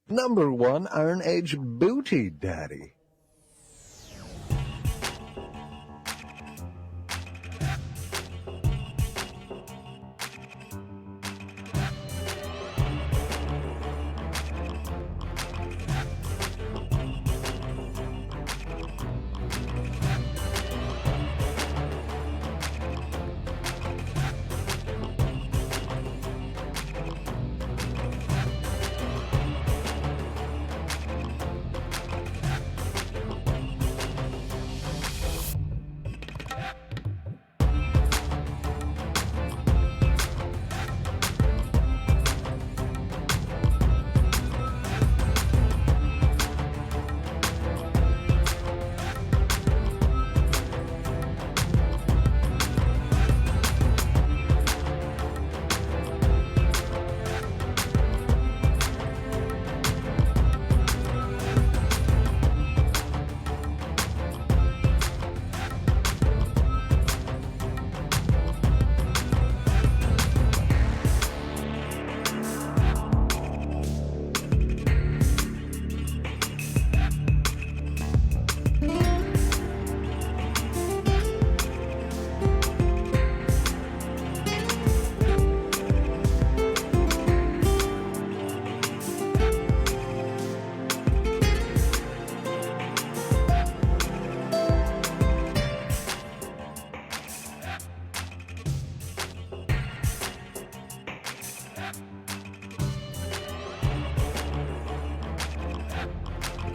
Number 1 Iron Age Booty Daddy.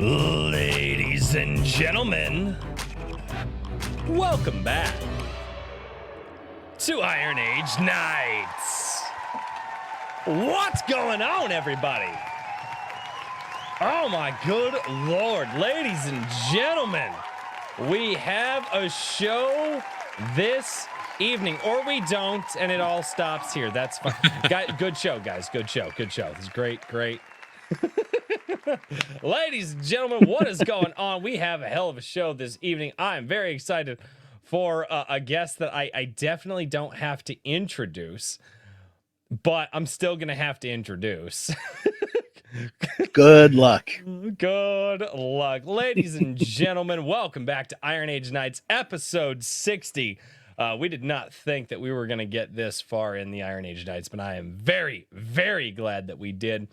Ladies and gentlemen, welcome back to Iron Age Nights. What's going on, everybody? Oh my good lord, ladies and gentlemen, we have a show this evening, or we don't, and it all stops here. That's fine. Good show, guys. Good show. This is great. Ladies and gentlemen, what is going on? We have a hell of a show this evening. I am very excited for a guest that I definitely don't have to introduce, but I'm still going to have to introduce. Good luck. Good luck. Ladies and gentlemen, welcome back to Iron Age Nights, episode 60. We did not think that we were going to get this far in the Iron Age Nights, but I am very, very glad that we did.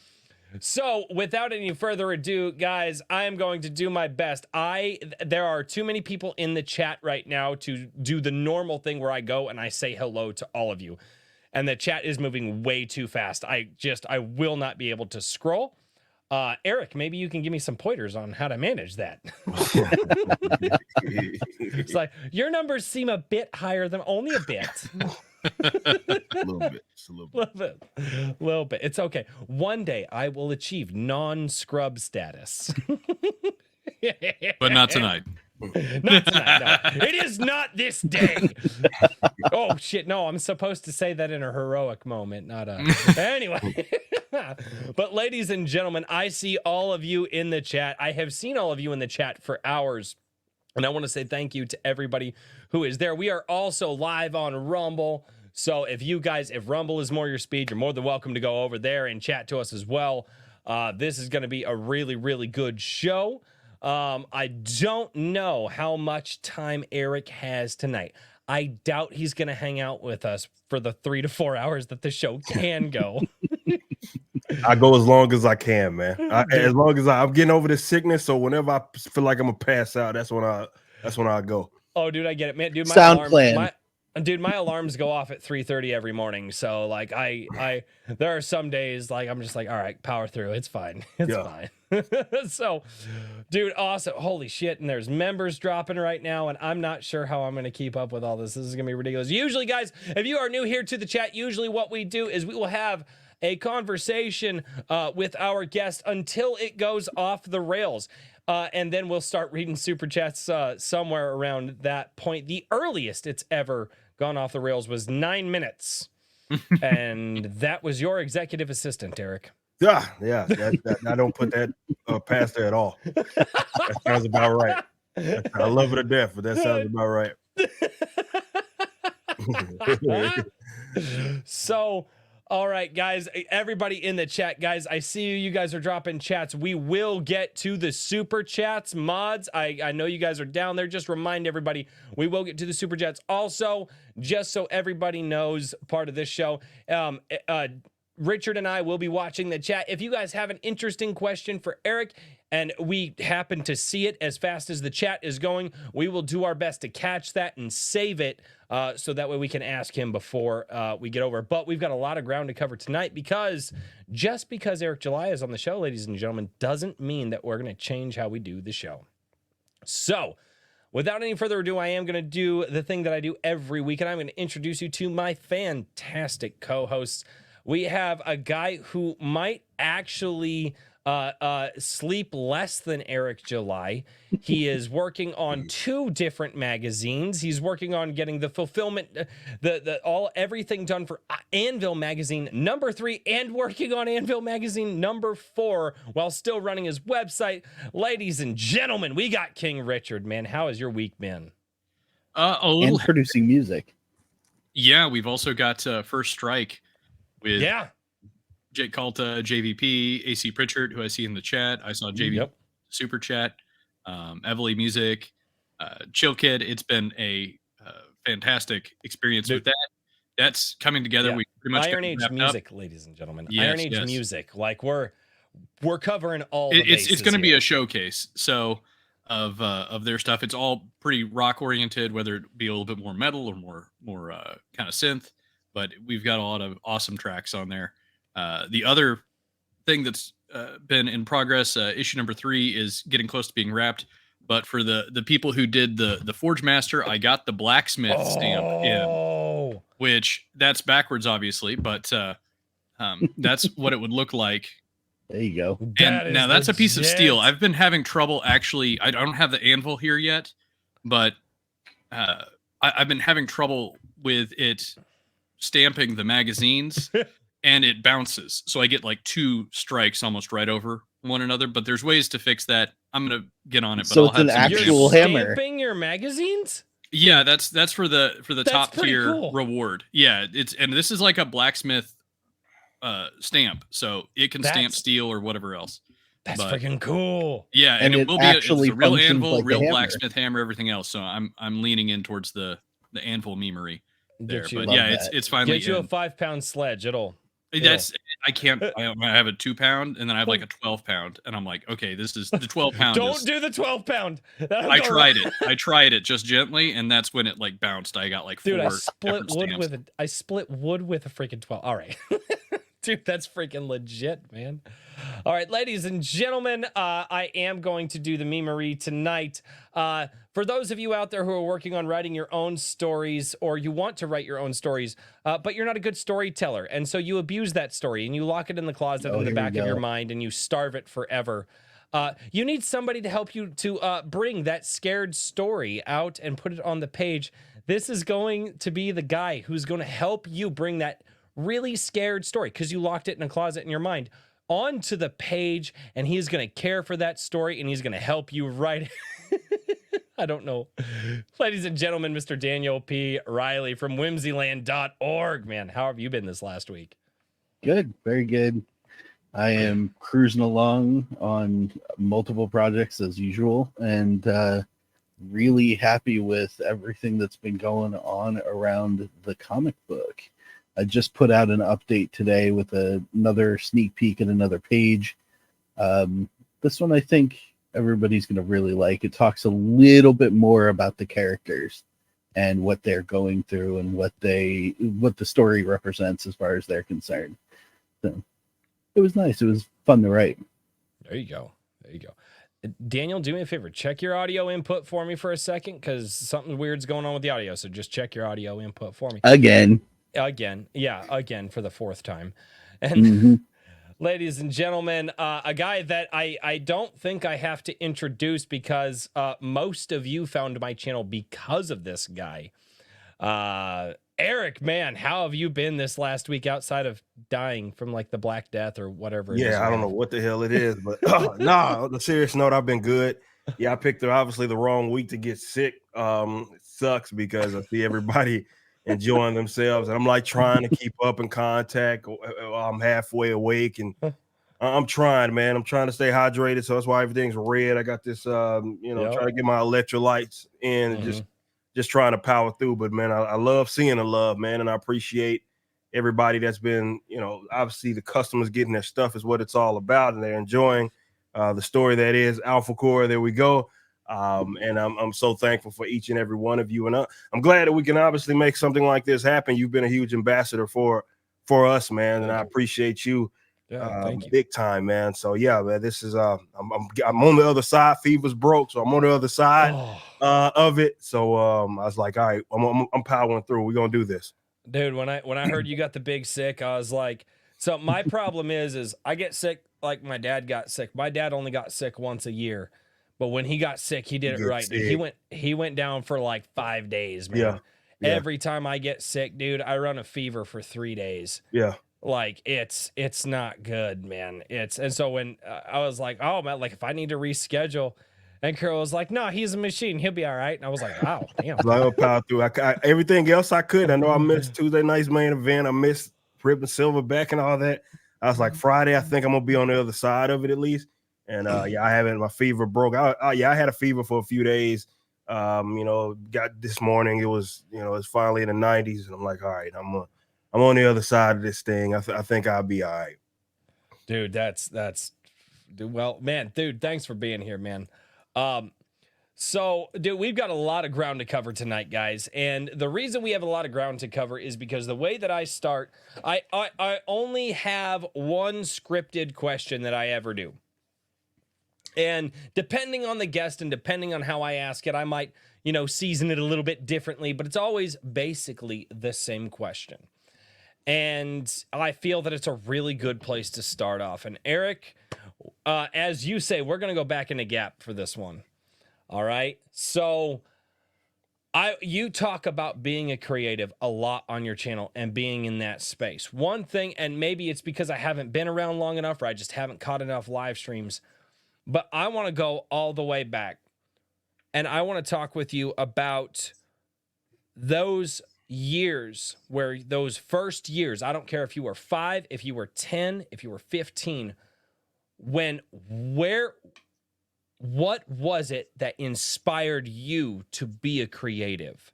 So, without any further ado, guys, I am going to do my best. There are too many people in the chat right now to do the normal thing where I go and I say hello to all of you. And the chat is moving way too fast. I will not be able to scroll. Eric, maybe you can give me some pointers on how to manage that. It's like, your numbers seem a bit higher than only a bit. A little bit. It's okay. One day I will achieve non-scrub status. But not tonight. Not tonight, no. It is not this day. Oh shit, no, I'm supposed to say that in a heroic moment, not a anyway. But ladies and gentlemen, I see all of you in the chat. I have seen all of you in the chat for hours, and I want to say thank you to everybody who is there. We are also live on Rumble, so if Rumble is more your speed, you're more than welcome to go over there and chat to us as well. This is going to be a really, really good show. I don't know how much time Eric has tonight. I doubt he's going to hang out with us for the 3 to 4 hours that the show can go. I go as long as I can, man. As long as I'm getting over this sickness, so whenever I feel like I'm gonna pass out, that's when I go. Oh, dude, I get it, man. Dude, my alarms go off at 3:30 every morning. So like there are some days like I'm just like, all right, power through. It's fine. It's fine. So, dude, awesome. Holy shit. And there's members dropping right now, and I'm not sure how I'm going to keep up with all this. This is going to be ridiculous. Usually, guys, if you are new here to the chat, usually what we do is we will have a conversation with our guest until it goes off the rails. And then we'll start reading super chats somewhere around that point. The earliest it's ever gone off the rails was 9 minutes. And that was your executive assistant, Eric. Yeah. I don't put that past her at all. That sounds about right. I love her to death, but that sounds about right. So, All right, guys, everybody in the chat, guys, I see you. You guys are dropping chats. We will get to the super chats, mods. I know you guys are down there. Just remind everybody, we will get to the super chats. Also, just so everybody knows, part of this show, Richard and I will be watching the chat. If you guys have an interesting question for Eric and we happen to see it as fast as the chat is going, we will do our best to catch that and save it so that way we can ask him before we get over. But we've got a lot of ground to cover tonight because just because Eric July is on the show, ladies and gentlemen, doesn't mean that we're going to change how we do the show. So without any further ado, I am going to do the thing that I do every week, and I'm going to introduce you to my fantastic co-hosts. We have a guy who might actually sleep less than Eric July. He is working on 2 different magazines. He's working on getting the fulfillment, everything done for Anvil magazine number 3, and working on Anvil magazine number 4 while still running his website. Ladies and gentlemen, we got King Richard. Man, how has your week been? And producing music. Yeah, we've also got First Strike with Jake Calta, JVP, AC Pritchard, who I see in the chat. I saw JV super chat, Evely Music, Chill Kid. It's been a fantastic experience with that. That's coming together. We pretty much Iron Age Music, ladies and gentlemen. Yes, Iron Age Music. Like we're covering all the bases. It's going to be a showcase. So of their stuff. It's all pretty rock oriented, whether it be a little bit more metal or more kind of synth. But we've got a lot of awesome tracks on there. The other thing that's been in progress, issue number 3 is getting close to being wrapped. But for the people who did the Forge Master, I got the blacksmith stamp in, which that's backwards, obviously, but that's what it would look like. There you go. And now that's a piece of steel. I've been having trouble actually. I don't have the anvil here yet, but I've been having trouble with it stamping the magazines and it bounces. So I get like 2 strikes almost right over one another, but there's ways to fix that. I'm going to get on it. But so I'll it's an actual hammer. Stamping your magazines? Yeah, that's for the top tier reward. Yeah, and this is like a blacksmith stamp, so it can stamp steel or whatever else. That's freaking cool. Yeah, and it will be a real anvil, like real blacksmith hammer, everything else. So I'm leaning in towards the anvil memery there. But yeah, it's finally get you a 5-pound sledge. I can't. I have a 2-pound, and then I have like a 12-pound, and I'm like, okay, this is the 12-pound. Don't do the 12-pound. I tried it just gently, and that's when it like bounced. I got like 4. Dude, I split wood with a freaking 12. All right. Dude, that's freaking legit, man. All right, ladies and gentlemen, I am going to do the memery tonight. For those of you out there who are working on writing your own stories, or you want to write your own stories, but you're not a good storyteller, and so you abuse that story and you lock it in the closet in the back of your mind and you starve it forever. You need somebody to help you to bring that scared story out and put it on the page. This is going to be the guy who's going to help you bring that really scared story, because you locked it in a closet in your mind, onto the page, and he's going to care for that story and he's going to help you write it. I don't know. Ladies and gentlemen, Mr. Daniel P. Riley from whimsyland.org. Man, how have you been this last week? Good. Very good. I am cruising along on multiple projects as usual, and really happy with everything that's been going on around the comic book. I just put out an update today with another sneak peek at another page. This one I think everybody's going to really like. It talks a little bit more about the characters and what they're going through and what the story represents as far as they're concerned. So it was nice. It was fun to write. There you go. Daniel, do me a favor. Check your audio input for me for a second, because something weird's going on with the audio. So just check your audio input for me. Again for the 4th time. And ladies and gentlemen, a guy that I don't think I have to introduce, because most of you found my channel because of this guy. Eric, man, how have you been this last week outside of dying from like the Black Death or whatever it is? I don't know what the hell it is, but on a serious note, I've been good. Yeah, I picked obviously the wrong week to get sick. It sucks because I see everybody enjoying themselves. And I'm like trying to keep up in contact. I'm halfway awake and I'm trying, man. I'm trying to stay hydrated. So that's why everything's red. I got this, trying to get my electrolytes in and just trying to power through. But man, I love seeing the love, man. And I appreciate everybody that's been, obviously the customers getting their stuff is what it's all about. And they're enjoying the story that is Alpha Core. There we go. And I'm so thankful for each and every one of you. And I'm glad that we can obviously make something like this happen. You've been a huge ambassador for us, man. And I appreciate you. Thank you. Big time, man. So yeah, man, this is I'm on the other side. Fever's broke, so I'm on the other side of it. So I was like, all right, I'm powering through. We're gonna do this. Dude, when I heard you got the big sick, I was like, so my problem is I get sick like my dad got sick. My dad only got sick once a year, but when he got sick, he did it right. Dude, he went down for like 5 days, man. Yeah. Every time I get sick, dude, I run a fever for 3 days. Yeah. Like it's not good, man. And so when I was like, oh man, like if I need to reschedule, and Carol was like, no, he's a machine, he'll be all right. And I was like, wow, damn. I'll power through. Everything else I could. I know I missed Tuesday night's main event. I missed Rip and Silverback and all that. I was like, Friday, I think I'm gonna be on the other side of it at least. And I haven't. My fever broke. I had a fever for a few days. Got this morning. It was it's finally in the 90s, and I'm like, all right, I'm on the other side of this thing. I think I'll be all right. Dude, that's well, man, dude, thanks for being here, man. So, dude, we've got a lot of ground to cover tonight, guys. And the reason we have a lot of ground to cover is because the way that I start, I only have one scripted question that I ever do. And depending on the guest and depending on how I ask it, I might, season it a little bit differently, but it's always basically the same question. And I feel that it's a really good place to start off. And Eric, as you say, we're going to go back in the gap for this one. All right. So you talk about being a creative a lot on your channel and being in that space. One thing, and maybe it's because I haven't been around long enough or I just haven't caught enough live streams, but I want to go all the way back. And I want to talk with you about those years where those first years, I don't care if you were 5, if you were 10, if you were 15, what was it that inspired you to be a creative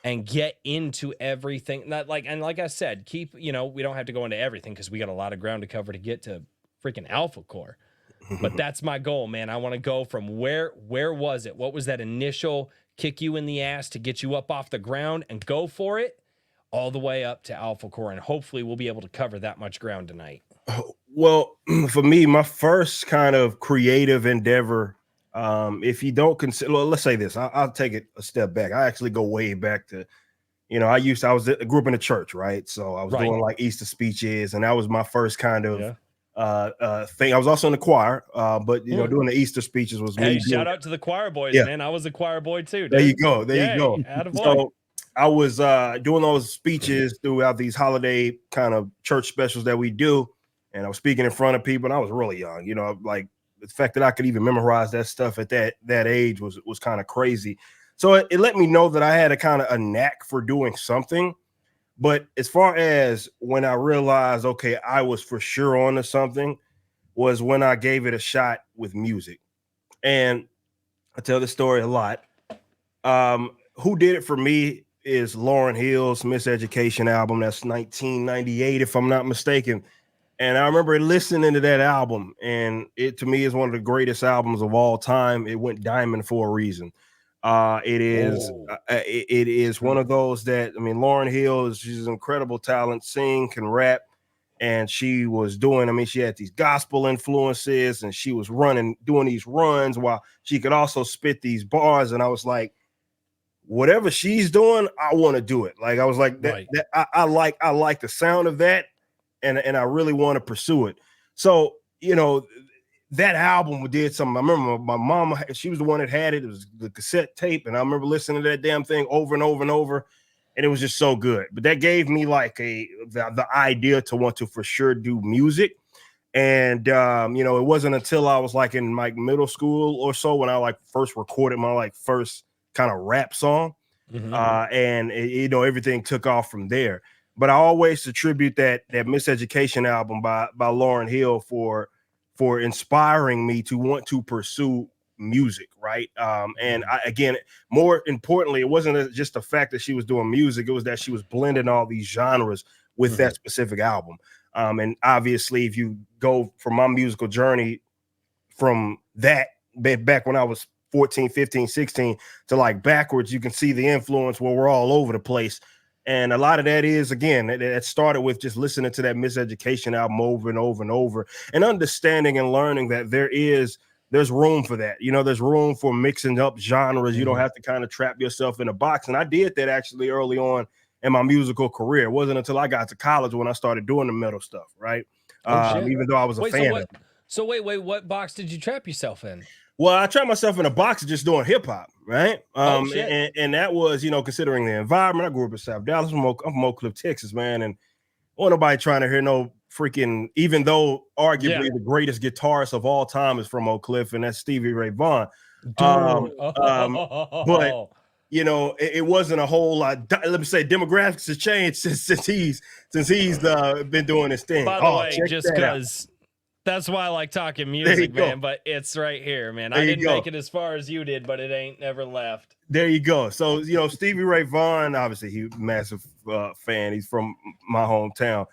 and get into everything? Like I said, we don't have to go into everything because we got a lot of ground to cover to get to freaking Alpha Core. But that's my goal, man. I want to go from where was it? What was that initial kick you in the ass to get you up off the ground and go for it all the way up to Alpha Core? And hopefully we'll be able to cover that much ground tonight. Well, for me, my first kind of creative endeavor, if you don't consider, well, let's say this, I'll take it a step back. I actually go way back to, I grew up in a church, right? So I was doing like Easter speeches, and that was my first kind of thing. I was also in the choir, but doing the Easter speeches was me. Shout out to the choir boys, man. I was a choir boy too. Dude. There you go. There you go. Attaboy. So I was doing those speeches throughout these holiday kind of church specials that we do, and I was speaking in front of people, and I was really young. Like the fact that I could even memorize that stuff at that age was kind of crazy. So it let me know that I had a knack for doing something. But as far as when I realized, okay, I was for sure onto something, was when I gave it a shot with music. And I tell this story a lot. Who did it for me is Lauryn Hill's Miseducation album. That's 1998, if I'm not mistaken. And I remember listening to that album, and it to me is one of the greatest albums of all time. It went diamond for a reason. It is one of those that, Lauryn Hill she's an incredible talent, sing, can rap. And she was doing, she had these gospel influences, and she was doing these runs while she could also spit these bars. And I was like, whatever she's doing, I want to do it. Like, I was like, I like the sound of that. And I really want to pursue it. So, that album did something. I remember my mom, she was the one that had it. It was the cassette tape. And I remember listening to that damn thing over and over and over. And it was just so good. But that gave me like the idea to want to for sure do music. And, it wasn't until I was like in like middle school or so when I like first recorded my like first kind of rap song. And you know, everything took off from there. But I always attribute that Miseducation album by Lauryn Hill for inspiring me to want to pursue music, right? And again, more importantly, it wasn't just the fact that she was doing music; it was that she was blending all these genres with that specific album. And obviously, if you go from my musical journey from that back when I was 14, 15, 16 to like backwards, you can see the influence where we're all over the place. And a lot of that is, again, it started with just listening to that Miseducation album over and over and over, and understanding and learning that there's room for that. You know, there's room for mixing up genres. You don't have to kind of trap yourself in a box. And I did that actually early on in my musical career. It wasn't until I got to college when I started doing the metal stuff, right? Even though I was a fan. So wait, what box did you trap yourself in? Well, I trapped myself in a box of just doing hip hop, right? And that was, you know, considering the environment. I grew up in South Dallas. I'm from Oak Cliff, Texas, man. And wasn't nobody trying to hear no freaking, even though arguably the greatest guitarist of all time is from Oak Cliff, and that's Stevie Ray Vaughan. But you know, it wasn't a whole lot. Let me say, demographics have changed since he's been doing his thing. By the way, just because that's why I like talking music, man. But it's right here, man. I didn't make it as far as you did, but it ain't never left. There you go. So, you know, Stevie Ray Vaughan, obviously, he's a massive fan. He's from my hometown.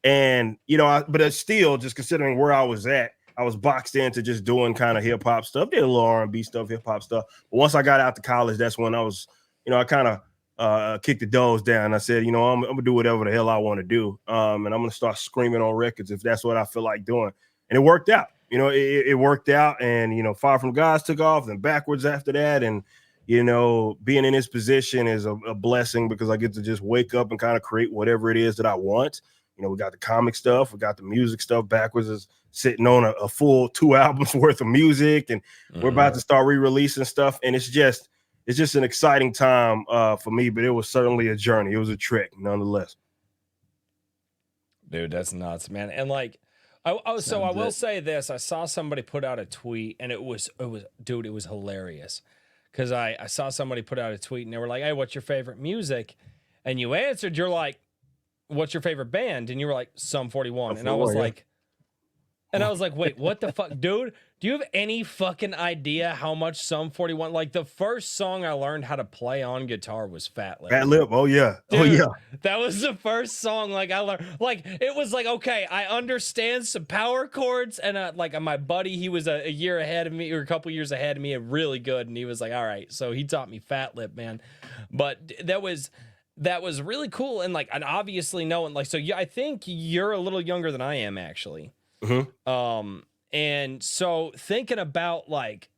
And, you know, but still, just considering where I was at, I was boxed into just doing kind of hip hop stuff, did a little R&B stuff, hip hop stuff. But once I got out to college, that's when I was, you know, I kind of kicked the doors down. I said, you know, I'm going to do whatever the hell I want to do. And I'm going to start screaming on records if that's what I feel like doing. And it worked out. You know, it worked out. And, you know, Far From Gods took off, and Backwards after that. And, you know, being in this position is a blessing because I get to just wake up and kind of create whatever it is that I want. You know, we got the comic stuff, we got the music stuff. Backwards is sitting on a full 2 albums worth of music, and we're about to start re-releasing stuff. And it's just an exciting time for me, but it was certainly a journey. It was a trek, nonetheless. Dude, that's nuts, man. And like, I will say this: I saw somebody put out a tweet, and it was hilarious because I saw somebody put out a tweet, and they were like, "Hey, what's your favorite music?" And you answered, you're like, "What's your favorite band?" And you were like, Sum 41. And I was like, wait, what the fuck, dude? Do you have any fucking idea how much Sum 41? Like, the first song I learned how to play on guitar was Fat Lip. Fat Lip, oh yeah, dude, oh yeah. That was the first song like I learned. Like, it was like, okay, I understand some power chords, and like my buddy, he was a year ahead of me, or a couple years ahead of me, and really good. And he was like, all right, so he taught me Fat Lip, man. But that was really cool. And like, and obviously knowing, like, so yeah, I think you're a little younger than I am, actually. And so thinking about like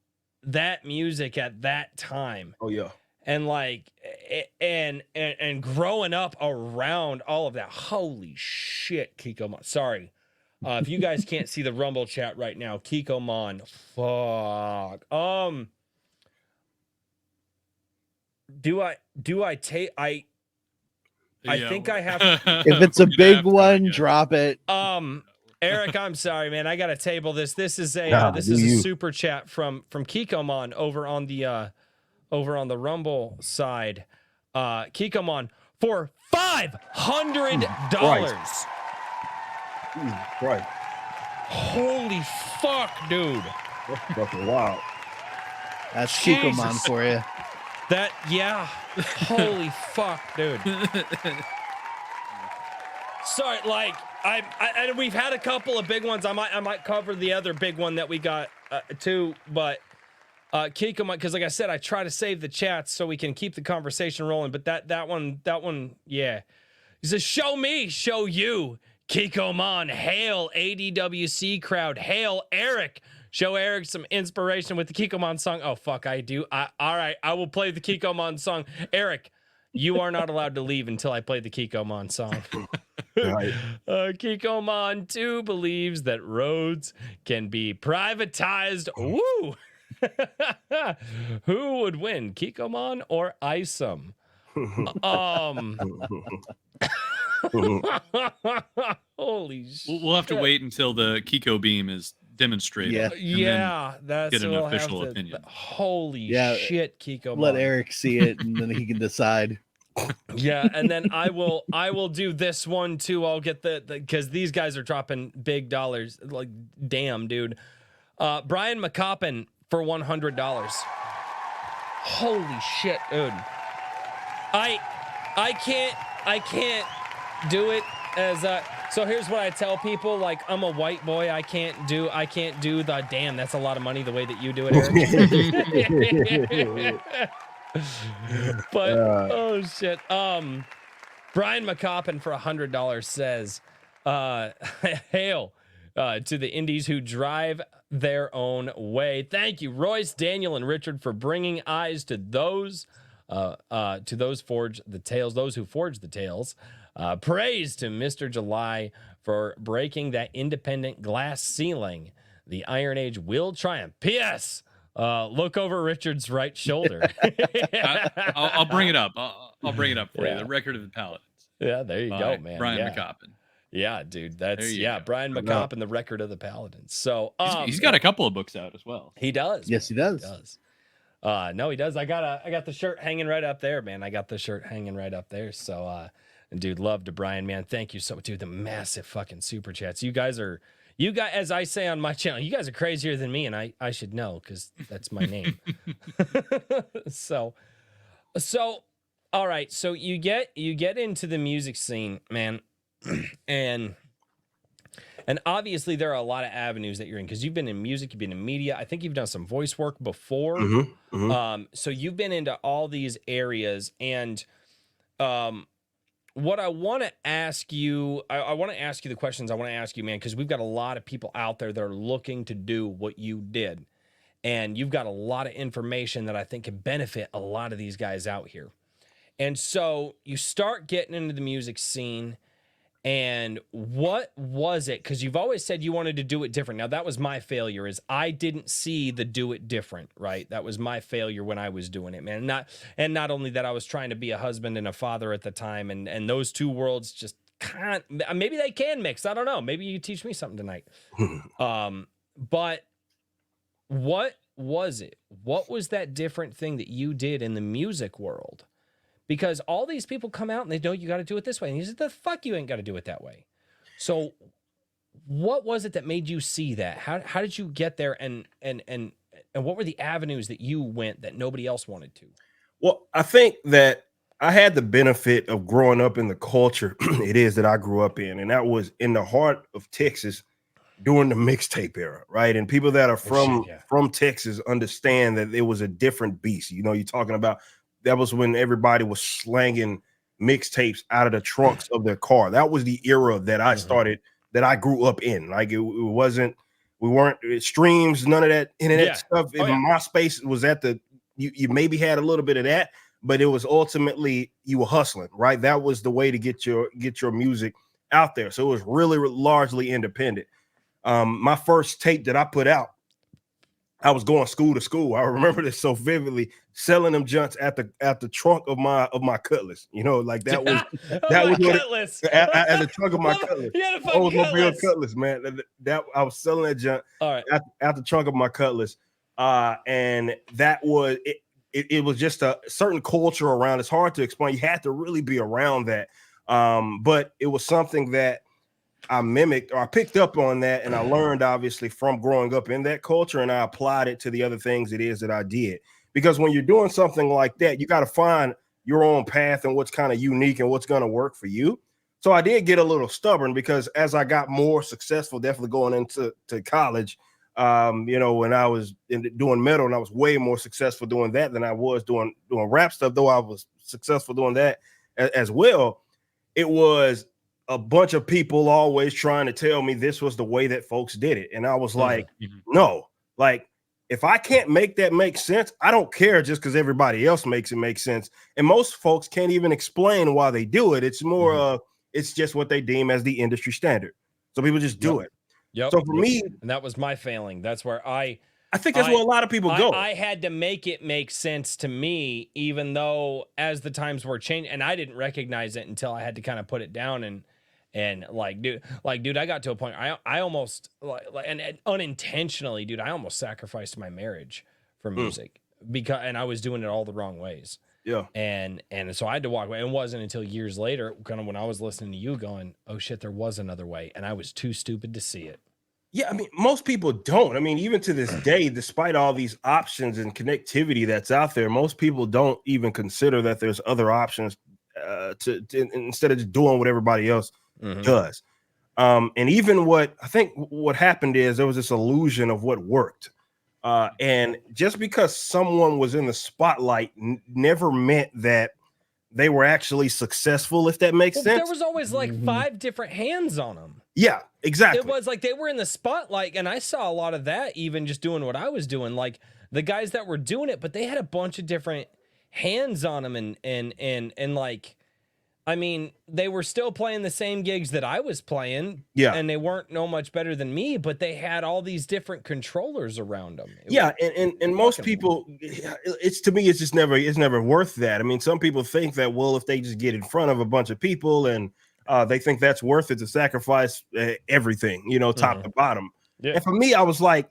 that music at that time. Oh yeah. And like, and growing up around all of that. Holy shit, Kiko Mon. Sorry. If you guys can't see the Rumble chat right now, Kiko Mon. Fuck. I think I have. If it's a big one, drop it. Eric, I'm sorry, man. I gotta table this. This is a super chat from Kikomon over on the Rumble side. Kikomon for $500. Right. Holy fuck, dude. That's fucking wild. That's Kikomon for you. That, yeah. Holy fuck, dude. Sorry, like I we've had a couple of big ones. I might cover the other big one that we got too, but Kikomon, because like I said, I try to save the chats so we can keep the conversation rolling. But that one, yeah. He says, "Show me, show you, Kikomon. Hail ADWC crowd. Hail Eric. Show Eric some inspiration with the Kikomon song." Oh fuck, I do. All right, I will play the Kikomon song. Eric, you are not allowed to leave until I play the Kikomon song. Right. Kikomon 2 believes that roads can be privatized. Woo! Who would win, Kikomon or Isom? Holy shit. We'll have to wait until the Kiko beam is demonstrate Yeah. it. and then Yeah, that's get an we'll have official to- opinion. Holy Yeah, shit, Kiko. Let Bond. Eric see it, and then he can decide. Yeah, and then I will do this one too. I'll get the because these guys are dropping big dollars. Like, damn, dude. Brian McCoppin for $100. Holy shit, dude. I can't do it as so here's what I tell people, like, I'm a white boy, I can't do the damn, that's a lot of money the way that you do it, Eric. But oh shit. Brian McCoppin for $100 says, hail to the indies who drive their own way. Thank you, Royce, Daniel, and Richard, for bringing eyes to those forge the tales, those who forge the tales. Praise to Mr. July for breaking that independent glass ceiling. The Iron Age will triumph. P.S. Look over Richard's right shoulder. I'll bring it up. I'll bring it up for you. Yeah. The Record of the Paladins. Yeah, there you by go, man. Brian yeah. McCoppin. Yeah, dude. There That's you go. Brian McCoppin, the Record of the Paladins. So He's got a couple of books out as well. he does. Yes, he does. He does. No, he does. I got the shirt hanging right up there, man. I got the shirt hanging right up there. So dude, love to Brian, man. Thank you so much, dude. The massive fucking super chats. You guys, as I say on my channel, you guys are crazier than me, and I should know because that's my name. so all right. So you get into the music scene, man, and obviously there are a lot of avenues that you're in because you've been in music, you've been in media. I think you've done some voice work before. So you've been into all these areas, and what I want to ask you, I want to ask you the questions I want to ask you, man, because we've got a lot of people out there that are looking to do what you did, and you've got a lot of information that I think can benefit a lot of these guys out here. And so you start getting into the music scene, and what was it? Because you've always said you wanted to do it different. Now, that was my failure, is I didn't see the do it different, right? That was my failure when I was doing it, man. Not only that, I was trying to be a husband and a father at the time, and those two worlds just can't, maybe they can mix. I don't know. Maybe you teach me something tonight. But what was it? What was that different thing that you did in the music world? Because all these people come out and they know you got to do it this way. And you said, the fuck, you ain't got to do it that way. So what was it that made you see that? How did you get there? And what were the avenues that you went that nobody else wanted to? Well, I think that I had the benefit of growing up in the culture it is that I grew up in, and that was in the heart of Texas during the mixtape era, right? And people that are from Texas understand that it was a different beast. You know, you're talking about that was when everybody was slanging mixtapes out of the trunks of their car. That was the era that I started, that I grew up in. Like it wasn't, we weren't streams, none of that internet stuff. MySpace was at the, you maybe had a little bit of that, but it was ultimately you were hustling, right? That was the way to get your music out there. So it was really largely independent. My first tape that I put out, I was going school to school. I remember this so vividly, selling them junts at the trunk of my Cutlass. You know, like that was was Cutlass. At the trunk of my Cutlass. Oldsmobile Cutlass, man. That I was selling that junk at the trunk of my Cutlass. And that was it was just a certain culture around. It's hard to explain. You had to really be around that. But it was something that I mimicked, or I picked up on that, and I learned obviously from growing up in that culture, and I applied it to the other things it is that I did. Because when you're doing something like that, you got to find your own path and what's kind of unique and what's going to work for you. So I did get a little stubborn, because as I got more successful, definitely going into college, you know, when I was doing metal, and I was way more successful doing that than I was doing rap stuff, though I was successful doing that as well. It was a bunch of people always trying to tell me this was the way that folks did it. And I was like, no, like, if I can't make that make sense, I don't care, just because everybody else makes it make sense. And most folks can't even explain why they do it. It's more it's just what they deem as the industry standard. So people just do it. So for me, and that was my failing. That's where I think that's where a lot of people go. I had to make it make sense to me, even though as the times were changing, and I didn't recognize it until I had to kind of put it down And dude, I got to a point I almost and unintentionally, dude, I almost sacrificed my marriage for music and I was doing it all the wrong ways. Yeah. And so I had to walk away. It wasn't until years later, kind of when I was listening to you going, oh shit, there was another way. And I was too stupid to see it. Yeah, I mean, most people don't. I mean, even to this day, despite all these options and connectivity that's out there, most people don't even consider that there's other options to instead of just doing what everybody else does. And even what happened is there was this illusion of what worked. And just because someone was in the spotlight never meant that they were actually successful, if that makes sense. There was always like 5 different hands on them. Yeah, exactly. It was like they were in the spotlight, and I saw a lot of that even just doing what I was doing. Like the guys that were doing it, but they had a bunch of different hands on them, and like, I mean, they were still playing the same gigs that I was playing. Yeah. And they weren't no much better than me, but they had all these different controllers around them. And most people, it's just never worth that. I mean, some people think that, well, if they just get in front of a bunch of people and they think that's worth it to sacrifice everything, top to bottom. Yeah. And for me, I was like,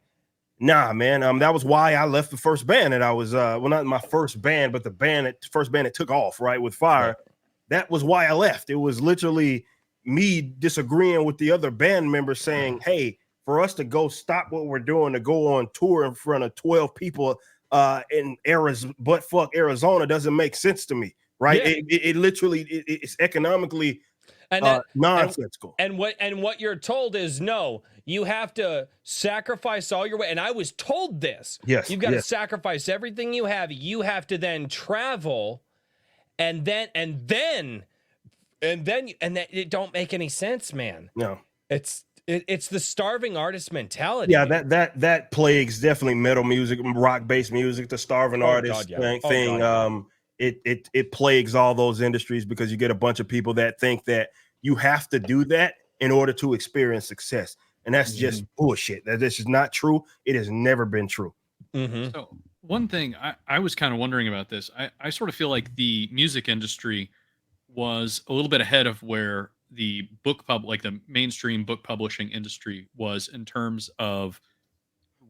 nah, man. That was why I left the first band that I was, well, not my first band, but the first band that took off, right, with Fire. Right. That was why I left. It was literally me disagreeing with the other band members saying, hey, for us to go stop what we're doing to go on tour in front of 12 people in Arizona doesn't make sense to me, right? Yeah. It literally it's economically nonsensical. And what you're told is, no, you have to sacrifice all your way. And I was told this. Yes, you've got to sacrifice everything you have. You have to then travel. And then it don't make any sense, man. No, it's the starving artist mentality. Yeah, that plagues definitely metal music, rock-based music, the starving artist thing. It plagues all those industries because you get a bunch of people that think that you have to do that in order to experience success, and that's just bullshit. This is not true. It has never been true. So one thing I was kind of wondering about this, I sort of feel like the music industry was a little bit ahead of where the the mainstream book publishing industry was in terms of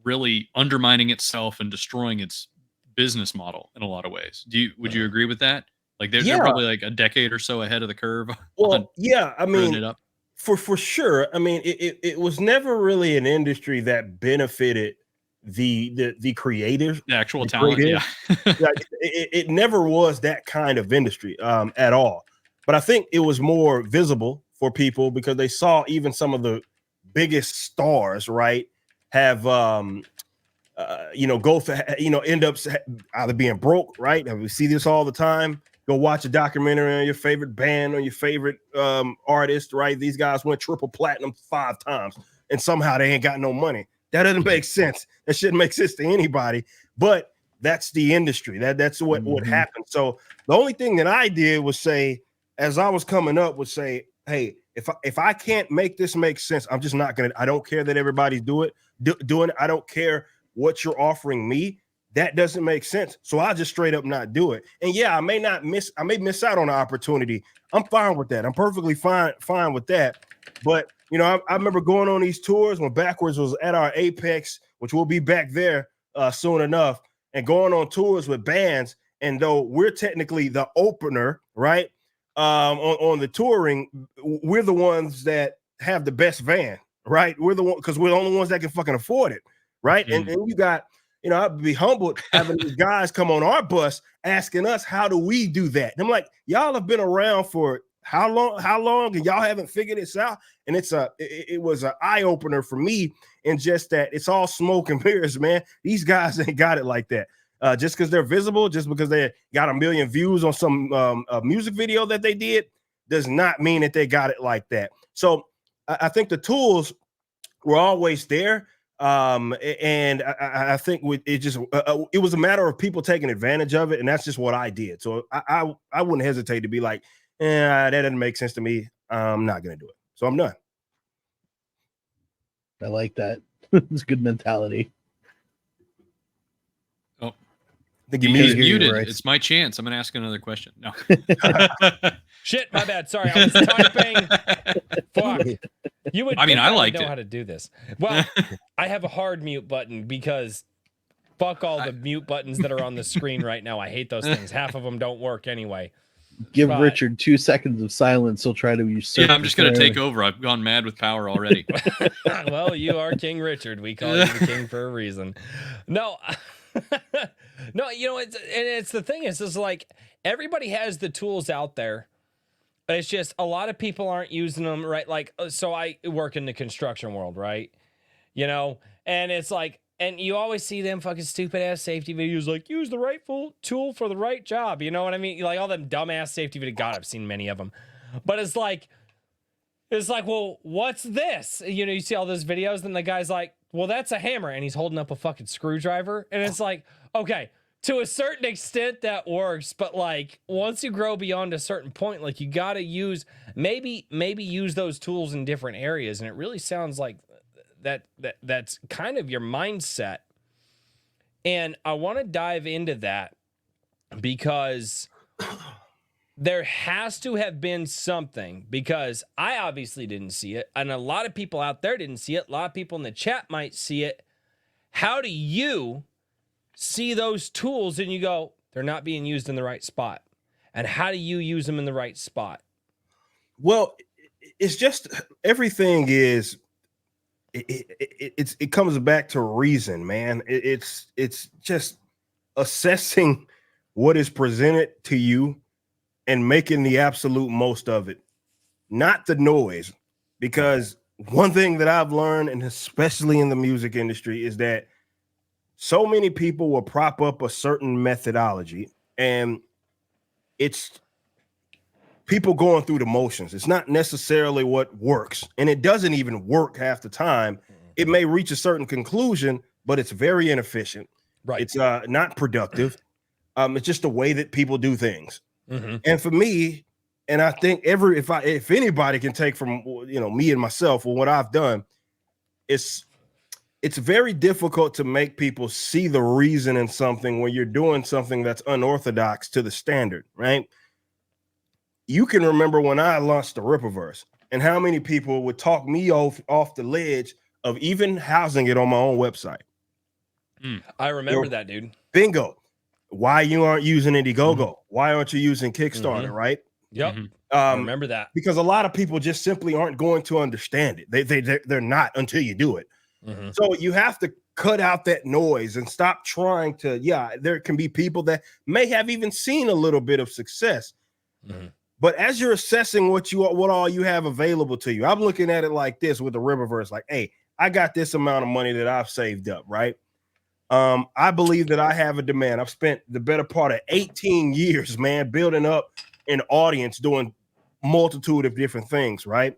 really undermining itself and destroying its business model in a lot of ways. Would you agree with that? Like they're probably like a decade or so ahead of the curve. Well, I mean, it up. for sure. I mean, it was never really an industry that benefited the creators, the actual talent. It never was that kind of industry at all. But I think it was more visible for people because they saw even some of the biggest stars, right, have go for end up either being broke, right? And we see this all the time. Go watch a documentary on your favorite band or your favorite artist, right? These guys went triple platinum 5 times and somehow they ain't got no money. That doesn't make sense. That shouldn't make sense to anybody, but that's the industry. That's what happened. So the only thing that I did was say, as I was coming up, was say, hey, if I can't make this make sense, I'm just not gonna. I don't care that everybody's doing it. I don't care what you're offering me. That doesn't make sense. So I'll just straight up not do it. And yeah, I may miss out on an opportunity. I'm fine with that. I'm perfectly fine with that. But I remember going on these tours when Backwards was at our apex, which will be back there soon enough, and going on tours with bands. And though we're technically the opener, right, on the touring, we're the ones that have the best van, right? We're the one because we're the only ones that can fucking afford it, right? And you got, I'd be humbled having these guys come on our bus asking us how do we do that. And I'm like, y'all have been around for how long, and y'all haven't figured this out. And it was an eye-opener for me, in just that it's all smoke and mirrors, man. These guys ain't got it like that. Just because they're visible, just because they got 1 million views on some music video that they did, does not mean that they got it like that. So I think the tools were always there. And I think it was a matter of people taking advantage of it. And that's just what I did. So I wouldn't hesitate to be like, that doesn't make sense to me. I'm not going to do it. So I'm done. I like that. It's a good mentality. I think you muted. Right. It's my chance. I'm going to ask another question. No. Shit, my bad. Sorry, I was typing. Fuck. You would. I mean, think I would liked know it. how to do this. Well, I have a hard mute button because fuck all the mute buttons that are on the screen right now. I hate those things. Half of them don't work anyway. Give Right. Richard 2 seconds of silence. He'll try to usurp. Yeah, I'm just gonna the take throne. over. I've gone mad with power already. Well, you are King Richard. We call you the king for a reason. No, no, you know, it's the thing is like everybody has the tools out there. It's just a lot of people aren't using them right. Like, so I work in the construction world, right? You know, and it's like, and you always see them fucking stupid ass safety videos like use the rightful tool for the right job. You know what I mean? Like all them dumbass safety videos. God, I've seen many of them. But it's like, well, what's this? You know, you see all those videos, and the guy's like, well, that's a hammer, and he's holding up a fucking screwdriver. And it's like, okay, to a certain extent that works, but like once you grow beyond a certain point, like you gotta use maybe use those tools in different areas. And it really sounds like that's kind of your mindset. And I want to dive into that because there has to have been something, because I obviously didn't see it, and a lot of people out there didn't see it. A lot of people in the chat might see it. How do you see those tools and you go, they're not being used in the right spot? And how do you use them in the right spot? Well, it's just everything is. It comes back to reason, man. It's just assessing what is presented to you and making the absolute most of it, not the noise. Because one thing that I've learned, and especially in the music industry, is that so many people will prop up a certain methodology, and it's people going through the motions. It's not necessarily what works, and it doesn't even work half the time. It may reach a certain conclusion, but it's very inefficient. Right. It's not productive. It's just the way that people do things. Mm-hmm. And for me, and I think if anybody can take from me and myself or what I've done, it's very difficult to make people see the reason in something when you're doing something that's unorthodox to the standard, right? You can remember when I launched the Rippaverse and how many people would talk me off the ledge of even housing it on my own website. I remember that, dude. Bingo. Why you aren't using Indiegogo? Why aren't you using Kickstarter, right? Yep. I remember that. Because a lot of people just simply aren't going to understand it. They're not until you do it. Mm-hmm. So you have to cut out that noise and stop trying to, there can be people that may have even seen a little bit of success. Mm-hmm. But as you're assessing what all you have available to you, I'm looking at it like this with the Rippaverse, like, hey, I got this amount of money that I've saved up, right? I believe that I have a demand. I've spent the better part of 18 years, man, building up an audience, doing multitude of different things, right?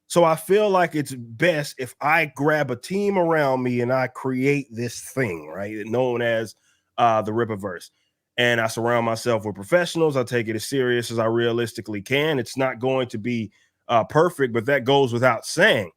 So I feel like it's best if I grab a team around me and I create this thing, right, known as the Rippaverse. And I surround myself with professionals. I take it as serious as I realistically can. It's not going to be perfect, but that goes without saying.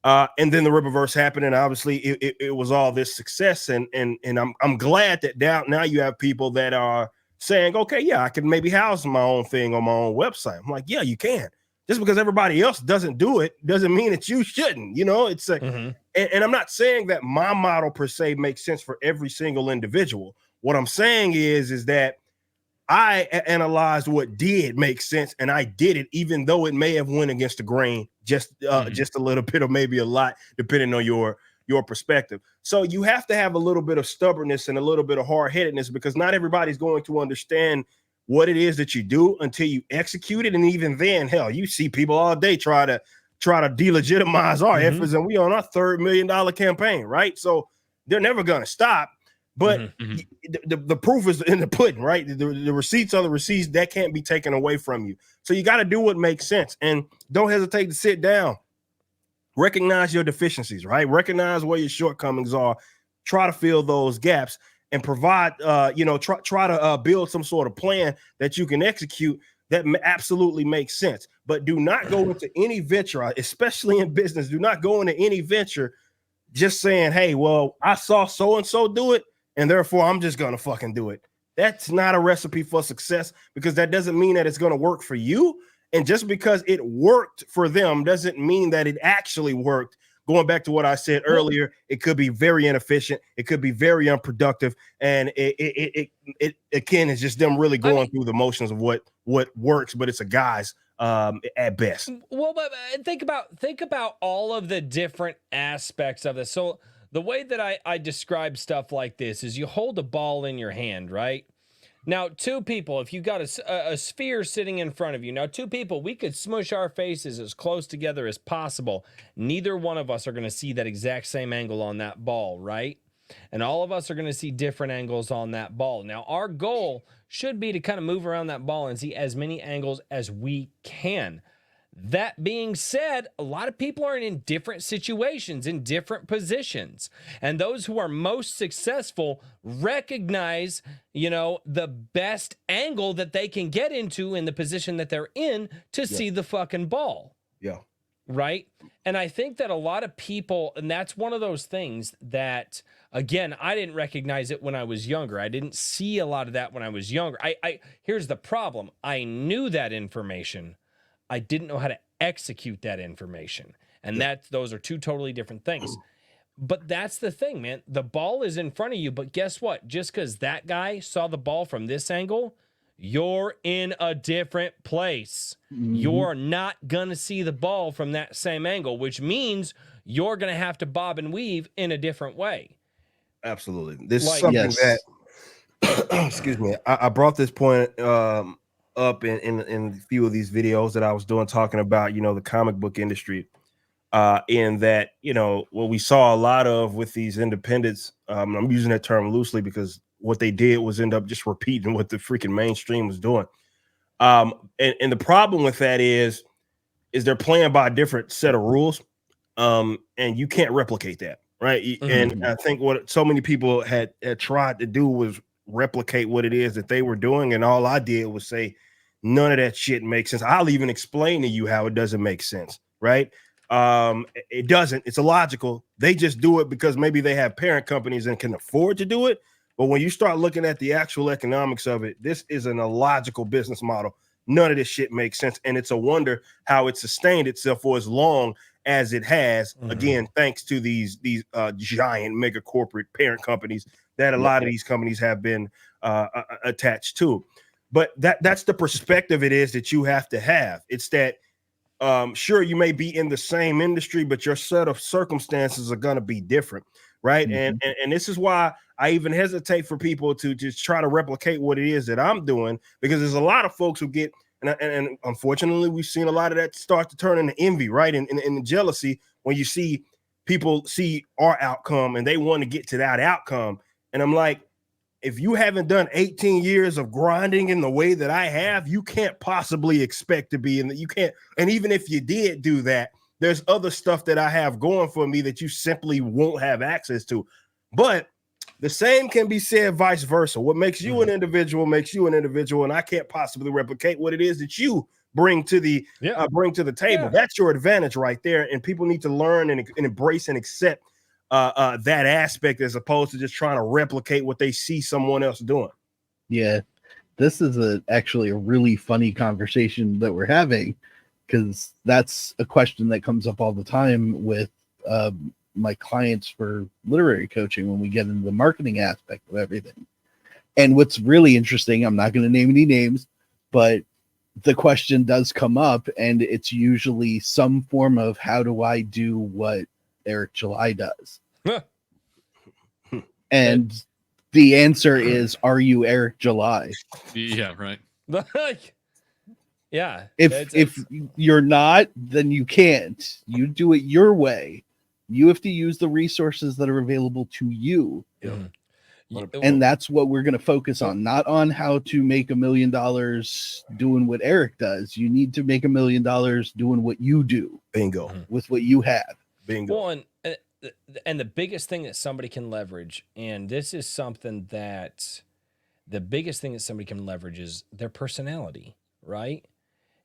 And then the Rippaverse happened, and obviously it was all this success. And I'm glad that now you have people that are saying, okay, yeah, I can maybe house my own thing on my own website. I'm like, yeah, you can. Just because everybody else doesn't do it doesn't mean that you shouldn't. It's like, and I'm not saying that my model per se makes sense for every single individual. What I'm saying is that I analyzed what did make sense, and I did it, even though it may have went against the grain, just a little bit or maybe a lot, depending on your perspective. So you have to have a little bit of stubbornness and a little bit of hard-headedness, because not everybody's going to understand what it is that you do until you execute it. And even then, hell, you see people all day try to delegitimize our efforts, and we on our $3 million campaign, right? So they're never going to stop. But the proof is in the pudding, right? The receipts are the receipts. That can't be taken away from you. So you got to do what makes sense, and don't hesitate to sit down. Recognize your deficiencies, right? Recognize where your shortcomings are. Try to fill those gaps and provide, try to build some sort of plan that you can execute that absolutely makes sense. But do not go into any venture, especially in business. Do not go into any venture just saying, hey, well, I saw so-and-so do it, and therefore I'm just going to fucking do it. that's not a recipe for success, because that doesn't mean that it's going to work for you. And just because it worked for them doesn't mean that it actually worked. Going back to what I said earlier, it could be very inefficient. It could be very unproductive. And it again, is just them really going through the motions of what works, but it's a guise at best. Well, but think about all of the different aspects of this. So the way that I describe stuff like this is you hold a ball in your hand, right? Now, two people, if you got a sphere sitting in front of you, now two people, we could smush our faces as close together as possible. Neither one of us are going to see that exact same angle on that ball, right? And all of us are going to see different angles on that ball. Now, our goal should be to kind of move around that ball and see as many angles as we can. That being said, a lot of people are in different situations, in different positions. And those who are most successful recognize, the best angle that they can get into in the position that they're in to see the fucking ball. Yeah. Right? And I think that a lot of people, and that's one of those things that, again, I didn't recognize it when I was younger. I didn't see a lot of that when I was younger. Here's the problem. I knew that information. I didn't know how to execute that information. And those are two totally different things. But that's the thing, man. The ball is in front of you, but guess what? Just because that guy saw the ball from this angle, you're in a different place. Mm-hmm. You're not going to see the ball from that same angle, which means you're going to have to bob and weave in a different way. Absolutely. This is something that, excuse me, I brought this point up in a few of these videos that I was doing, talking about, the comic book industry, in that, what we saw a lot of with these independents, I'm using that term loosely because what they did was end up just repeating what the freaking mainstream was doing. And the problem with that is they're playing by a different set of rules. And you can't replicate that. Right. Mm-hmm. And I think what so many people had tried to do was replicate what it is that they were doing. And all I did was say, none of that shit makes sense. I'll even explain to you how it doesn't make sense. Right. It doesn't. It's illogical. They just do it because maybe they have parent companies and can afford to do it. But when you start looking at the actual economics of it, this is an illogical business model. None of this shit makes sense. And it's a wonder how it sustained itself for as long as it has. Mm-hmm. Again, thanks to these giant mega corporate parent companies that a lot of these companies have been attached to. But that's the perspective it is that you have to have. It's that, sure, you may be in the same industry, but your set of circumstances are going to be different. Right. Mm-hmm. And this is why I even hesitate for people to just try to replicate what it is that I'm doing, because there's a lot of folks who get, and unfortunately, we've seen a lot of that start to turn into envy, right? And jealousy when you see people see our outcome and they want to get to that outcome. And I'm like, if you haven't done 18 years of grinding in the way that I have, you can't possibly expect to be in that. You can't. And even if you did do that, there's other stuff that I have going for me that you simply won't have access to. But the same can be said vice versa. What makes you an individual makes you an individual, and I can't possibly replicate what it is that you bring to the table. Yeah. That's your advantage right there, and people need to learn and embrace and accept that aspect, as opposed to just trying to replicate what they see someone else doing. Yeah, this is actually a really funny conversation that we're having, because that's a question that comes up all the time with my clients for literary coaching when we get into the marketing aspect of everything. And what's really interesting, I'm not going to name any names, but the question does come up, and it's usually some form of, how do I do what Eric July does? And the answer is, are you Eric July? Yeah, right. Yeah. If you're not, then you can't. You do it your way. You have to use the resources that are available to you. Yeah. And that's what we're going to focus on, not on how to make $1 million doing what Eric does. You need to make $1 million doing what you do. Bingo. With what you have. Bingo. Well, and the biggest thing that somebody can leverage, and this is something that the biggest thing that somebody can leverage is their personality, right?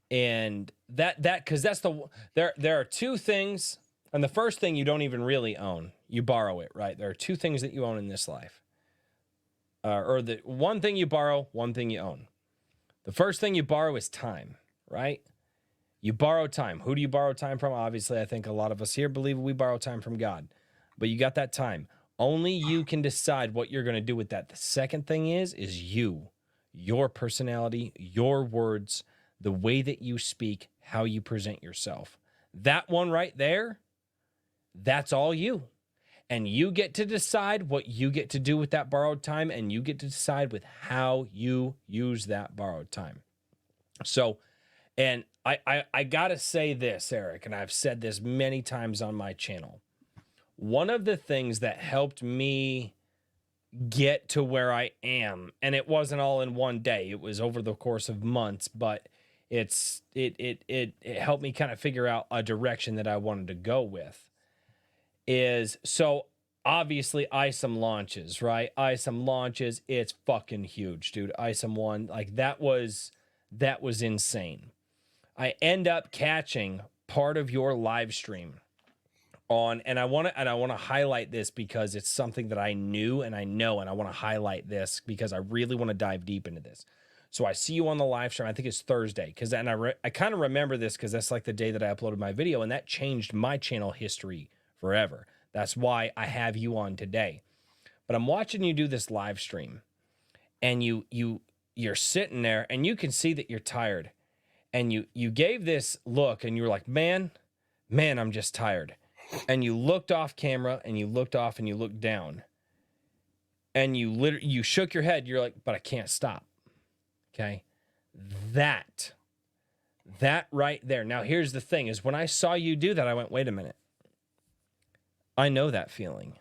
And that because that's there are two things, and the first thing you don't even really own. You borrow it, right? There are two things that you own in this life: or the one thing you borrow, one thing you own. The first thing you borrow is time, right? You borrow time. Who do you borrow time from? Obviously, I think a lot of us here believe we borrow time from God, but you got that time. Only you can decide what you're going to do with that. The second thing is you, your personality, your words, the way that you speak, how you present yourself. That one right there, that's all you. And you get to decide what you get to do with that borrowed time, and you get to decide with how you use that borrowed time. So, and I got to say this, Eric, and I've said this many times on my channel. One of the things that helped me get to where I am, and it wasn't all in one day, it was over the course of months, but it helped me kind of figure out a direction that I wanted to go with. Is so obviously ISOM launches, right? ISOM launches, it's fucking huge, dude. ISOM 1, like that was insane. I end up catching part of your live stream on, and I want to highlight this because it's something that I knew and I know, and I want to highlight this because I really want to dive deep into this. So I see you on the live stream. I think it's Thursday, because and I kind of remember this because that's like the day that I uploaded my video, and that changed my channel history forever. That's why I have you on today. But I'm watching you do this live stream, and you're sitting there, and you can see that you're tired, and you gave this look, and you were like, man, I'm just tired. And you looked off camera, and you looked off, and you looked down, and you shook your head. You're like, but I can't stop. Okay, that right there. Now here's the thing: is when I saw you do that, I went, wait a minute. I know that feeling.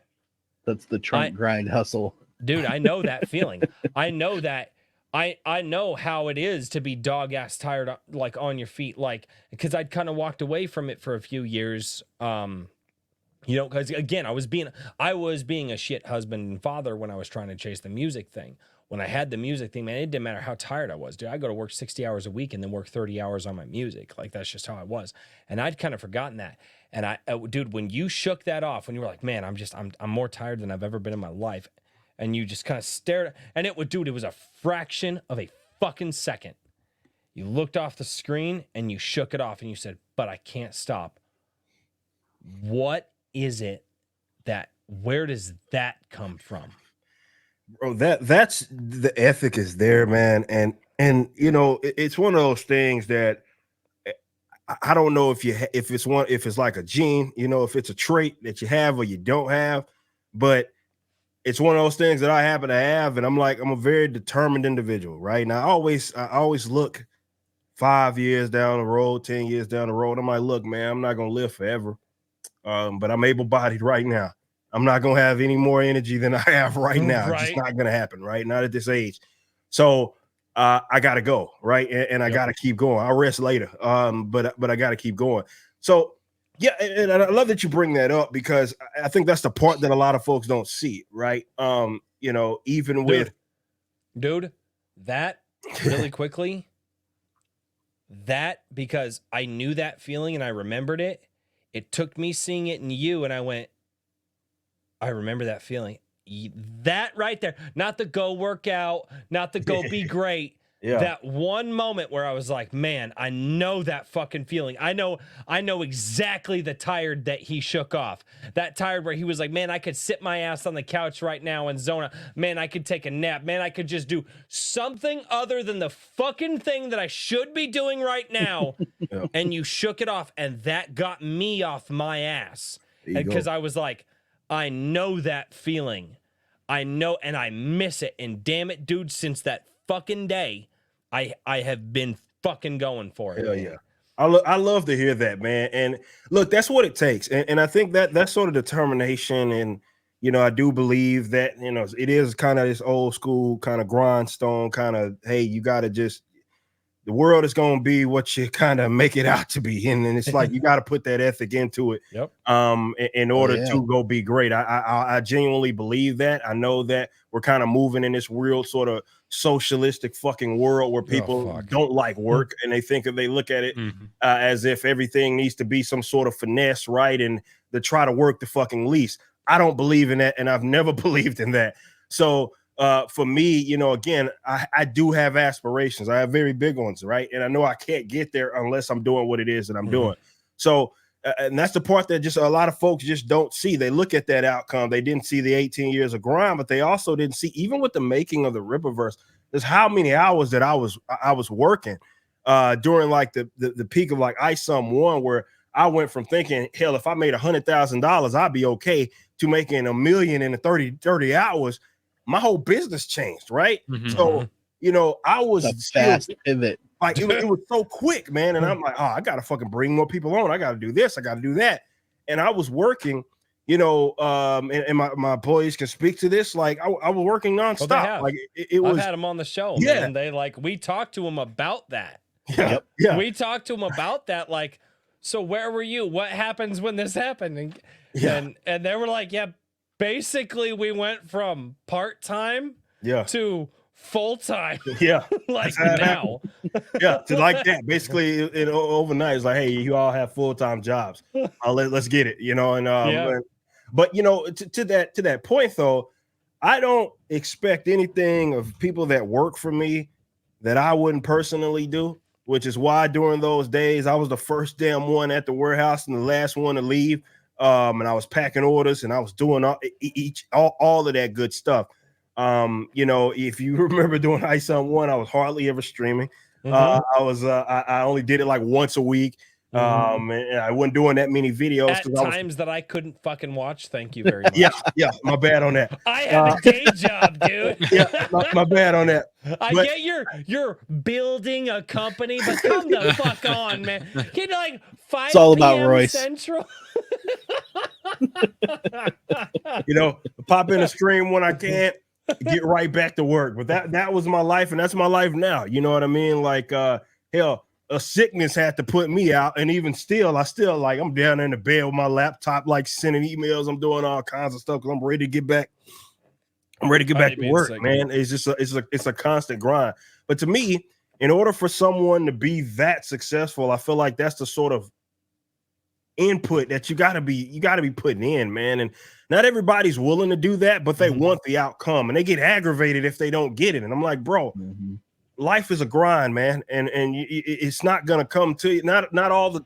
That's the trunk grind hustle. Dude, I know that feeling. I know that. I know how it is to be dog ass tired, like on your feet, like, because I'd kind of walked away from it for a few years. Because again, I was being a shit husband and father when I was trying to chase the music thing. When I had the music thing, man, it didn't matter how tired I was, dude. I go to work 60 hours a week and then work 30 hours on my music. Like, that's just how I was. And I'd kind of forgotten that. And dude, when you shook that off, when you were like, man, I'm more tired than I've ever been in my life. And you just kind of stared, and it was a fraction of a fucking second. You looked off the screen and you shook it off and you said, but I can't stop. What is it where does that come from? Bro, that's the ethic is there, man. And you know, it's one of those things that I don't know if it's like a gene, you know, if it's a trait that you have or you don't have, but it's one of those things that I happen to have, and I'm a very determined individual, right? Now I always look 5 years down the road, 10 years down the road. I'm like, look, man, I'm not gonna live forever. But I'm able-bodied right now. I'm not gonna have any more energy than I have right now. Right. It's just not gonna happen, right? Not at this age. So I gotta go, right? And I gotta keep going. I'll rest later. But I gotta keep going. So yeah, and I love that you bring that up, because I think that's the part that a lot of folks don't see, right? You know, even with that really quickly, because I knew that feeling and I remembered it. It took me seeing it in you, and I went, I remember that feeling. That right there, not the go work out, not the go be great. Yeah. That one moment where I was like, man, I know that fucking feeling. I know exactly the tired that he shook off. That tired where he was like, man, I could sit my ass on the couch right now and zone out. Man, I could take a nap. Man, I could just do something other than the fucking thing that I should be doing right now. Yeah. And you shook it off, and that got me off my ass. Because I was like, I know that feeling. I know, and I miss it. And damn it, dude, since that fucking day, I have been fucking going for it. Hell yeah. I love to hear that, man. And look, that's what it takes. And I think that's sort of determination. And, you know, I do believe that, you know, it is kind of this old school kind of grindstone kind of, hey, you got to just, the world is going to be what you kind of make it out to be. And then it's like, you got to put that ethic into it. Yep. In order to go be great. I genuinely believe that. I know that we're kind of moving in this real sort of socialistic fucking world where people don't like work, and they think, if they look at it as if everything needs to be some sort of finesse, right? And they try to work the fucking lease. I don't believe in that, and I've never believed in that. So for me, you know, again, I do have aspirations. I have very big ones, right? And I know I can't get there unless I'm doing what it is that I'm doing. So, and that's the part that just a lot of folks just don't see. They look at that outcome. They didn't see the 18 years of grind, but they also didn't see, even with the making of the Rippaverse, there's how many hours that I was working during like the peak of like ISOM 1, where I went from thinking, hell, if I made $100,000, I'd be okay, to making $1 million in 30 hours. My whole business changed, right? So, you know, I was a fast pivot. Like it was so quick, man. And I'm like, oh, I gotta fucking bring more people on. I gotta do this, I gotta do that. And I was working, you know, and my employees can speak to this. Like I was working nonstop. Like it was. I've had them on the show. Yeah, man. They like, we talked to them about that. Yeah, yeah. We talked to them about that. Like, so where were you? What happens when this happened? And they were like, yeah, basically we went from part-time to full-time. Yeah. Like now. Yeah, to like that. Basically it overnight, it's like, hey, you all have full-time jobs. Let's get it, you know. And but you know, to that point though, I don't expect anything of people that work for me that I wouldn't personally do, which is why during those days I was the first damn one at the warehouse and the last one to leave. And I was packing orders and I was doing all of that good stuff. You know, if you remember doing ISOM 1, I was hardly ever streaming. I only did it like once a week. And I wasn't doing that many videos at times that I couldn't fucking watch. Thank you very much. Yeah, my bad on that. I have a day job, dude. Yeah, my bad on that. I get you're building a company, but come the fuck on, man. Get like 5 It's all about PM Royce. Central. You know, pop in a stream when I can't, get right back to work. But that was my life, and that's my life now. You know what I mean? Like hell, a sickness had to put me out, and even still, I'm down in the bed with my laptop, like sending emails. I'm doing all kinds of stuff because I'm ready to get back. I'm ready to get back to work, man. It's just it's a constant grind. But to me, in order for someone to be that successful, I feel like that's the sort of input that you gotta be putting in, man. And not everybody's willing to do that, but they want the outcome, and they get aggravated if they don't get it. And I'm like, bro, life is a grind, man, and it's not gonna come to you. Not all the.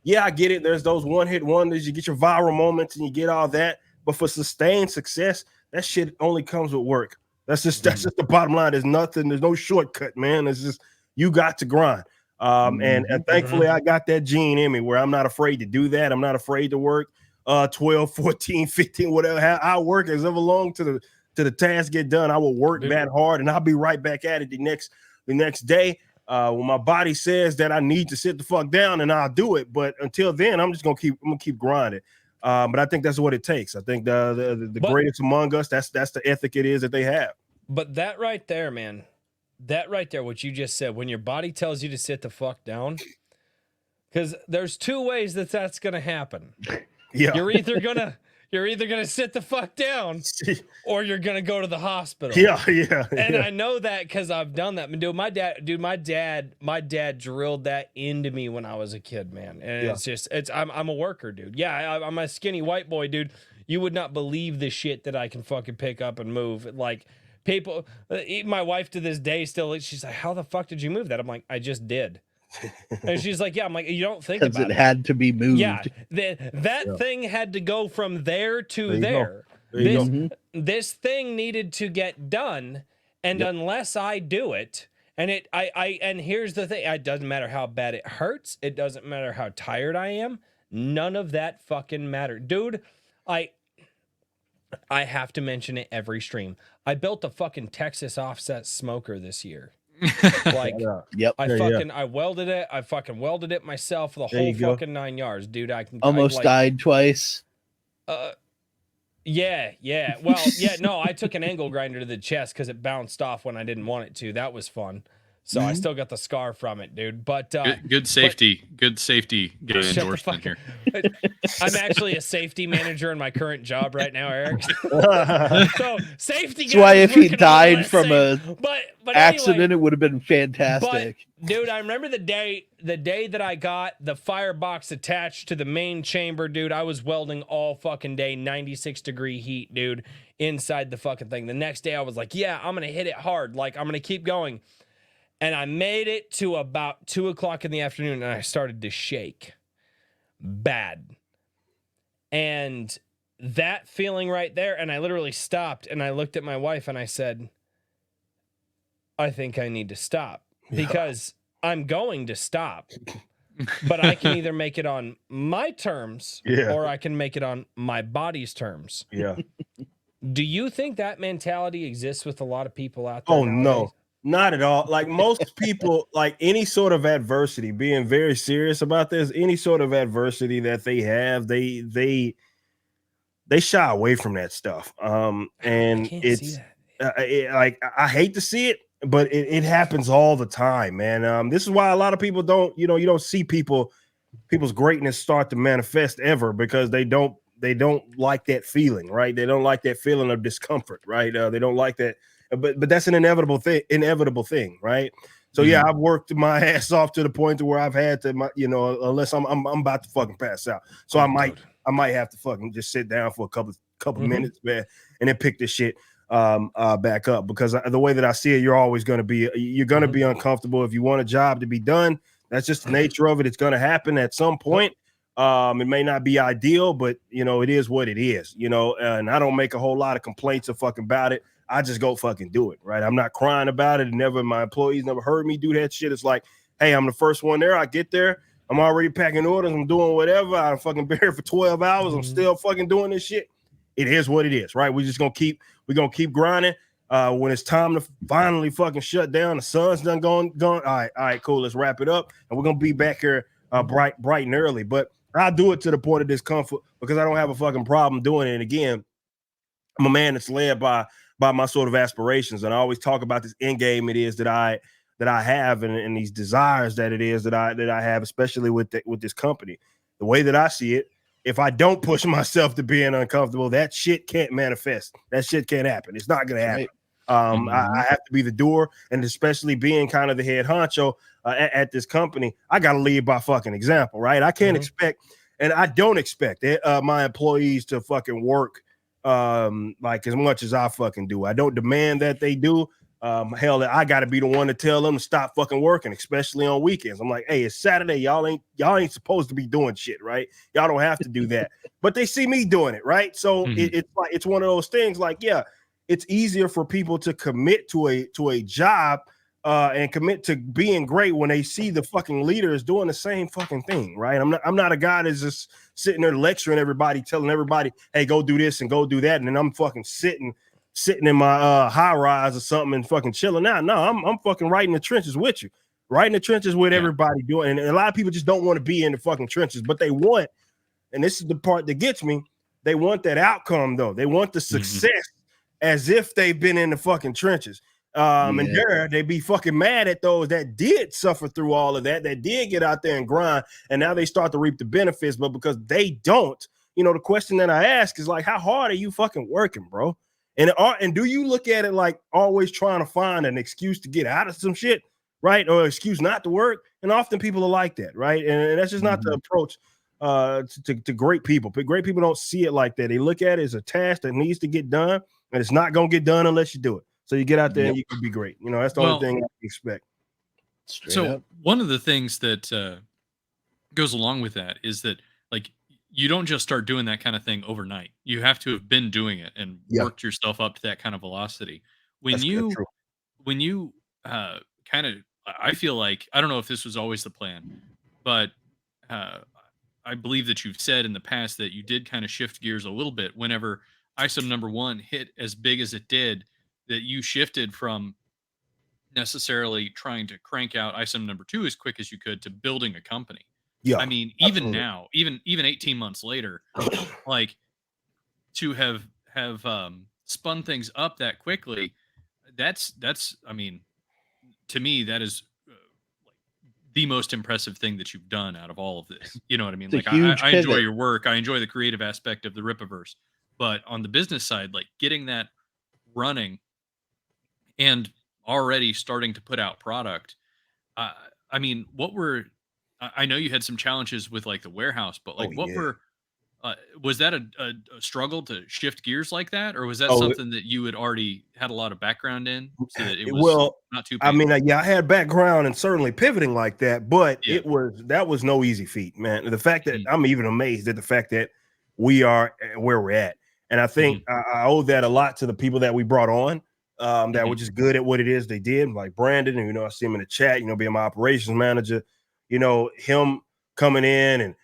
Yeah, I get it. There's those one-hit wonders. You get your viral moments, and you get all that. But for sustained success, that shit only comes with work. That's just the bottom line. There's no shortcut, man. It's just you got to grind. And thankfully I got that gene in me where I'm not afraid to do that. I'm not afraid to work 12, 14, 15, whatever. I work as ever long to the task get done. I will work that hard and I'll be right back at it the next day. When my body says that I need to sit the fuck down, and I'll do it. But until then, I'm gonna keep grinding. But I think that's what it takes. I think the greatest among us, that's the ethic it is that they have. But that right there, man. That right there, what you just said, when your body tells you to sit the fuck down, because there's two ways that's gonna happen. Yeah, you're either gonna sit the fuck down, or you're gonna go to the hospital. Yeah. And I know that because I've done that. Dude, my dad drilled that into me when I was a kid, man. And I'm a worker, dude. Yeah, I'm a skinny white boy, dude. You would not believe the shit that I can fucking pick up and move. Like. People, my wife to this day still, she's like, how the fuck did you move that? I'm like, I just did. And she's like, yeah. I'm like, you don't think about it. It had to be moved. Yeah. That thing had to go from there to there. This thing needed to get done. And unless I do it, and and here's the thing, it doesn't matter how bad it hurts. It doesn't matter how tired I am. None of that fucking matter. Dude, I have to mention it every stream. I built a fucking Texas offset smoker this year. Like, I welded it. I fucking welded it myself. The whole fucking 9 yards, dude. Almost died twice. Yeah. Well, yeah. No, I took an angle grinder to the chest because it bounced off when I didn't want it to. That was fun. So I Mhm. still got the scar from it, dude. But Good safety guy Shut the endorsement fuck here. I'm actually a safety manager in my current job right now, Eric. So safety. That's why guy was if he working on all died that from a but accident, anyway, it would have been but fantastic. dude, I remember the day that I got the firebox attached to the main chamber, dude. I was welding all fucking day, 96-degree heat, dude, inside the fucking thing. The next day I was like, yeah, I'm gonna hit it hard. Like, I'm gonna keep going. And I made it to about 2:00 in the afternoon and I started to shake bad. And that feeling right there, and I literally stopped and I looked at my wife and I said, I think I need to stop because I'm going to stop, but I can either make it on my terms or I can make it on my body's terms. Yeah. Do you think that mentality exists with a lot of people out there? Oh nowadays? no, not at all. Like most people, like any sort of adversity, being very serious about this, any sort of adversity that they have, they shy away from that stuff. I And can't see it's that. like I hate to see it, but it happens all the time, man. This is why a lot of people don't, you don't see people's greatness start to manifest ever because they don't like that feeling, right? They don't like that feeling of discomfort, right? They don't like that, but that's an inevitable thing, right? So yeah, I've worked my ass off to the point to where I've had to, unless I'm about to fucking pass out, so I might have to fucking just sit down for a couple minutes, man, and then pick this shit back up because the way that I see it, you're gonna be uncomfortable if you want a job to be done. That's just the nature of it. It's gonna happen at some point. It may not be ideal, but it is what it is, and I don't make a whole lot of complaints or fucking about it. I just go fucking do it, right? I'm not crying about it. My employees never heard me do that shit. It's like, hey, I'm the first one there. I get there. I'm already packing orders. I'm doing whatever. I'm fucking been here for 12 hours. I'm still fucking doing this shit. It is what it is, right? We're gonna keep grinding. When it's time to finally fucking shut down, the sun's done gone. All right, cool. Let's wrap it up. And we're gonna be back here bright and early. But I'll do it to the point of discomfort because I don't have a fucking problem doing it. And again, I'm a man that's led by my sort of aspirations. And I always talk about this end game it is that I have and these desires that it is that I have, especially with this company. The way that I see it, if I don't push myself to being uncomfortable, that shit can't manifest. That shit can't happen. It's not going to happen. I have to be the doer, and especially being kind of the head honcho at this company, I got to lead by fucking example, right? I can't expect, and I don't expect my employees to fucking work like as much as I fucking do. I don't demand that they do. Hell, I got to be the one to tell them to stop fucking working, especially on weekends. I'm like, hey, it's Saturday. Y'all ain't supposed to be doing shit, right? Y'all don't have to do that. But they see me doing it, right? So it's like it's one of those things. Like, yeah, it's easier for people to commit to a job and commit to being great when they see the fucking leaders doing the same fucking thing, right? I'm not a guy that's just sitting there lecturing everybody, telling everybody, hey, go do this and go do that, and then I'm fucking sitting in my high rise or something and fucking chilling out. No, I'm fucking right in the trenches with you, right in the trenches with everybody doing. And a lot of people just don't want to be in the fucking trenches, but they want, and this is the part that gets me, they want that outcome though. They want the success as if they've been in the fucking trenches. And they be fucking mad at those that did suffer through all of that did get out there and grind, and now they start to reap the benefits. But because they don't, the question that I ask is like, how hard are you fucking working, bro? And do you look at it like always trying to find an excuse to get out of some shit, right? Or excuse not to work? And often people are like that, right? And that's just not the approach to great people. But great people don't see it like that. They look at it as a task that needs to get done, and it's not going to get done unless you do it. So you get out there and you can be great. That's the only thing I expect. So one of the things that goes along with that is that, like, you don't just start doing that kind of thing overnight. You have to have been doing it and worked yourself up to that kind of velocity. When you kind of, I feel like, I don't know if this was always the plan, but I believe that you've said in the past that you did kind of shift gears a little bit whenever ISOM #1 hit as big as it did, that you shifted from necessarily trying to crank out ISOM #2 as quick as you could to building a company. Yeah, I mean, even now, even 18 months later, like, to have spun things up that quickly, that's I mean, to me, that is like the most impressive thing that you've done out of all of this. You know what I mean? It's a Like huge I enjoy pivot. your work. I enjoy the creative aspect of the Rippaverse, but on the business side, like getting that running and already starting to put out product. Uh, I mean, what were I know you had some challenges with like the warehouse, but like Oh what yeah. were was that a struggle to shift gears like that, or was that Oh, something that you had already had a lot of background in, so that it was well, not too I mean, painful? yeah, I had background and certainly pivoting like that, but Yeah. that was no easy feat, man. The fact that Mhm. I'm even amazed at the fact that we are where we're at, and I think Mhm. I owe that a lot to the people that we brought on, that were Mhm. just good at what it is they did, like Brandon, and I see him in the chat, being my operations manager, him coming in and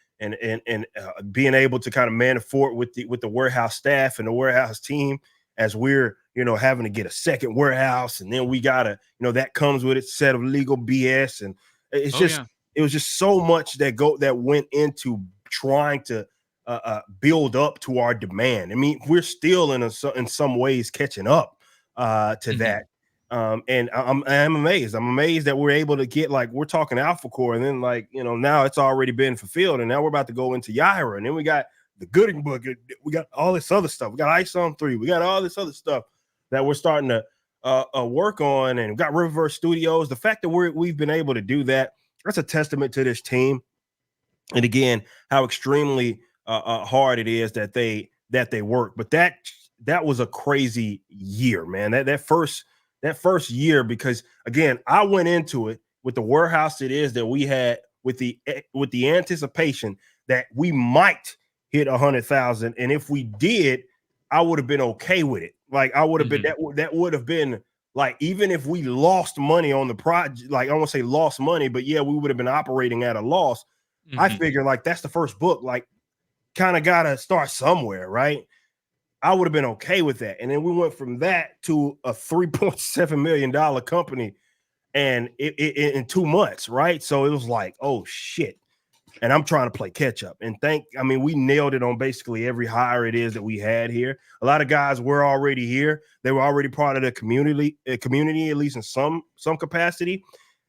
being able to kind of man the fort with the warehouse staff and the warehouse team as we're having to get a second warehouse, and then we gotta that comes with its set of legal BS, and it's Oh just yeah. it was just so much that went into trying to build up to our demand. I mean, we're still in some ways catching up to Mhm. that. And I'm amazed. I'm amazed that we're able to get, like, we're talking Alpha Core, and then, like, now it's already been fulfilled, and now we're about to go into Yaira, and then we got the Gooding Book, we got all this other stuff, we got Ice on 3, we got all this other stuff that we're starting to work on, and we got Riververse Studios. The fact that we've been able to do that, that's a testament to this team, and again, how extremely hard it is that they work. But that was a crazy year, man. That first year, because again, I went into it with the warehouse it is that we had, with the anticipation that we might hit 100,000, and if we did, I would have been okay with it. Like, I would have been Mhm. that would have been, like, even if we lost money on the project, like, I don't want to say lost money, but yeah, we would have been operating at a loss. I Mhm. figure, like, that's the first book, like, kind of gotta start somewhere, right? I would have been okay with that. And then we went from that to a $3.7 million company, and it in 2 months, right? So it was like, oh shit. And I'm trying to play catch up. And I mean, we nailed it on basically every hire it is that we had here. A lot of guys were already here. They were already part of the community, at least in some capacity.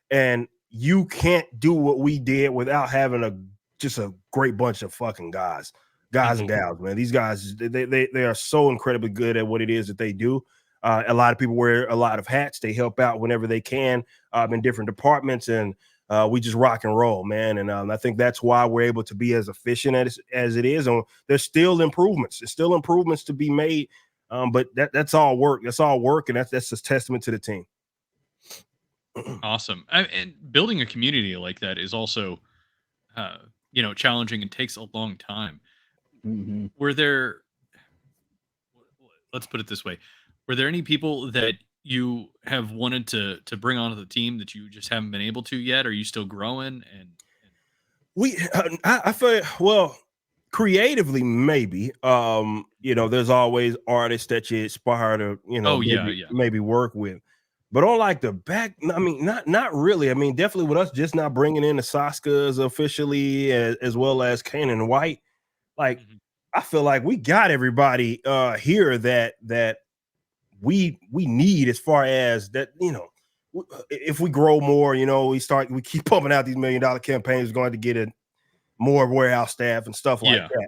And you can't do what we did without having just a great bunch of fucking guys and Mhm. gals, man. These guys, they are so incredibly good at what it is that they do. A lot of people wear a lot of hats. They help out whenever they can, in different departments, and we just rock and roll, man. And I think that's why we're able to be as efficient as it is. And there's still improvements. There's still improvements to be made. But that's all work. That's all work, and that's just testament to the team. Awesome. And building a community like that is also, uh, challenging and takes a long time. Mhm. Were there, let's put it this way, were there any people that you have wanted to bring onto the team that you just haven't been able to yet? Are you still growing? And I feel, well, creatively, maybe. There's always artists that you aspire to, oh yeah, maybe yeah. work with. But on, like, the back, I mean, not really. I mean, definitely with us just not bringing in the Saskas officially, as well as Kanan White. Like, Mhm. I feel like we got everybody here that we need, as far as that, if we grow more, we keep pumping out these $1 million campaigns, we're going to get more warehouse staff and stuff like Yeah. that.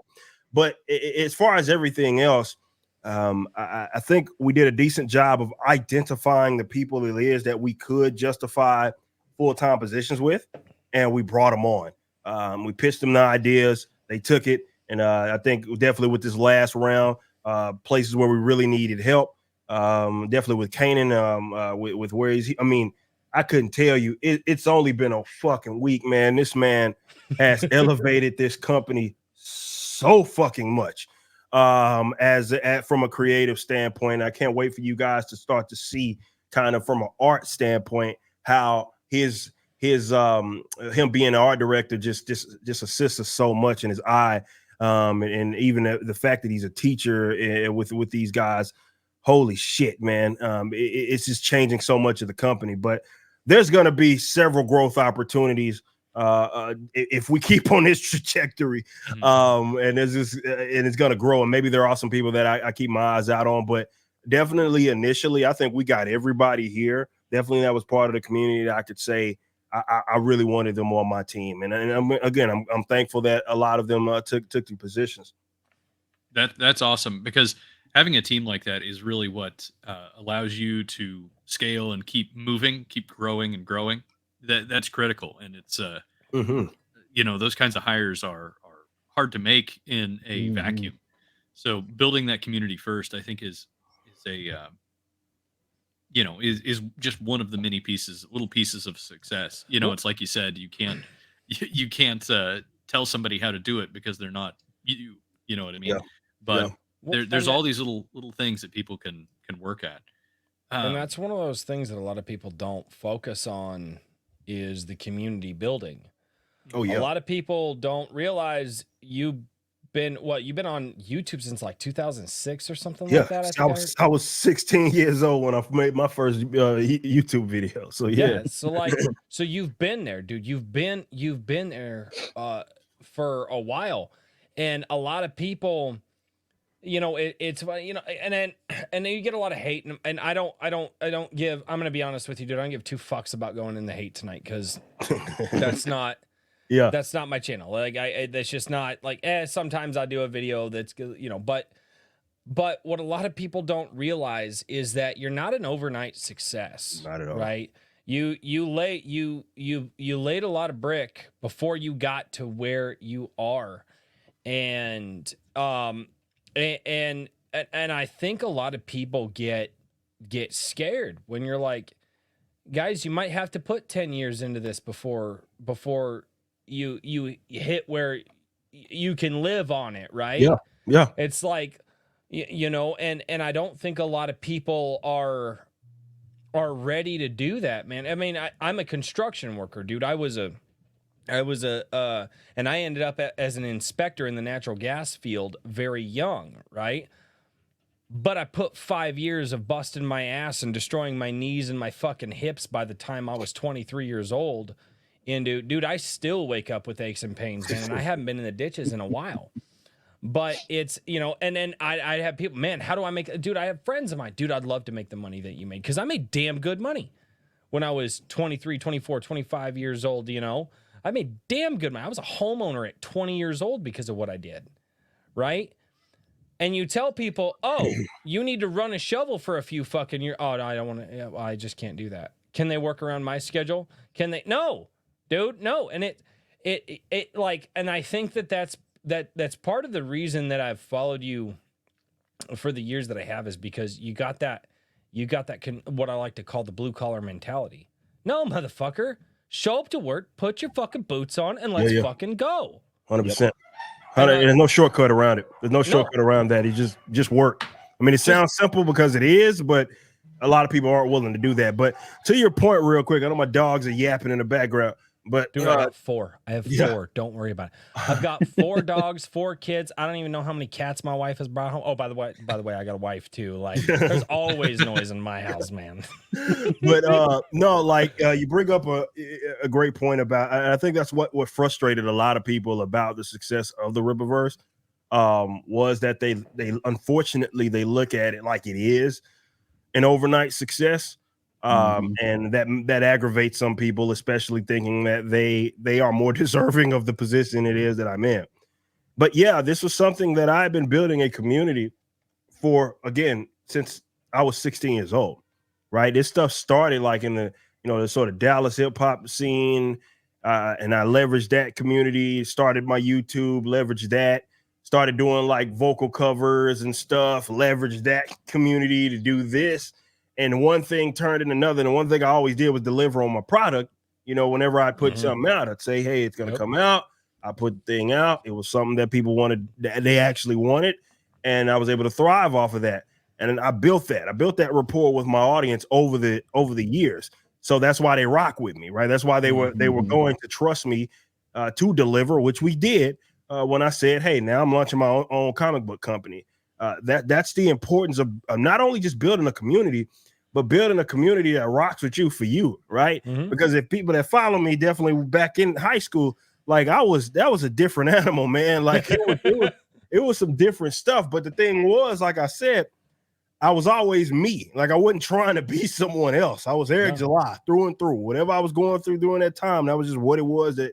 But as far as everything else, I think we did a decent job of identifying the people it is that we could justify full-time positions with, and we brought them on. We pitched them the ideas, they took it, and I think definitely with this last round, places where we really needed help, definitely with Kanan, with where he's, I mean, I couldn't tell you. It's only been a fucking week, man. This man has elevated this company so fucking much, from a creative standpoint. I can't wait for you guys to start to see, kind of from an art standpoint, how him being an art director just assists us so much in his eye, and even the fact that he's a teacher with these guys. Holy shit, man. It's just changing so much of the company. But there's going to be several growth opportunities if we keep on this trajectory, Mhm. and it's going to grow. And maybe there are some people that I keep my eyes out on, but definitely initially, I think we got everybody here definitely that was part of the community that I could say I really wanted them on my team. And I'm thankful that a lot of them took the positions. That's awesome, because having a team like that is really what allows you to scale and keep moving, keep growing and growing. That's critical, and it's those kinds of hires are hard to make in a vacuum. So building that community first, I think, is a is just one of the many little pieces of success. It's like you said, you can't tell somebody how to do it because they're not you. You know what I mean? Yeah. But Well, there's and all these little things that people can work at. and that's one of those things that a lot of people don't focus on is the community building. Oh yeah. A lot of people don't realize you've been on YouTube since like 2006 or something like that. I was 16 years old when I made my first YouTube video. So yeah. So you've been there, dude. You've been there for a while, and a lot of people, it's and then you get a lot of hate, and I don't give. I'm gonna be honest with you, dude. I don't give two fucks about going in the hate tonight, because that's not. Yeah, that's not my channel. Like that's just not like. Sometimes I do a video that's but what a lot of people don't realize is that you're not an overnight success. Not at all. Right? You laid a lot of brick before you got to where you are, and I think a lot of people get scared when you're like, guys, you might have to put 10 years into this before you hit where you can live on it, right? Yeah. It's like, and I don't think a lot of people are ready to do that, man. I mean, I'm a construction worker, dude. And I ended up as an inspector in the natural gas field very young, right? But I put 5 years of busting my ass and destroying my knees and my fucking hips by the time I was 23 years old. And dude, I still wake up with aches and pains, man. And I haven't been in the ditches in a while. But it's, and then I have people, man, how do I make, dude, I have friends of mine, dude, I'd love to make the money that you made, because I made damn good money when I was 23, 24, 25 years old, I made damn good money. I was a homeowner at 20 years old because of what I did, right? And you tell people, oh, you need to run a shovel for a few fucking years. Oh, no, I don't want to, I just can't do that. Can they work around my schedule? Can they? No, dude, no. And it like, and I think that's part of the reason that I've followed you for the years that I have, is because you got that what I like to call the blue collar mentality. No, motherfucker, show up to work, put your fucking boots on, and let's fucking go. 100%. There's no shortcut around it. There's no shortcut around that. It just work. I mean, it sounds simple because it is, but a lot of people aren't willing to do that. But to your point, real quick, I know my dogs are yapping in the background. But dude, I got 4. I have 4. Don't worry about it. I've got 4 dogs, 4 kids. I don't even know how many cats my wife has brought home. Oh, by the way, I got a wife too. Like, there's always noise in my house, man. But no, like you bring up a great point about. I think that's what frustrated a lot of people about the success of the Rippaverse, was that they unfortunately they look at it like it is an overnight success. And that aggravates some people, especially thinking that they are more deserving of the position it is that I'm in. But yeah, this was something that I've been building a community for, again, since I was 16 years old, right? This stuff started like in the sort of Dallas hip hop scene. And I leveraged that community, started my YouTube, leveraged that, started doing like vocal covers and stuff, leveraged that community to do this. And one thing turned into another. And one thing I always did was deliver on my product. Whenever I put something out, I'd say, hey, it's going to come out. I put the thing out. It was something that people wanted, they actually wanted. And I was able to thrive off of that. And I built that. I built that rapport with my audience over the years. So that's why they rock with me, right? That's why they were going to trust me to deliver, which we did when I said, hey, now I'm launching my own comic book company. That's the importance of not only just building a community, but building a community that rocks with you for you, right? Because if people that follow me, definitely back in high school, like that was a different animal, man. Like it was some different stuff. But the thing was, like I said, I was always me. Like I wasn't trying to be someone else. I was Eric July through and through. Whatever I was going through during that time, that was just what it was that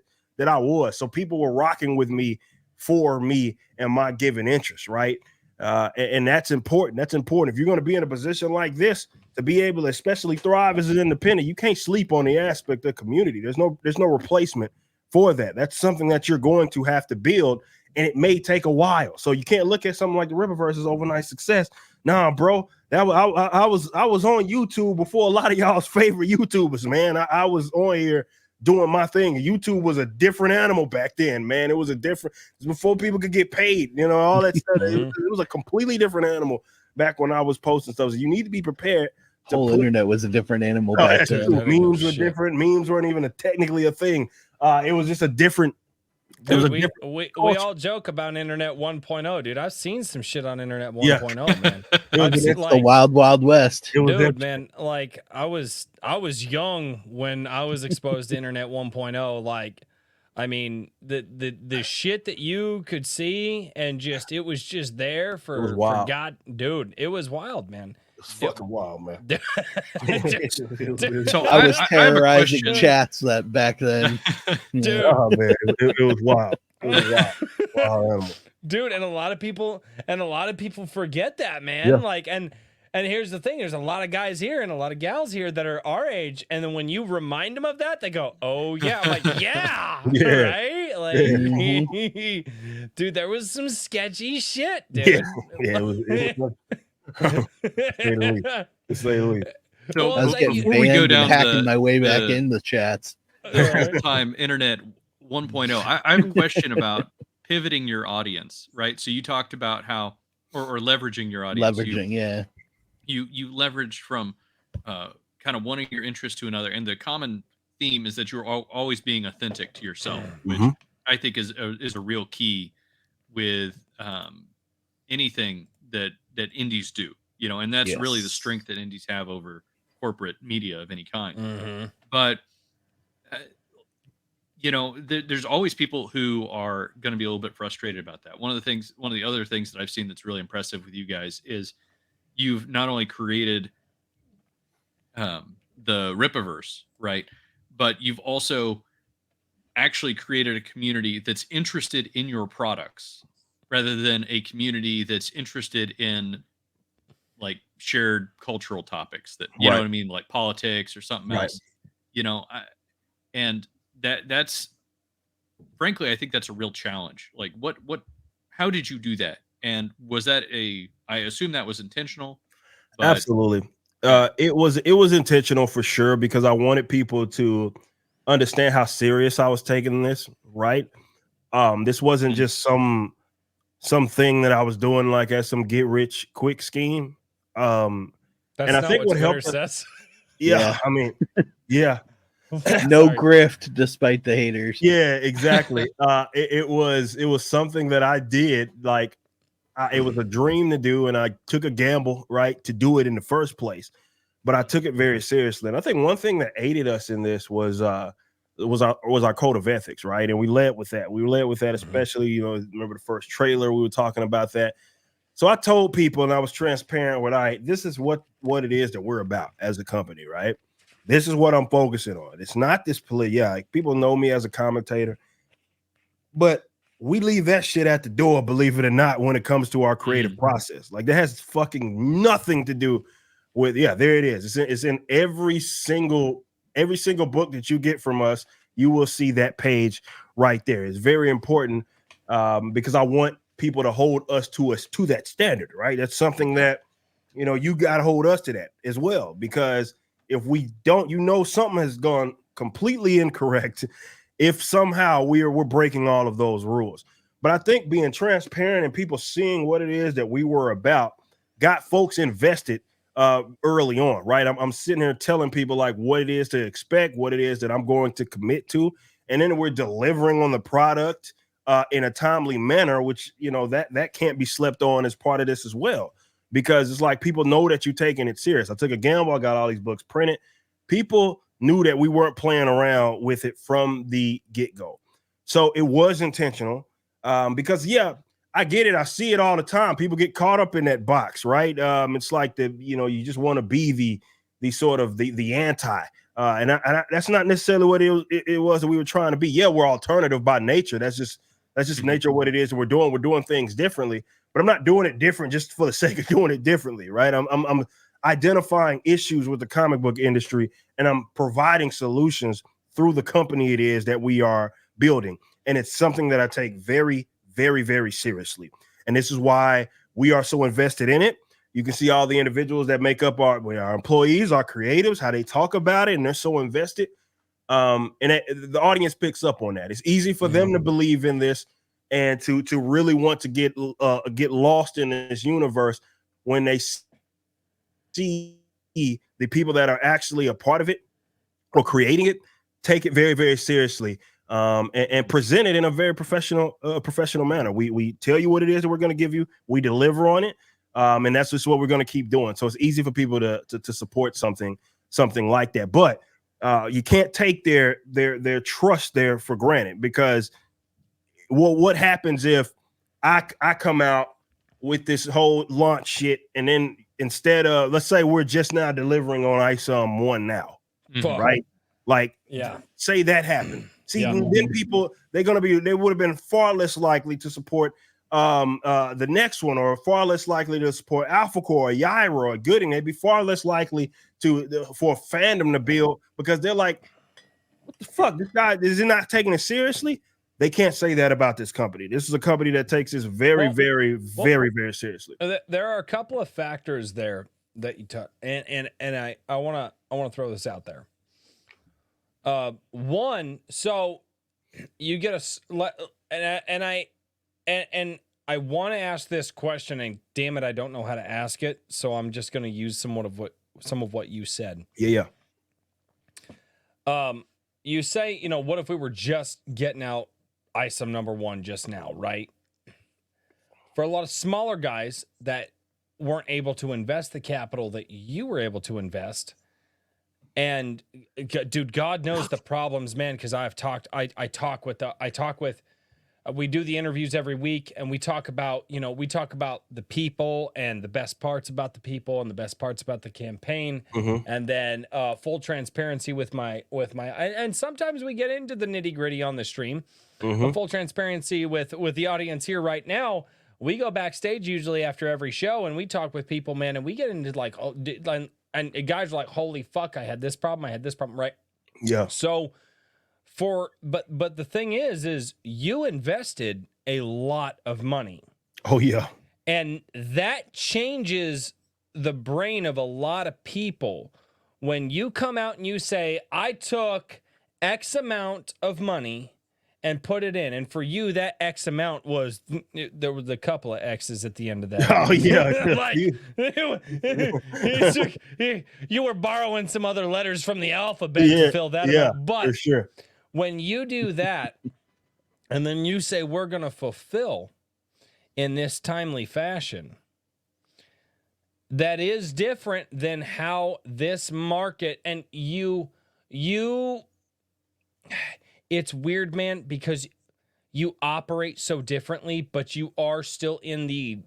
I was. So people were rocking with me for me and my given interest, right? And that's important. That's important. If you're going to be in a position like this, to be able to especially thrive as an independent, you can't sleep on the aspect of community. There's no replacement for that. That's something that you're going to have to build, and it may take a while. So you can't look at something like the Rippaverse as overnight success. Nah, bro, I was on YouTube before a lot of y'all's favorite YouTubers, man. I was on here doing my thing. YouTube was a different animal back then, man. It was before people could get paid, you know, all that stuff. It was a completely different animal back when I was posting stuff. So you need to be prepared. The whole internet was a different animal back then. Memes were different. Memes weren't even technically a thing. It was just a different. Dude, we all joke about Internet 1.0, dude. I've seen some shit on Internet 1.0, man. It's the wild, wild west. Dude, man, like I was young when I was exposed to Internet 1.0. Like, I mean, the shit that you could see and it was just there for God, dude. It was wild, man. It's fucking wild, man. So I was terrorizing chats that back then. Dude. Oh man, it was wild. It was wild. Wild animal. Dude, and a lot of people forget that, man. Yeah. Like, and here's the thing: there's a lot of guys here and a lot of gals here that are our age, and then when you remind them of that, they go, "Oh yeah," I'm like, "Yeah, right." Like, dude, there was some sketchy shit, dude. Yeah, it was to say the least. So I was getting banned and hacking my way back in the chats. Time Internet 1.0. I have a question about pivoting your audience, right? So you talked about how, or leveraging your audience. You leveraged from kind of one of your interests to another, and the common theme is that you're always being authentic to yourself, which I think is a real key with anything that indies do, you know, and that's really the strength that indies have over corporate media of any kind. But you know, there's always people who are going to be a little bit frustrated about that. One of the other things that I've seen that's really impressive with you guys is you've not only created the Rippaverse, right, but you've also actually created a community that's interested in your products rather than a community that's interested in like shared cultural topics that, you know what I mean? Like politics or something else, you know, and that's frankly, I think that's a real challenge. Like how did you do that? And was that I assume that was intentional. But... Absolutely. It was intentional for sure, because I wanted people to understand how serious I was taking this. Right. This wasn't just something that I was doing like as some get rich quick scheme. That's and I think what helped us, I mean, no grift despite the haters. Yeah, exactly. It was something that I did, like it was a dream to do, and I took a gamble, right, to do it in the first place. But I took it very seriously. And I think one thing that aided us in this was our code of ethics, right? And we led with that. We led with that, especially, you know, remember the first trailer, we were talking about that. So I told people, and I was transparent with, this is what it is that we're about as a company, right? This is what I'm focusing on. It's not this like people know me as a commentator, but we leave that shit at the door, believe it or not, when it comes to our creative process. Like that has fucking nothing to do with, there it is. It's in every single book that you get from us. You will see that page right there. It's very important because I want people to hold us to that standard, right? That's something that, you know, you got to hold us to that as well, because if we don't, you know, something has gone completely incorrect if somehow we're breaking all of those rules. But I think being transparent and people seeing what it is that we were about got folks invested early on, right? I'm sitting here telling people like what it is to expect, what it is that I'm going to commit to, and then we're delivering on the product in a timely manner, which, you know, that can't be slept on as part of this as well, because it's like people know that you're taking it serious. I took a gamble. I got all these books printed. People knew that we weren't playing around with it from the get-go. So it was intentional because, I get it. I see it all the time. People get caught up in that box, right? It's like you just want to be the sort of the anti, and that's not necessarily what it was that we were trying to be. Yeah, we're alternative by nature. That's just nature of what it is. We're doing things differently, but I'm not doing it different just for the sake of doing it differently, right? I'm identifying issues with the comic book industry, and I'm providing solutions through the company it is that we are building. And it's something that I take very, very, very seriously. And this is why we are so invested in it. You can see all the individuals that make up our employees, our creatives, how they talk about it, and they're so invested. The audience picks up on that. It's easy for them to believe in this and to really want to get lost in this universe when they see the people that are actually a part of it or creating it take it very, very seriously, and present it in a very professional manner. We tell you what it is that we're going to give you. We deliver on it, and that's just what we're going to keep doing. So it's easy for people to support something like that. But you can't take their trust there for granted, because what happens if I come out with this whole launch shit, and then instead of, let's say we're just now delivering on ISOM 1 now, right? Like, say that happened. See, then people, they would have been far less likely to support the next one, or far less likely to support Alpha Core or Yaira or Gooding. They'd be far less likely for fandom to build, because they're like, what the fuck? This guy, is he not taking it seriously? They can't say that about this company. This is a company that takes this very, very, very seriously. There are a couple of factors there that you touch, and I want to throw this out there. One, so you get and I want to ask this question, and damn it, I don't know how to ask it, so I'm just going to use some of what you said. Yeah. You say, what if we were just getting out ISOM number 1 just now, right? For a lot of smaller guys that weren't able to invest the capital that you were able to invest, and dude, God knows the problems, man, because we do the interviews every week, and we talk about the people and the best parts about the people and the best parts about the campaign, and then full transparency with my and sometimes we get into the nitty-gritty on the stream. But full transparency with the audience here right now. We go backstage usually after every show, and we talk with people, man, and we get into like, and guys are like, holy fuck, I had this problem, right? Yeah. So but the thing is you invested a lot of money. Oh yeah. And that changes the brain of a lot of people when you come out and you say, I took X amount of money and put it in. And for you, that X amount there was a couple of X's at the end of that. Oh, yeah. You were borrowing some other letters from the alphabet to fill that up. But for sure, when you do that, and then you say, we're going to fulfill in this timely fashion, that is different than how this market, and it's weird, man, because you operate so differently, but you are still in the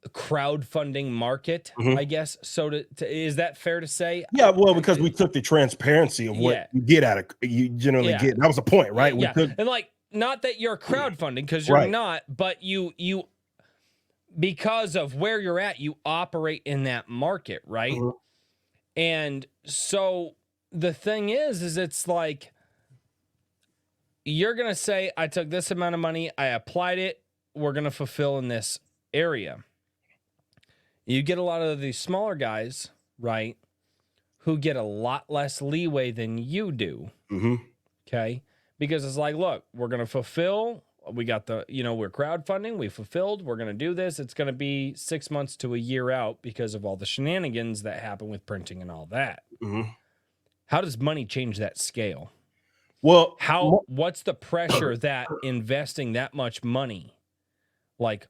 crowdfunding market, I guess. So is that fair to say? Yeah, well, because we took the transparency of what you get out of you generally get. That was the point, right? And like, not that you're crowdfunding, because you're not, but you because of where you're at, you operate in that market, right? And so the thing is it's like, you're going to say, I took this amount of money, I applied it, we're going to fulfill in this area. You get a lot of these smaller guys, right, who get a lot less leeway than you do. Okay? Because it's like, look, we're going to fulfill. We got we're crowdfunding. We fulfilled. We're going to do this. It's going to be 6 months to a year out because of all the shenanigans that happen with printing and all that. How does money change that scale? Well, what's the pressure that investing that much money, like,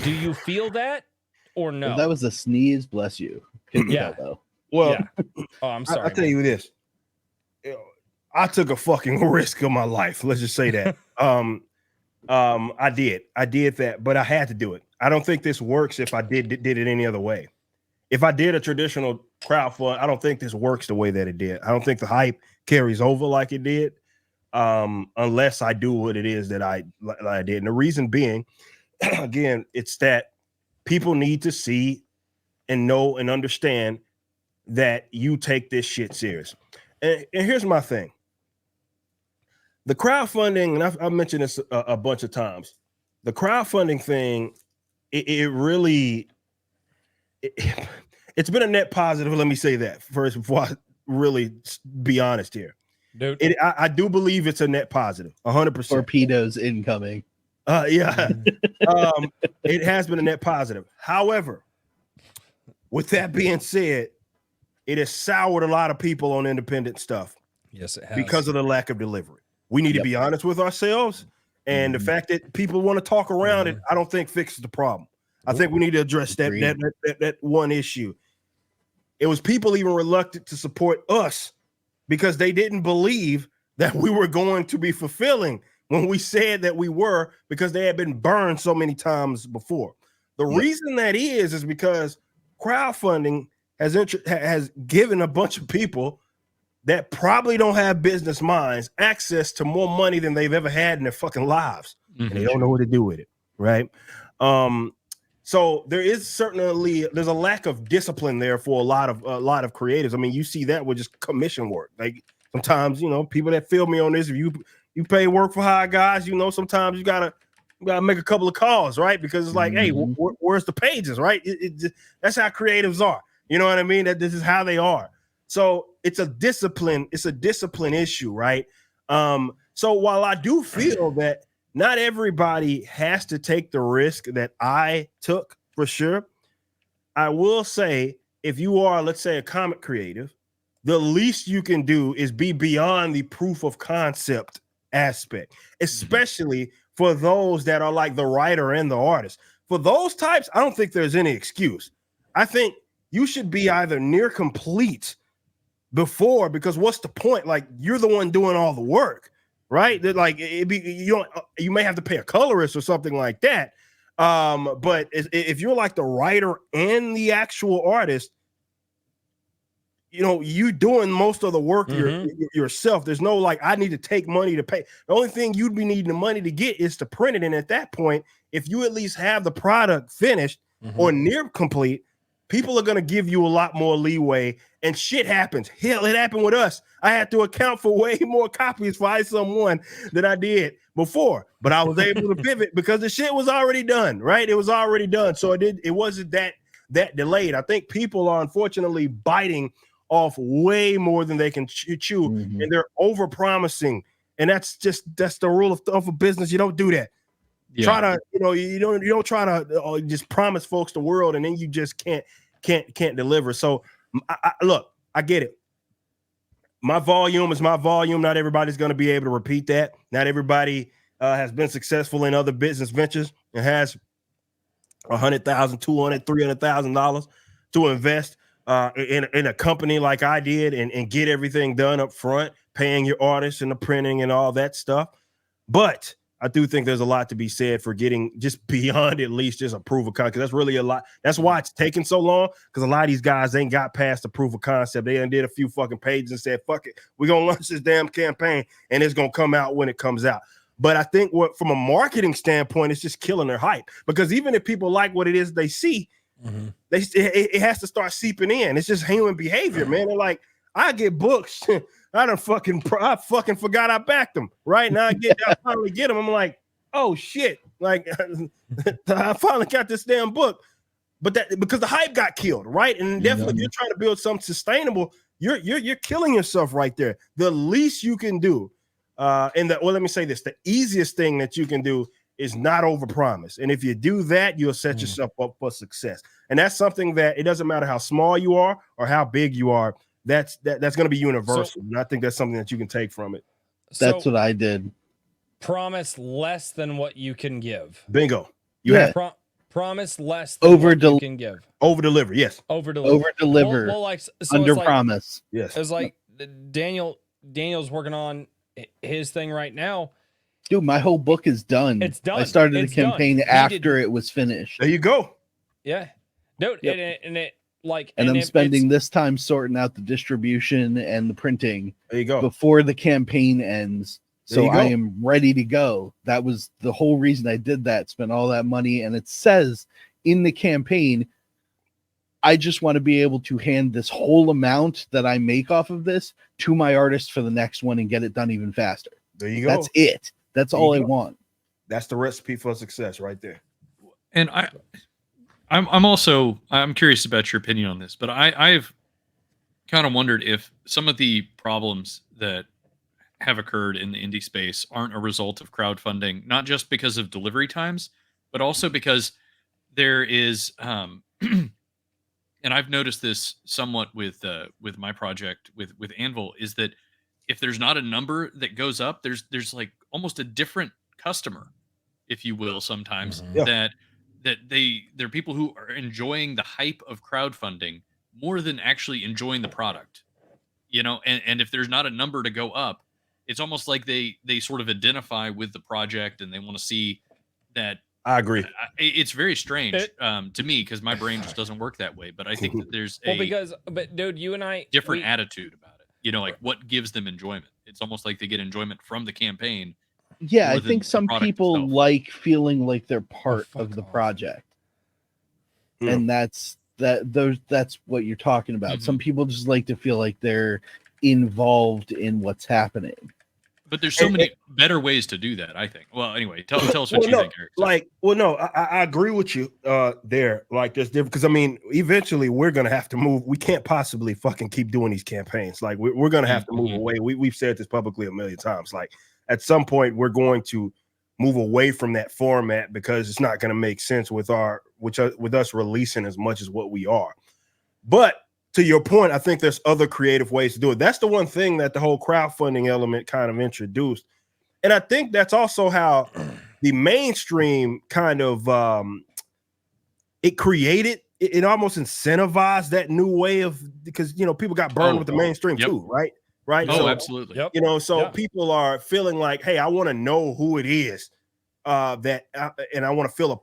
do you feel that or no? If that was a sneeze, bless you. Well, oh, I'm sorry. I'll tell you this. I took a fucking risk of my life. Let's just say that. I did that, but I had to do it. I don't think this works if I did it any other way. If I did a traditional crowdfund, I don't think this works the way that it did. I don't think the hype carries over like it did, unless I do what it is that I did. And the reason being, again, it's that people need to see and know and understand that you take this shit serious. And here's my thing. The crowdfunding, and I've mentioned this a bunch of times, the crowdfunding thing, it's been a net positive. Let me say that first before I really be honest here. Dude, I do believe it's a net positive, 100%. Torpedoes incoming. Yeah. It has been a net positive. However, with that being said, it has soured a lot of people on independent stuff. Yes, it has. Because of the lack of delivery. We need to be honest with ourselves. And the fact that people want to talk around it, I don't think fixes the problem. I think we need to address that one issue. It was people even reluctant to support us because they didn't believe that we were going to be fulfilling when we said that we were, because they had been burned so many times before. The reason that is because crowdfunding has given a bunch of people that probably don't have business minds access to more money than they've ever had in their fucking lives. And they don't know what to do with it, right? So there's a lack of discipline there for a lot of creatives. I mean, you see that with just commission work. Like sometimes, people that feel me on this, if you pay work for hire guys, sometimes you gotta make a couple of calls, right? Because it's like, hey, where's the pages, right? That's how creatives are. You know what I mean? That this is how they are. So it's a discipline issue, right? So while I do feel that not everybody has to take the risk that I took for sure, I will say if you are, let's say, a comic creative, the least you can do is be beyond the proof of concept aspect, especially for those that are like the writer and the artist. For those types, I don't think there's any excuse. I think you should be either near complete before, because what's the point? Like, you're the one doing all the work, right? That like you may have to pay a colorist or something like that. But if you're like the writer and the actual artist, you doing most of the work yourself. There's no like, I need to take money to pay. The only thing you'd be needing the money to get is to print it. And at that point, if you at least have the product finished or near complete, people are going to give you a lot more leeway, and shit happens. Hell, it happened with us. I had to account for way more copies for iSome1 than I did before, but I was able to pivot because the shit was already done, right? It was already done. So it wasn't that delayed. I think people are unfortunately biting off way more than they can chew, and they're over promising. And that's the rule of thumb for business. You don't do that. Yeah. Try to, you don't try to just promise folks the world and then you just can't deliver. So look, I get it. My volume is my volume. Not everybody's going to be able to repeat that. Not everybody has been successful in other business ventures and has $100,000, $200,000, $300,000 to invest in a company like I did and get everything done up front, paying your artists and the printing and all that stuff. But I do think there's a lot to be said for getting just beyond at least just a proof of concept. That's really a lot. That's why it's taking so long, because a lot of these guys ain't got past the proof of concept. They did a few fucking pages and said, fuck it, we're going to launch this damn campaign and it's going to come out when it comes out. But I think from a marketing standpoint, it's just killing their hype, because even if people like what it is they see, it has to start seeping in. It's just human behavior, man. They're like, I get books. I fucking forgot I backed them. Right now, I finally get them. I'm like, oh shit! Like, I finally got this damn book. But that because the hype got killed, right? And definitely, if you're trying to build something sustainable, you're killing yourself right there. The least you can do, let me say this: the easiest thing that you can do is not overpromise. And if you do that, you'll set yourself up for success. And that's something that it doesn't matter how small you are or how big you are. That's going to be universal. And I think that's something that you can take from it. That's what I did. Promise less than what you can give. Bingo. Promise less than what you can give. Over deliver. Yes. Over deliver. Well, like, so under it's like, promise. Yes. It's like Daniel's working on his thing right now. Dude, my whole book is done. It's done. I started It's the campaign done. after it was finished. There you go. Yeah, dude, Yep. and it like, And I'm it's- spending this time sorting out the distribution and the printing There you go. before the campaign ends. There you So I go. am ready to go. That was the whole reason I did that, spent all that money. And it says in the campaign, I just want to be able to hand this whole amount that I make off of this to my artist for the next one and get it done even faster. There you go. That's it. That's There all I you go. want. That's the recipe for success right there. And I'm also I'm curious about your opinion on this, but I've kind of wondered if some of the problems that have occurred in the indie space aren't a result of crowdfunding, not just because of delivery times, but also because there is and I've noticed this somewhat with my project with Anvil, is that if there's not a number that goes up, there's like almost a different customer, if you will, sometimes Mhm. Yeah. that they're people who are enjoying the hype of crowdfunding more than actually enjoying the product, you know. And if there's not a number to go up, it's almost like they sort of identify with the project and they want to see that. I agree. It's very strange It- to me because my brain just doesn't work that way. But I think that there's Well, a but dude, you and I different we- attitude about it. You know, like what gives them enjoyment. It's almost like they get enjoyment from the campaign. Yeah, I more than think the some product people itself. like feeling like they're part fuck of the off. project. Hmm. And that's what you're talking about. Mhm. Some people just like to feel like they're involved in what's happening. But there's so And- many better ways to do that, I think. Well, anyway, tell us what Well, you no, think, Eric. Sorry. I agree with you there. Like, there's different, because I mean, eventually we're gonna have to move. We can't possibly fucking keep doing these campaigns. Like, we're gonna have to move Mhm. away. We've said this publicly a million times. Like, at some point, we're going to move away from that format because it's not gonna make sense with us releasing as much as what we are. But to your point, I think there's other creative ways to do it. That's the one thing that the whole crowdfunding element kind of introduced. And I think that's also how the mainstream kind of it created, it almost incentivized that new way of, because people got burned Oh, with the mainstream yep. too, right? Oh, So, absolutely. Yep. so Yeah. people are feeling like, hey, I want to know who it is and I want to feel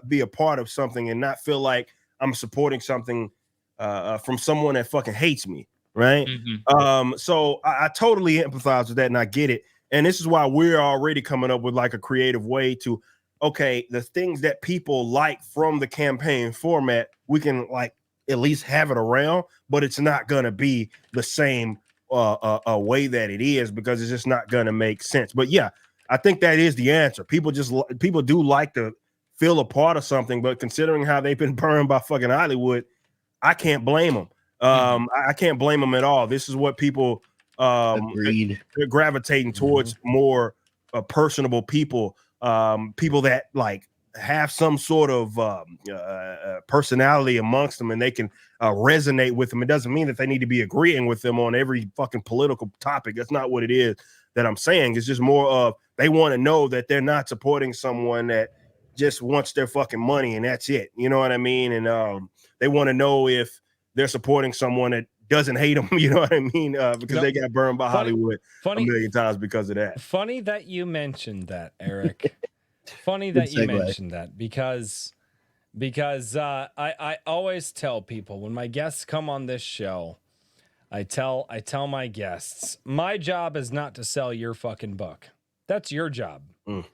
be a part of something and not feel like I'm supporting something from someone that fucking hates me, right? Mhm. So I totally empathize with that and I get it. And this is why we're already coming up with like a creative way to, okay, the things that people like from the campaign format, we can like at least have it around, but it's not going to be the same way that it is, because it's just not going to make sense. But yeah, I think that is the answer. People do like to feel a part of something, but considering how they've been burned by fucking Hollywood, I can't blame them. I can't blame them at all. This is what people Agreed. they're gravitating towards more personable people, people that like have some sort of personality amongst them, and they can resonate with them. It doesn't mean that they need to be agreeing with them on every fucking political topic. That's not what it is that I'm saying. It's just more of they want to know that they're not supporting someone that just wants their fucking money and that's it. You know what I mean? And they want to know if they're supporting someone that doesn't hate them. You know what I mean? Because No. they got burned by Hollywood a Funny, million times because of that. funny that you mentioned that, Eric. Funny Good that you segue. mentioned that because I always tell people when my guests come on this show, I tell my guests, my job is not to sell your fucking book. That's your job. Mm.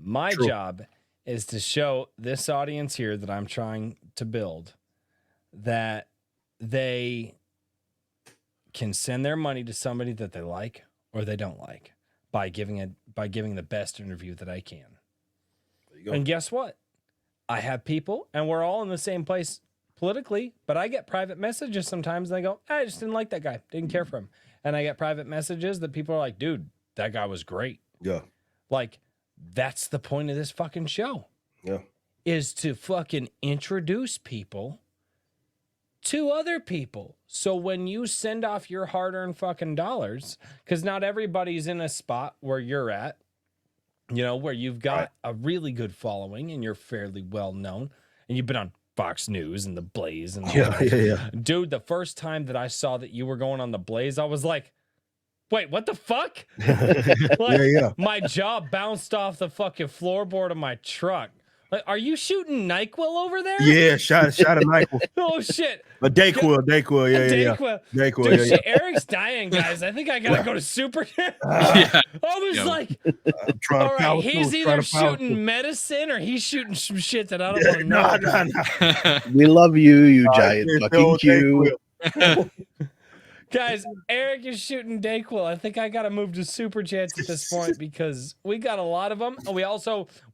My True. job is to show this audience here that I'm trying to build that they can send their money to somebody that they like or they don't like by giving the best interview that I can. There you go. And guess what? I have people, and we're all in the same place politically, but I get private messages sometimes, and they go, I just didn't like that guy. Didn't care for him. And I get private messages that people are like, dude, that guy was great. Yeah. Like, that's the point of this fucking show. Yeah. Is to fucking introduce people to other people. So when you send off your hard-earned fucking dollars, because not everybody's in a spot where you're at, where you've got Right. a really good following and you're fairly well known, and you've been on Fox News and The Blaze and all that. Yeah. Dude, the first time that I saw that you were going on The Blaze, I was like, Wait, what the fuck? Yeah. My jaw bounced off the fucking floorboard of my truck. Like, are you shooting NyQuil over there? Yeah, shot a NyQuil. Oh shit. A Dayquil, yeah. Dayquil. Dayquil, Dude, yeah, shit, Eric's dying, guys. I think I gotta go to Super. Yeah. I was Yeah. like, I'm trying all to right, power he's through, either trying to power shooting medicine or he's shooting some shit that I don't want to know. No. We love you, you Oh, giant it's fucking still Q. Dayquil. Guys, Eric is shooting Dayquil. I think I got to move to Super Chats at this point because we got a lot of them.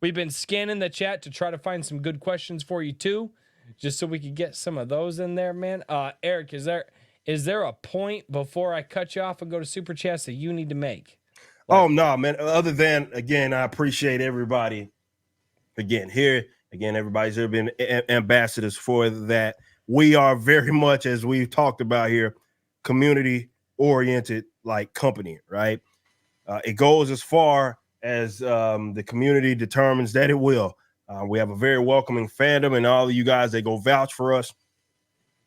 We've been scanning the chat to try to find some good questions for you too, just so we could get some of those in there, man. Eric, is there a point before I cut you off and go to Super Chats that you need to make? Oh no, man. Other than again, I appreciate everybody. Again, everybody's here been ambassadors for that. We are very much, as we've talked about here, community oriented like company, right? It goes as far as the community determines that it will. We have a very welcoming fandom, and all of you guys that go vouch for us,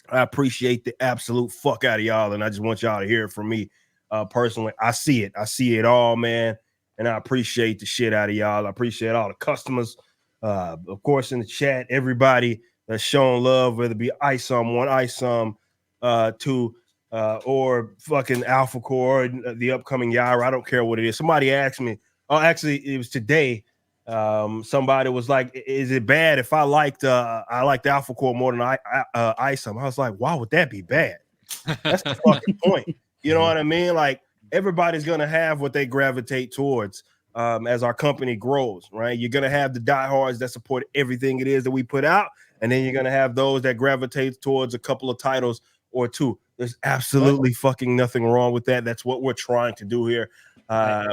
I appreciate the absolute fuck out of y'all, and I just want y'all to hear it from me personally. I see it all, man, and I appreciate the shit out of y'all. I appreciate all the customers, of course, in the chat, everybody that's shown love, whether it be ISOM 1, ISOM 2, or fucking Alpha Core, the upcoming Yaira. I don't care what it is. Somebody asked me, actually, it was today. Somebody was like, is it bad if I liked Alpha Core more than ISOM? I was like, why would that be bad? That's the fucking point. You know what I mean? Like, everybody's gonna have what they gravitate towards as our company grows, right? You're gonna have the diehards that support everything it is that we put out, and then you're gonna have those that gravitate towards a couple of titles or two. There's absolutely fucking nothing wrong with that. That's what we're trying to do here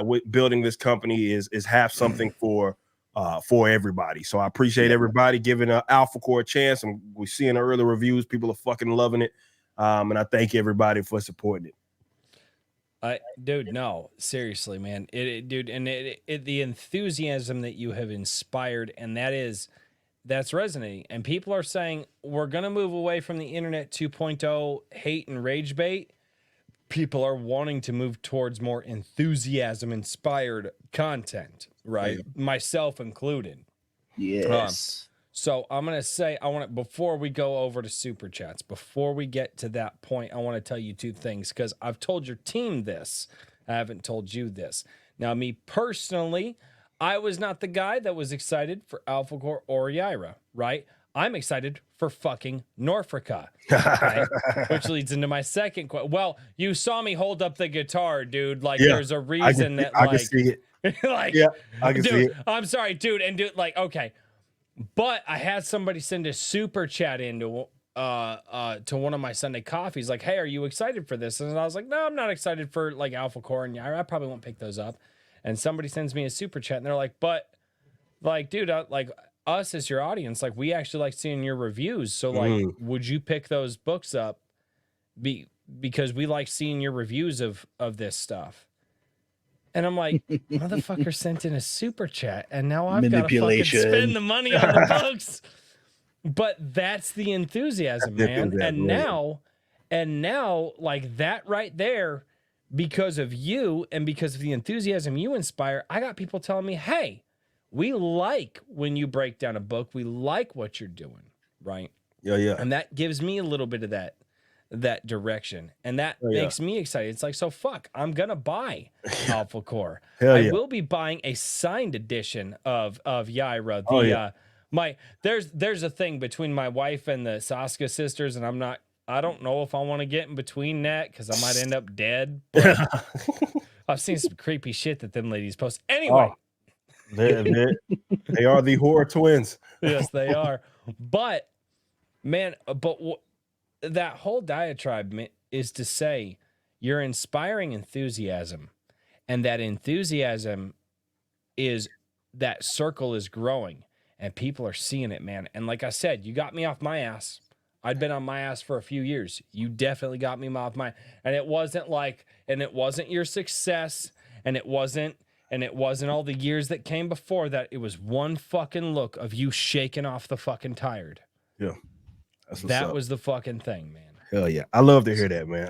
with building this company is have something for everybody. So I appreciate everybody giving Alpha Core a chance. And we're seeing the early reviews. People are fucking loving it. And I thank everybody for supporting it. Dude, no, seriously, man. Dude, and the enthusiasm that you have inspired, and that's resonating. And people are saying we're gonna move away from the internet 2.0 hate and rage bait. People are wanting to move towards more enthusiasm inspired content, right? Yeah. Myself included. Yes. So I'm gonna say before we go over to Super Chats, before we get to that point, I want to tell you two things because I've told your team this. I haven't told you this. Now, me personally, I was not the guy that was excited for Alpha Core or Yaira, right? I'm excited for fucking Norfolka, right? Which leads into my second question. Well, you saw me hold up the guitar, dude. Like, there's a reason I can see it. Like, yeah, I can see it. I'm sorry, dude. And dude, like, okay. But I had somebody send a super chat into to one of my Sunday coffees, like, hey, are you excited for this? And I was like, no, I'm not excited for like Alpha Core and Yaira. I probably won't pick those up. And somebody sends me a super chat and they're like, but like, dude, like us as your audience, like we actually like seeing your reviews. So like, would you pick those books up because we like seeing your reviews of this stuff? And I'm like, motherfucker sent in a super chat and now I've got to fucking spend the money on the books. But that's the enthusiasm, man. And now like that right there, because of you and because of the enthusiasm you inspire, I got people telling me, hey, we like when you break down a book. We like what you're doing, right? Yeah. And that gives me a little bit of that direction. And that makes me excited. It's like, so fuck, I'm going to buy Alpha Core. I will be buying a signed edition of Yaira. There's a thing between my wife and the Saska sisters, and I don't know if I want to get in between that because I might end up dead. But I've seen some creepy shit that them ladies post. Anyway, they are the horror twins. Yes, they are. But man, that whole diatribe is to say you're inspiring enthusiasm, and that enthusiasm is that circle is growing, and people are seeing it, man. And like I said, you got me off my ass. I'd been on my ass for a few years. You definitely got me off my, and it wasn't your success, and it wasn't all the years that came before that. It was one fucking look of you shaking off the fucking tired. Yeah. That was the fucking thing, man. Hell yeah. I love to hear that, man.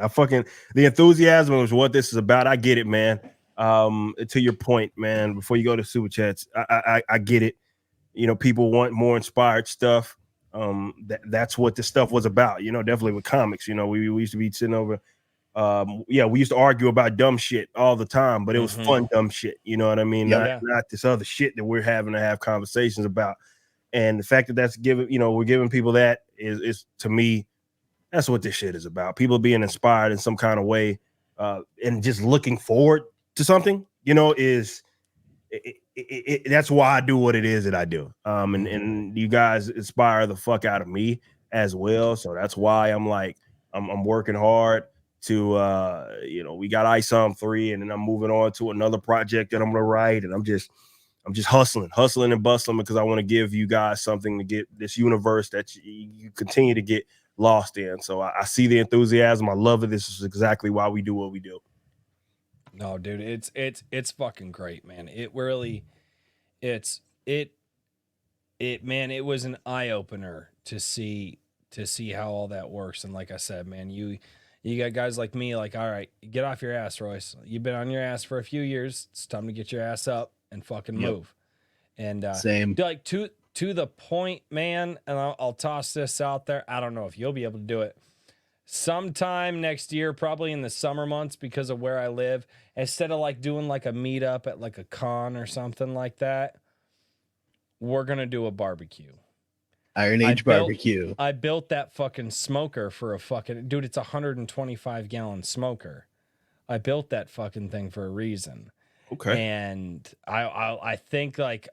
The enthusiasm is what this is about. I get it, man. To your point, man, before you go to super chats, I get it. People want more inspired stuff. That's what this stuff was about, definitely with comics. We used to be sitting over. We used to argue about dumb shit all the time, but it was fun dumb shit. You know what I mean? Yeah. Not this other shit that we're having to have conversations about. And the fact that that's given, we're giving people that is to me, that's what this shit is about. People being inspired in some kind of way, and just looking forward to something, that's why I do what it is that I do. And you guys inspire the fuck out of me as well. So that's why I'm working hard to, we got ISOM 3, and then I'm moving on to another project that I'm gonna write, and I'm just hustling and bustling because I want to give you guys something to get this universe that you continue to get lost in. So I see the enthusiasm. I love it. This is exactly why we do what we do. No, dude, it's fucking great, man. It really, it was an eye opener to see how all that works. And like I said, man, you got guys like me, like, all right, get off your ass, Royce. You've been on your ass for a few years. It's time to get your ass up and fucking move. And same, like to the point, man. And I'll toss this out there. I don't know if you'll be able to do it sometime next year, probably in the summer months, because of where I live. Instead of like doing like a meetup at like a con or something like that, we're gonna do a barbecue. Iron Age barbecue. I built that fucking smoker for a fucking dude. It's a 125-gallon smoker. I built that fucking thing for a reason. Okay. And I think like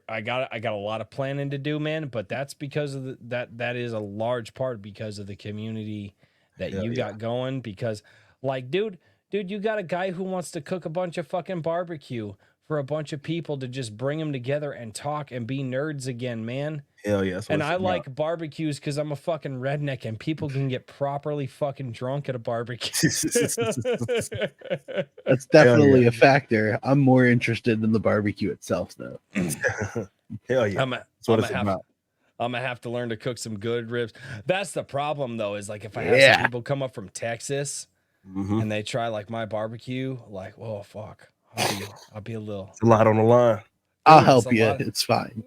I got a lot of planning to do, man. But that's because of that is a large part because of the community that you got going. Because like, dude, you got a guy who wants to cook a bunch of fucking barbecue for a bunch of people to just bring them together and talk and be nerds again, man. Hell yeah. And I like barbecues because I'm a fucking redneck and people can get properly fucking drunk at a barbecue. That's definitely a factor. I'm more interested in the barbecue itself, though. Hell yeah. That's what it's about. I'm gonna have to learn to cook some good ribs. That's the problem, though, is like if I have some people come up from Texas and they try like my barbecue, like, whoa, fuck, I'll be a little. It's a lot on the line. I'll help you. It's fine.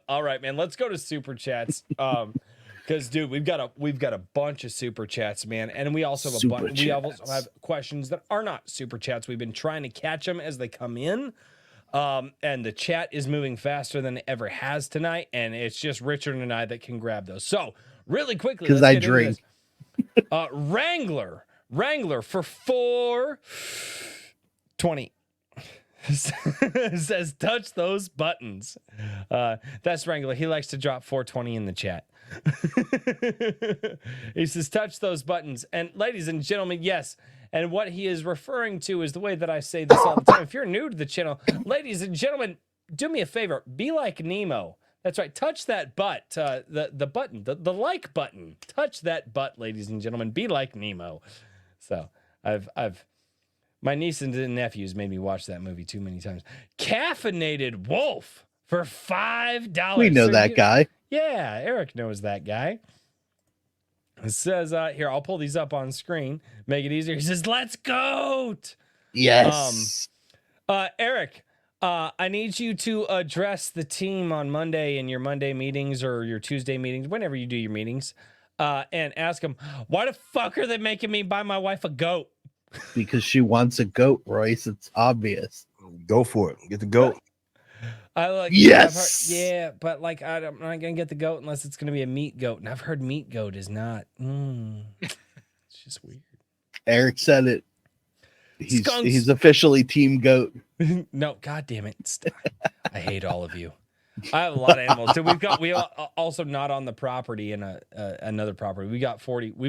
All right, man. Let's go to super chats. Because dude, we've got a bunch of super chats, man, and we also have we also have questions that are not super chats. We've been trying to catch them as they come in. And the chat is moving faster than it ever has tonight, and it's just Richard and I that can grab those. So really quickly, because I drink. Wrangler for 420 says touch those buttons. That's Wrangler. He likes to drop 420 in the chat. He says touch those buttons. And ladies and gentlemen, yes. And what he is referring to is the way that I say this all the time. If you're new to the channel, ladies and gentlemen, do me a favor. Be like Nemo. That's right. Touch that butt, the button, the like button. Touch that butt, ladies and gentlemen. Be like Nemo. So my niece and nephews made me watch that movie too many times. Caffeinated Wolf for $5. We know that guy. Yeah, Eric knows that guy. It says, here, I'll pull these up on screen, make it easier. He says, let's go. Yes. Eric, I need you to address the team on Monday in your Monday meetings or your Tuesday meetings, whenever you do your meetings, and ask them, why the fuck are they making me buy my wife a goat? Because she wants a goat, Royce. It's obvious. Go for it. Get the goat. I like. Yes. Yeah, but like I'm not gonna get the goat unless it's gonna be a meat goat, and I've heard meat goat is not. It's just weird. Eric said it. He's officially team goat. No, god damn it! Stop. I hate all of you. I have a lot of animals. Dude, we also not on the property in another property. We've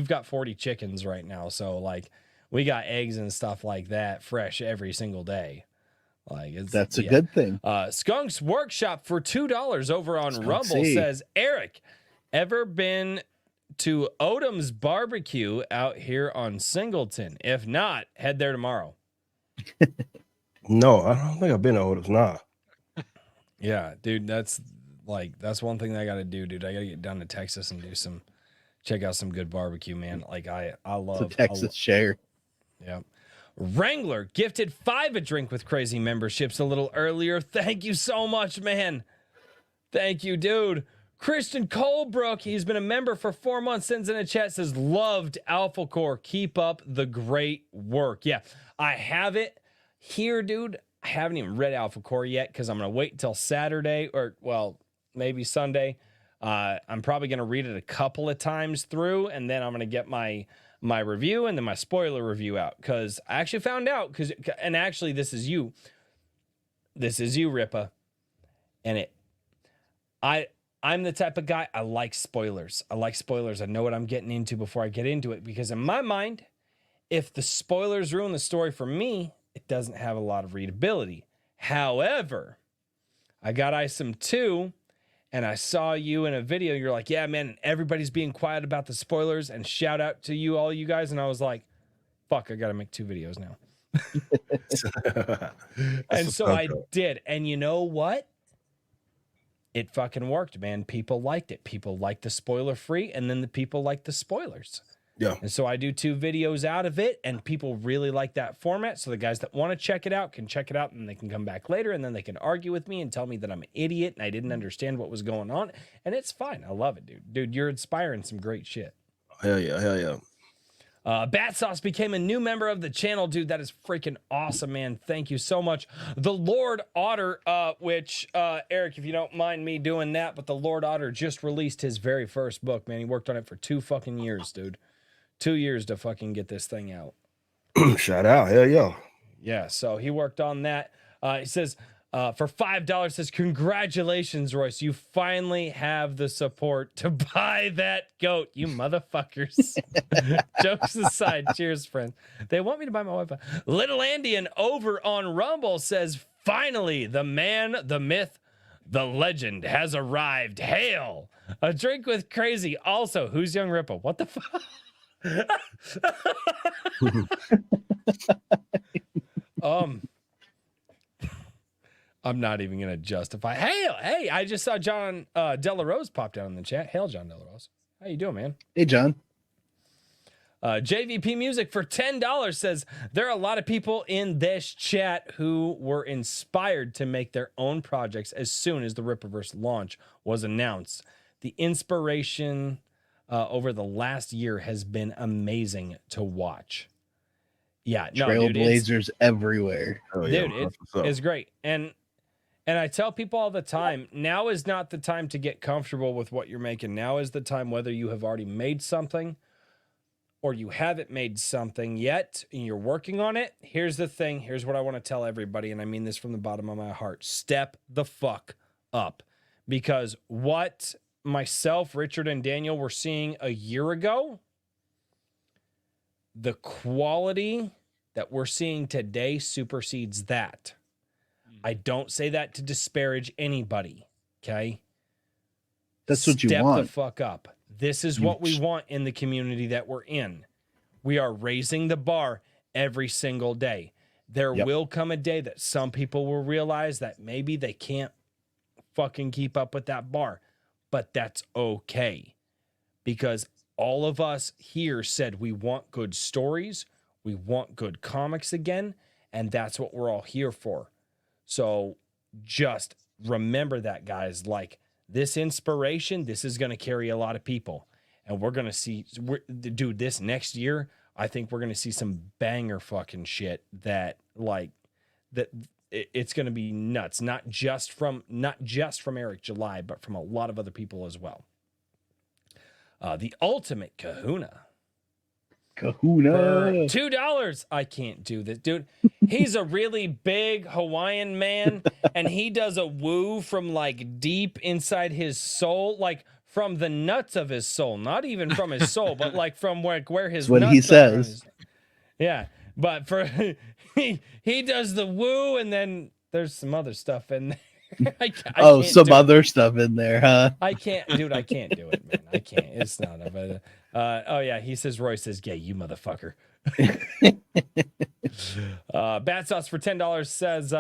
got 40 chickens right now, so like we got eggs and stuff like that fresh every single day. Like that's a good thing. Skunk's Workshop for $2 over on Rumble says, Eric, ever been to Odom's Barbecue out here on Singleton? If not, head there tomorrow. No, I don't think I've been to Odom's. Nah. Yeah, dude, that's one thing that I got to do, dude. I got to get down to Texas and do some check out some good barbecue, man. Like I love It's a Texas share. Yeah. Wrangler gifted 5 a drink with crazy memberships a little earlier. Thank you so much, man. Thank you, dude. Christian Colebrook, he's been a member for 4 months, sends in a chat, says, loved Alpha Core. Keep up the great work. Yeah, I have it here, dude. I haven't even read Alpha Core yet because I'm going to wait until Saturday or, well, maybe Sunday. I'm probably going to read it a couple of times through, and then I'm going to get my review and then my spoiler review out, because I actually found out, and actually this is you, Ripa, and I'm the type of guy, I like spoilers. I know what I'm getting into before I get into it, because in my mind, if the spoilers ruin the story for me, it doesn't have a lot of readability. However, I got ISOM 2, and I saw you in a video. You're like, yeah, man, and everybody's being quiet about the spoilers, and shout out to you, all you guys. And I was like, fuck, I got to make 2 videos now. And so I did. And you know what? It fucking worked, man. People liked it. People liked the spoiler free, and then the people liked the spoilers. Yeah. And so I do 2 videos out of it, and people really like that format. So the guys that want to check it out can check it out, and they can come back later, and then they can argue with me and tell me that I'm an idiot and I didn't understand what was going on. And it's fine. I love it, dude. Dude, you're inspiring some great shit. Hell yeah. Hell yeah. Bat Sauce became a new member of the channel, dude. That is freaking awesome, man. Thank you so much. The Lord Otter, which, Eric, if you don't mind me doing that, but the Lord Otter just released his very first book, man. He worked on it for 2 fucking years, dude. 2 years to fucking get this thing out. Shout out. Hell yeah. Yeah, so he worked on that. He says, for $5, says, congratulations, Royce. You finally have the support to buy that goat, you motherfuckers. Jokes aside, cheers, friend. They want me to buy my Wi-Fi. Little Andian over on Rumble says, finally, the man, the myth, the legend has arrived. Hail! A drink with crazy. Also, who's Young Ripple? What the fuck? I'm not even gonna justify. Hey, I just saw John Della Rose popped out in the chat. Hail, John Della Rose. How you doing, man? Hey, John. JVP Music for $10 says, there are a lot of people in this chat who were inspired to make their own projects as soon as the Rippaverse launch was announced. The inspiration over the last year has been amazing to watch. Yeah, no, Trailblazers everywhere. Hell yeah. Dude, it's great. And I tell people all the time, now is not the time to get comfortable with what you're making. Now is the time, whether you have already made something or you haven't made something yet and you're working on it. Here's the thing. Here's what I want to tell everybody, and I mean this from the bottom of my heart. Step the fuck up. Because what myself, Richard, and Daniel were seeing a year ago, the quality that we're seeing today supersedes that. I don't say that to disparage anybody, okay? That's what you Step want. the fuck up. This is what we want in the community that we're in. We are raising the bar every single day. There will come a day that some people will realize that maybe they can't fucking keep up with that bar, but that's okay. Because all of us here said we want good stories, we want good comics again, and that's what we're all here for. So just remember that, guys. Like, this inspiration, this is going to carry a lot of people. And we're going to see, dude, this next year, I think we're going to see some banger fucking shit that, like, that it's going to be nuts. Not just from Eric July, but from a lot of other people as well. The Ultimate Kahuna. For $2. I can't do this, dude. He's a really big Hawaiian man, and he does a woo from like deep inside his soul, like from the nuts of his soul, not even from his soul, but like from where his what nuts he are. says. Yeah, but for he does the woo, and then there's some other stuff in there. I can't some do other it. Stuff in there, huh? I can't, dude. I can't do it, man. I can't. It's not a. Oh yeah, he says Roy says gay, you motherfucker. Bat Sauce for $10 says,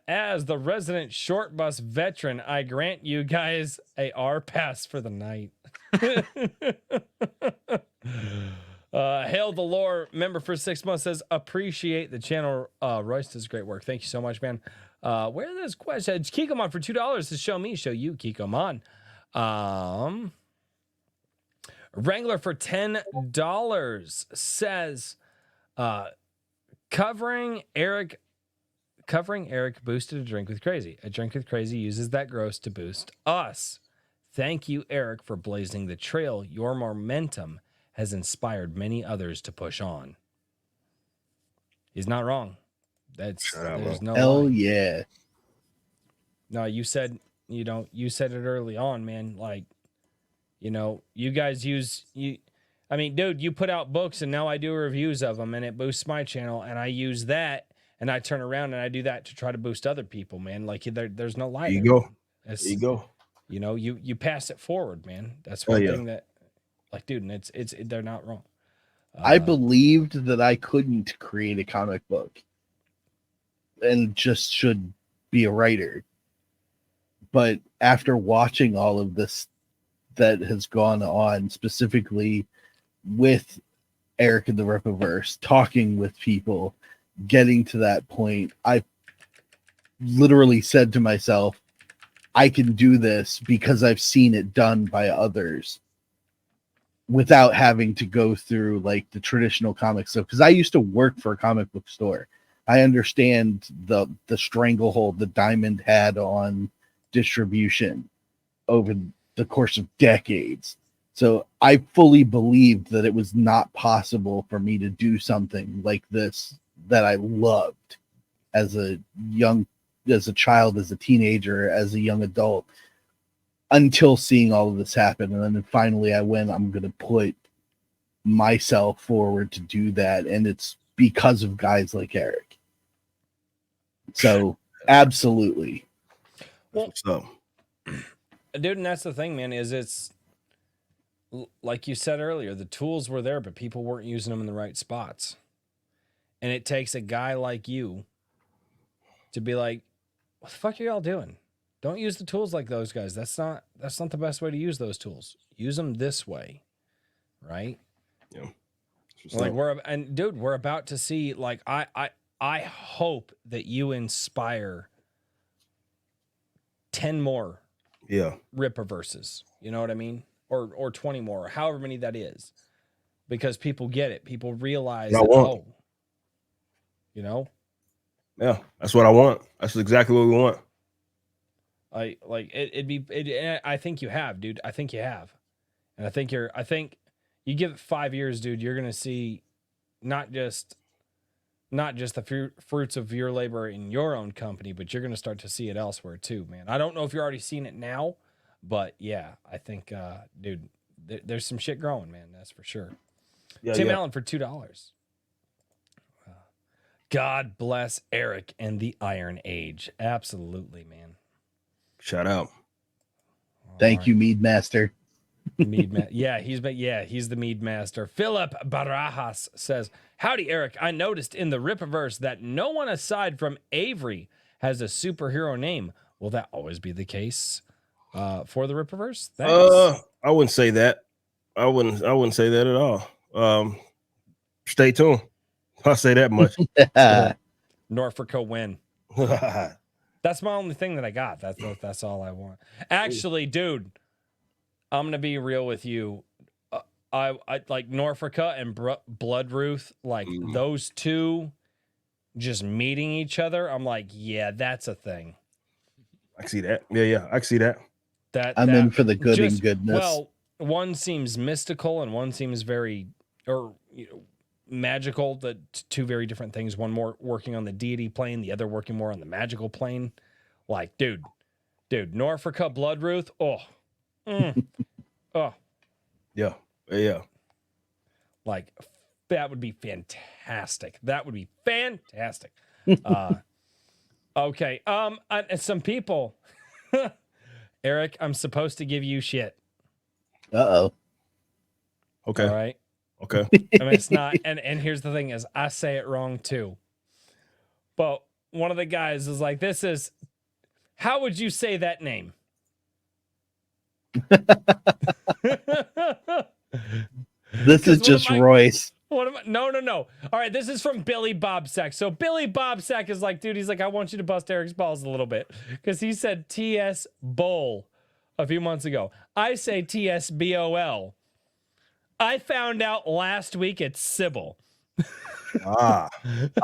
as the resident short bus veteran, I grant you guys a R pass for the night. Hail the Lore member for 6 months says, appreciate the channel. Royce does great work. Thank you so much, man. Where are those questions? Kikomon for $2 to show me, show you, Kikomon. Wrangler for $10 says, covering Eric boosted a drink with Crazy. A drink with Crazy uses that gross to boost us. Thank you, Eric, for blazing the trail. Your momentum has inspired many others to push on. He's not wrong. There's no Hell lie. yeah. No, you said it early on, man. Like, you guys I mean, dude, you put out books and now I do reviews of them and it boosts my channel and I use that and I turn around and I do that to try to boost other people, man. Like there's no lie. There you there, go. man. There you go. You pass it forward, man. That's one thing that, like, dude, and it's they're not wrong. I believed that I couldn't create a comic book and just should be a writer. But after watching all of this that has gone on, specifically with Eric and the Rippaverse, talking with people, getting to that point, I literally said to myself, I can do this because I've seen it done by others without having to go through like the traditional comic stuff. Because I used to work for a comic book store. I understand the stranglehold that Diamond had on distribution over the course of decades. So I fully believed that it was not possible for me to do something like this that I loved as a child, as a teenager, as a young adult, until seeing all of this happen. And then finally I went, I'm going to put myself forward to do that. And it's because of guys like Eric. So absolutely. Well, So, dude, and that's the thing, man, is it's like you said earlier, the tools were there, but people weren't using them in the right spots. And it takes a guy like you to be like, what the fuck are y'all doing? Don't use the tools like those guys. That's not the best way to use those tools. Use them this way. Right? yeah. Like we're about to see, like, I hope that you inspire 10 more Rippaverses. You know what I mean? Or 20 more, or however many that is. Because people get it. People realize that, yeah, that's what I want. That's exactly what we want. I think you have, dude. I think you have. And I think you give it 5 years, dude, you're going to see not just the fruits of your labor in your own company, but you're going to start to see it elsewhere too, man. I don't know if you're already seeing it now, but yeah, I think, dude, there's some shit growing, man. That's for sure. Yeah, Tim Allen for $2. God bless Eric and the Iron Age. Absolutely, man. Shout out. Thank you, Mead Master. He's the Mead Master. Philip Barajas says, howdy, Eric. I noticed in the Rippaverse that no one aside from Avery has a superhero name. Will that always be the case for the Rippaverse? Thanks. I wouldn't say that. I wouldn't say that at all. Stay tuned. I'll say that much. Norfolk win. That's my only thing that I got. That's all I want. Actually, dude, I'm gonna be real with you. I like Norfolka and Bloodruth, like those two just meeting each other. I'm like, yeah, that's a thing. I see that. Yeah, I see that. I'm in for the good and goodness. Well, one seems mystical and one seems very magical. The two very different things. One more working on the deity plane, the other working more on the magical plane. Like, dude, Norfolka, Bloodruth. Yeah. Like, that would be fantastic. Okay. Some people, Eric, I'm supposed to give you shit. Uh-oh. Okay. All right. Okay. I mean, it's not, and here's the thing is I say it wrong too. But one of the guys is like, how would you say that name? This is just Royce. No. All right, this is from Billy Bobsack. So Billy Bobsack is like, dude, he's like, I want you to bust Eric's balls a little bit because he said TS Bowl a few months ago. I say TSBOL. I found out last week it's Sybil. I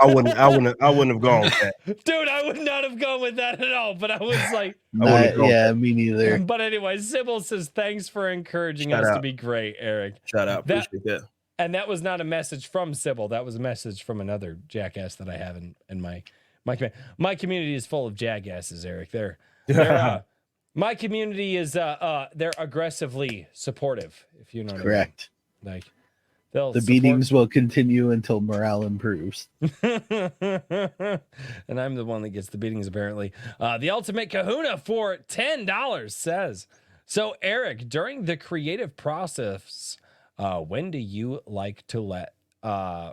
wouldn't have gone with that. Dude, I would not have gone with that at all. But I was like, Yeah, me neither. But anyway, Sybil says, thanks for encouraging us to be great, Eric. Shout out. Appreciate that. And that was not a message from Sybil. That was a message from another jackass that I have in my community. My community is full of jackasses, Eric. My community is they're aggressively supportive, if you know what Correct. I mean. Like the beatings will continue until morale improves. And I'm the one that gets the beatings, apparently. The Ultimate Kahuna for $10 says, so Eric, during the creative process, when do you like to let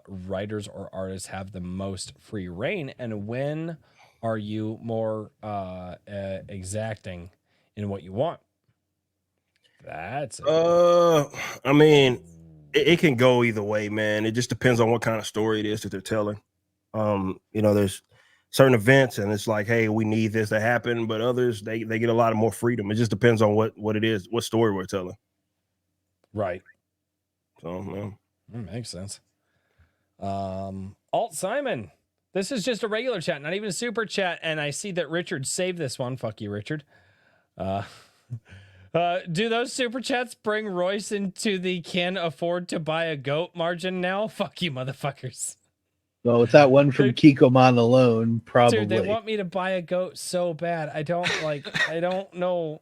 writers or artists have the most free reign, and when are you more exacting in what you want? That's I mean, it can go either way, man. It just depends on what kind of story it is that they're telling. There's certain events and it's like, hey, we need this to happen, but others they get a lot of more freedom. It just depends on what it is, what story we're telling. Right. So, man. That makes sense. Alt Simon, this is just a regular chat, not even a super chat, and I see that Richard saved this one. Fuck you, Richard. Do those super chats bring Royce into the can afford to buy a goat margin now? Fuck you, motherfuckers. Well, with that one from Kikoman alone, probably. Dude, they want me to buy a goat so bad. I don't know.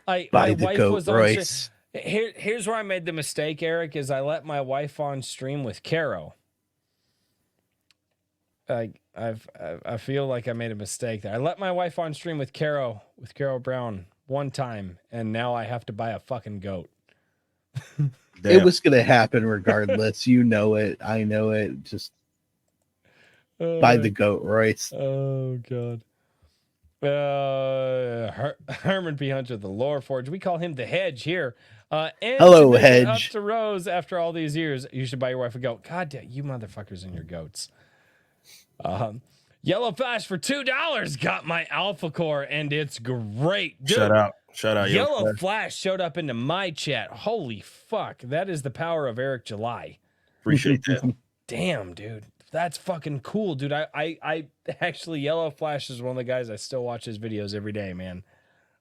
Buy my the wife goat, was on Royce. Here's where I made the mistake, Eric, is I let my wife on stream with Caro. I feel like I made a mistake there. I let my wife on stream with Caro Brown one time, and now I have to buy a fucking goat. It was gonna happen regardless. You know it. I know it. Just buy the goat, Royce. Oh god. Herman P. Hunter, the Lore Forge. We call him the Hedge here. And hello, to Hedge. Up to Rose after all these years. You should buy your wife a goat. God damn, you motherfuckers and your goats. Yellow Flash for $2 got my Alpha Core, and it's great. Dude, shout out. Yellow Flash showed up into my chat. Holy fuck, that is the power of Eric July. Appreciate that. Damn, dude. That's fucking cool, dude. I actually, Yellow Flash is one of the guys I still watch his videos every day, man.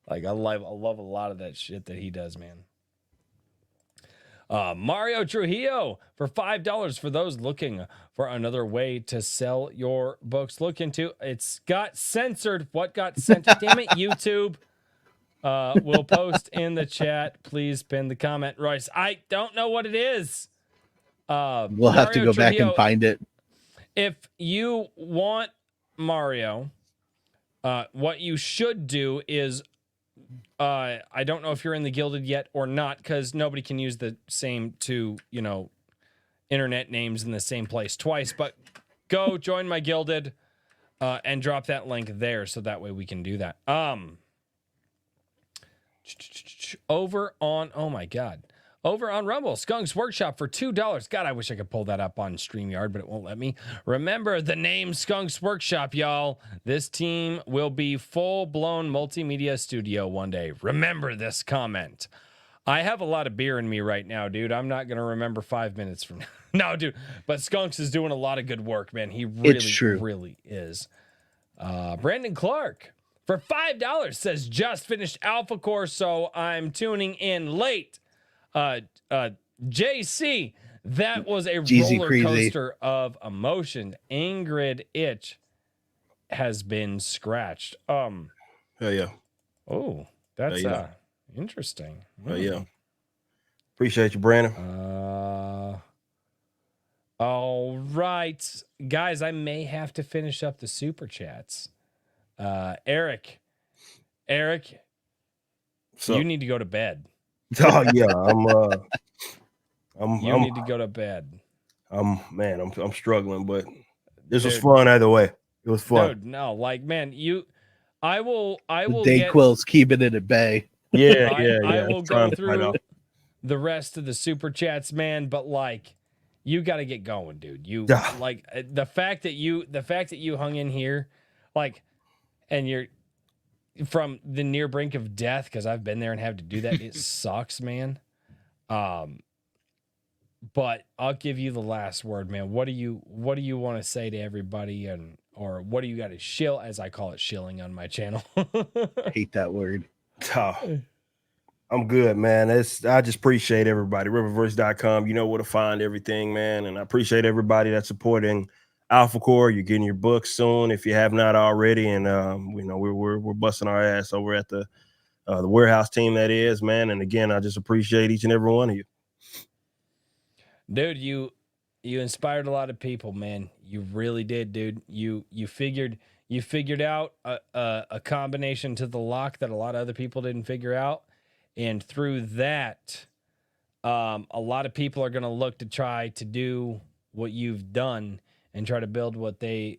Like I love a lot of that shit that he does, man. Mario Trujillo for $5 for those looking for another way to sell your books. Look into it's got censored. What got censored? Damn it, YouTube. We'll post in the chat. Please pin the comment, Royce. I don't know what it is. We'll have to go back and find it. If you want Mario, what you should do is, I don't know if you're in the Gilded yet or not, because nobody can use the same two, internet names in the same place twice. But go join my Gilded, and drop that link there, so that way we can do that. Over on Rumble, Skunk's Workshop for $2. God, I wish I could pull that up on StreamYard, but it won't let me. Remember the name Skunk's Workshop, y'all. This team will be full-blown multimedia studio one day. Remember this comment. I have a lot of beer in me right now, dude. I'm not going to remember 5 minutes from now. No, dude. But Skunks is doing a lot of good work, man. He really is. Brandon Clark for $5 says, just finished Alpha Core, so I'm tuning in late. JC, that was a roller coaster of emotion. Ingrid Itch has been scratched. Hell yeah. Oh, that's interesting. Yeah. Appreciate you, Brandon. All right, guys, I may have to finish up the super chats. Eric, you need to go to bed. Oh yeah, you need to go to bed. I'm struggling, but this was fun either way. It was fun. Dude, no, like man, I will Dayquil's keeping it at bay. Yeah, I will go Trying to fight through off. the rest of the super chats, man. But like, you got to get going, dude. You Yeah. like the fact that you hung in here, like, and you're from the near brink of death, because I've been there and had to do that. It sucks, man. But I'll give you the last word, man. What do you want to say to everybody, and or what do you got to shill, as I call it, shilling on my channel? Hate that word. Oh, I'm good, man. I just appreciate everybody. Riververse.com. You know where to find everything, man. And I appreciate everybody that's supporting Alpha Core. You're getting your book soon if you have not already. And you know, we're busting our ass over at the warehouse team, that is, man. And again, I just appreciate each and every one of you. Dude, you inspired a lot of people, man. You really did, dude. You figured out a combination to the lock that a lot of other people didn't figure out, and through that, a lot of people are gonna look to try to do what you've done and try to build what they,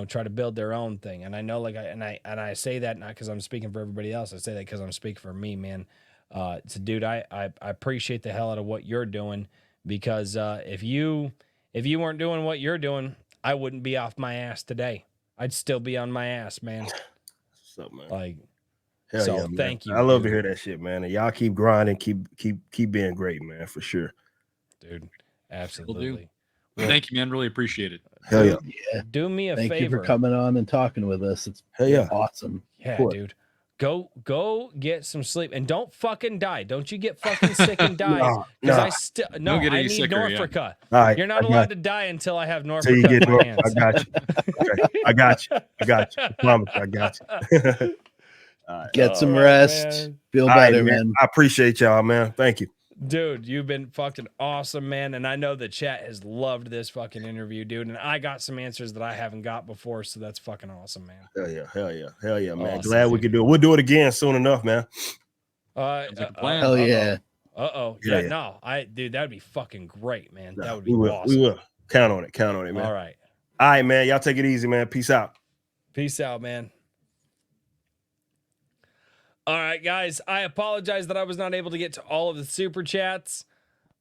try to build their own thing. And I know, like, I say that not because I'm speaking for everybody else. I say that because I'm speaking for me, man. So, dude, I appreciate the hell out of what you're doing. Because if you weren't doing what you're doing, I wouldn't be off my ass today. I'd still be on my ass, man. What's up, man? Like, Hell so yeah, man. thank you. I love dude. to hear that shit, man. And y'all keep grinding, keep being great, man, for sure. Dude. Absolutely. Thank you, man. Really appreciate it. Hell yeah. Yeah. Do me a Thank favor. you for coming on and talking with us. It's Hell yeah. awesome. Yeah, course. dude. Go get some sleep and don't fucking die. Don't you get fucking sick and die. No, Because no. I still Don't get I any need sicker, yeah. Norfolka. All right. You're not I allowed got to die until I have you. Till you Norfolka get in my Norfolk. hands. I got you. Okay. I got you. I promise I got you. All right. Get some All right, rest. man. Feel All right, better, man. I appreciate y'all, man. Thank you. Dude, you've been fucking awesome, man. And I know the chat has loved this fucking interview, dude. And I got some answers that I haven't got before. So that's fucking awesome, man. Hell yeah. Hell yeah. Hell yeah, man. Awesome, Glad we dude. could do it. We'll do it again soon enough, man. Sounds like a plan. Hell yeah. Uh-oh. Yeah, Yeah, yeah. no. Dude, that'd be fucking great, man. Nah, That would be we will. awesome. We will. Count on it. Count on it, man. All right. All right, man. Y'all take it easy, man. Peace out. Peace out, man. All right, guys. I apologize that I was not able to get to all of the super chats.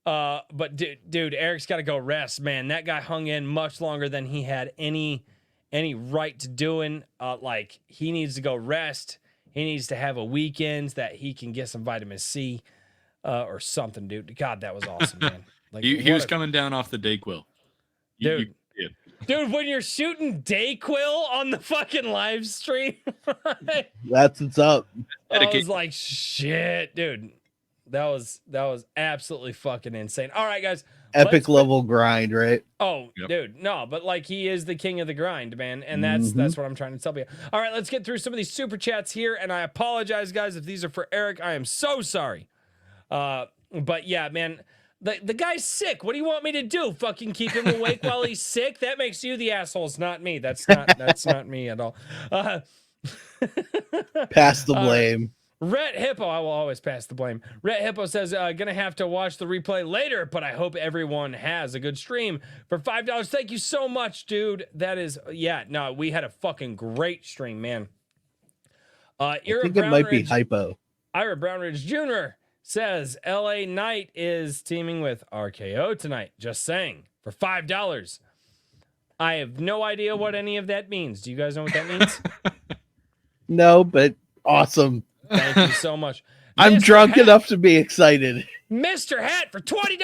But dude, Eric's got to go rest, man. That guy hung in much longer than he had any right to doing. Like, he needs to go rest. He needs to have a weekend that he can get some vitamin C, or something, dude. God, that was awesome, man. Like, He was coming down off the Dayquil. Dude. Dude, when you're shooting Dayquil on the fucking live stream, That's what's up. I was like, shit, dude. That was absolutely fucking insane. All right, guys. Epic level grind, right? Oh, Yep. dude, no, but like, he is the king of the grind, man, and that's what I'm trying to tell you. All right, let's get through some of these super chats here, and I apologize, guys, if these are for Eric. I am so sorry. But yeah, man, the guy's sick. What do you want me to do? Fucking keep him awake while he's sick? That makes you the assholes, not me. That's not me at all. Pass the blame. Rhett Hippo, I will always pass the blame. Rhett Hippo says, gonna have to watch the replay later, but I hope everyone has a good stream for $5. Thank you so much, dude. That is, no, we had a fucking great stream, man. I think it might be hypo. Ira Brownridge Jr. says LA Knight is teaming with RKO tonight. Just saying, for $5. I have no idea what any of that means. Do you guys know what that means? No, but awesome. Thank you so much. I'm Mr. drunk Hat, enough to be excited. Mr. Hat for $20.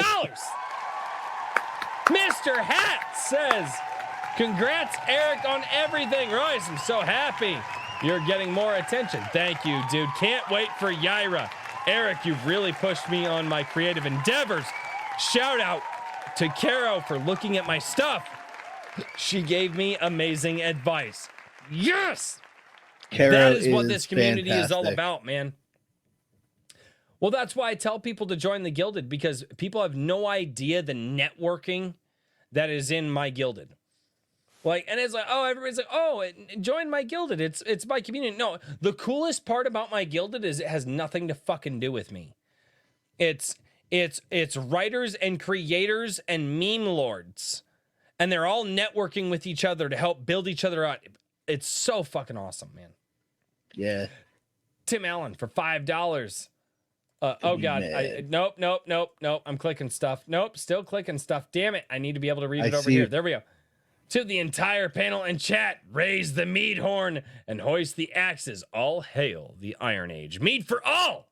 Mr. Hat says, congrats, Eric, on everything. Royce, I'm so happy you're getting more attention. Thank you, dude. Can't wait for Yaira. Eric, you've really pushed me on my creative endeavors. Shout out to Caro for looking at my stuff. She gave me amazing advice. Yes! Caro That is what this community is all fantastic. about, man. Well, that's why I tell people to join the Gilded, because people have no idea the networking that is in my Gilded. Like, and it's like, oh, everybody's like, oh, join my Gilded. It's my community. No, the coolest part about my Gilded is it has nothing to fucking do with me. It's writers and creators and meme lords, and they're all networking with each other to help build each other out. It's so fucking awesome, man. Yeah. Tim Allen for $5. Oh be God! mad. Nope. I'm clicking stuff. Nope, still clicking stuff. Damn it! I need to be able to read I it over see here. it. There we go. To the entire panel and chat, raise the mead horn and hoist the axes. All hail the Iron Age. Mead for all,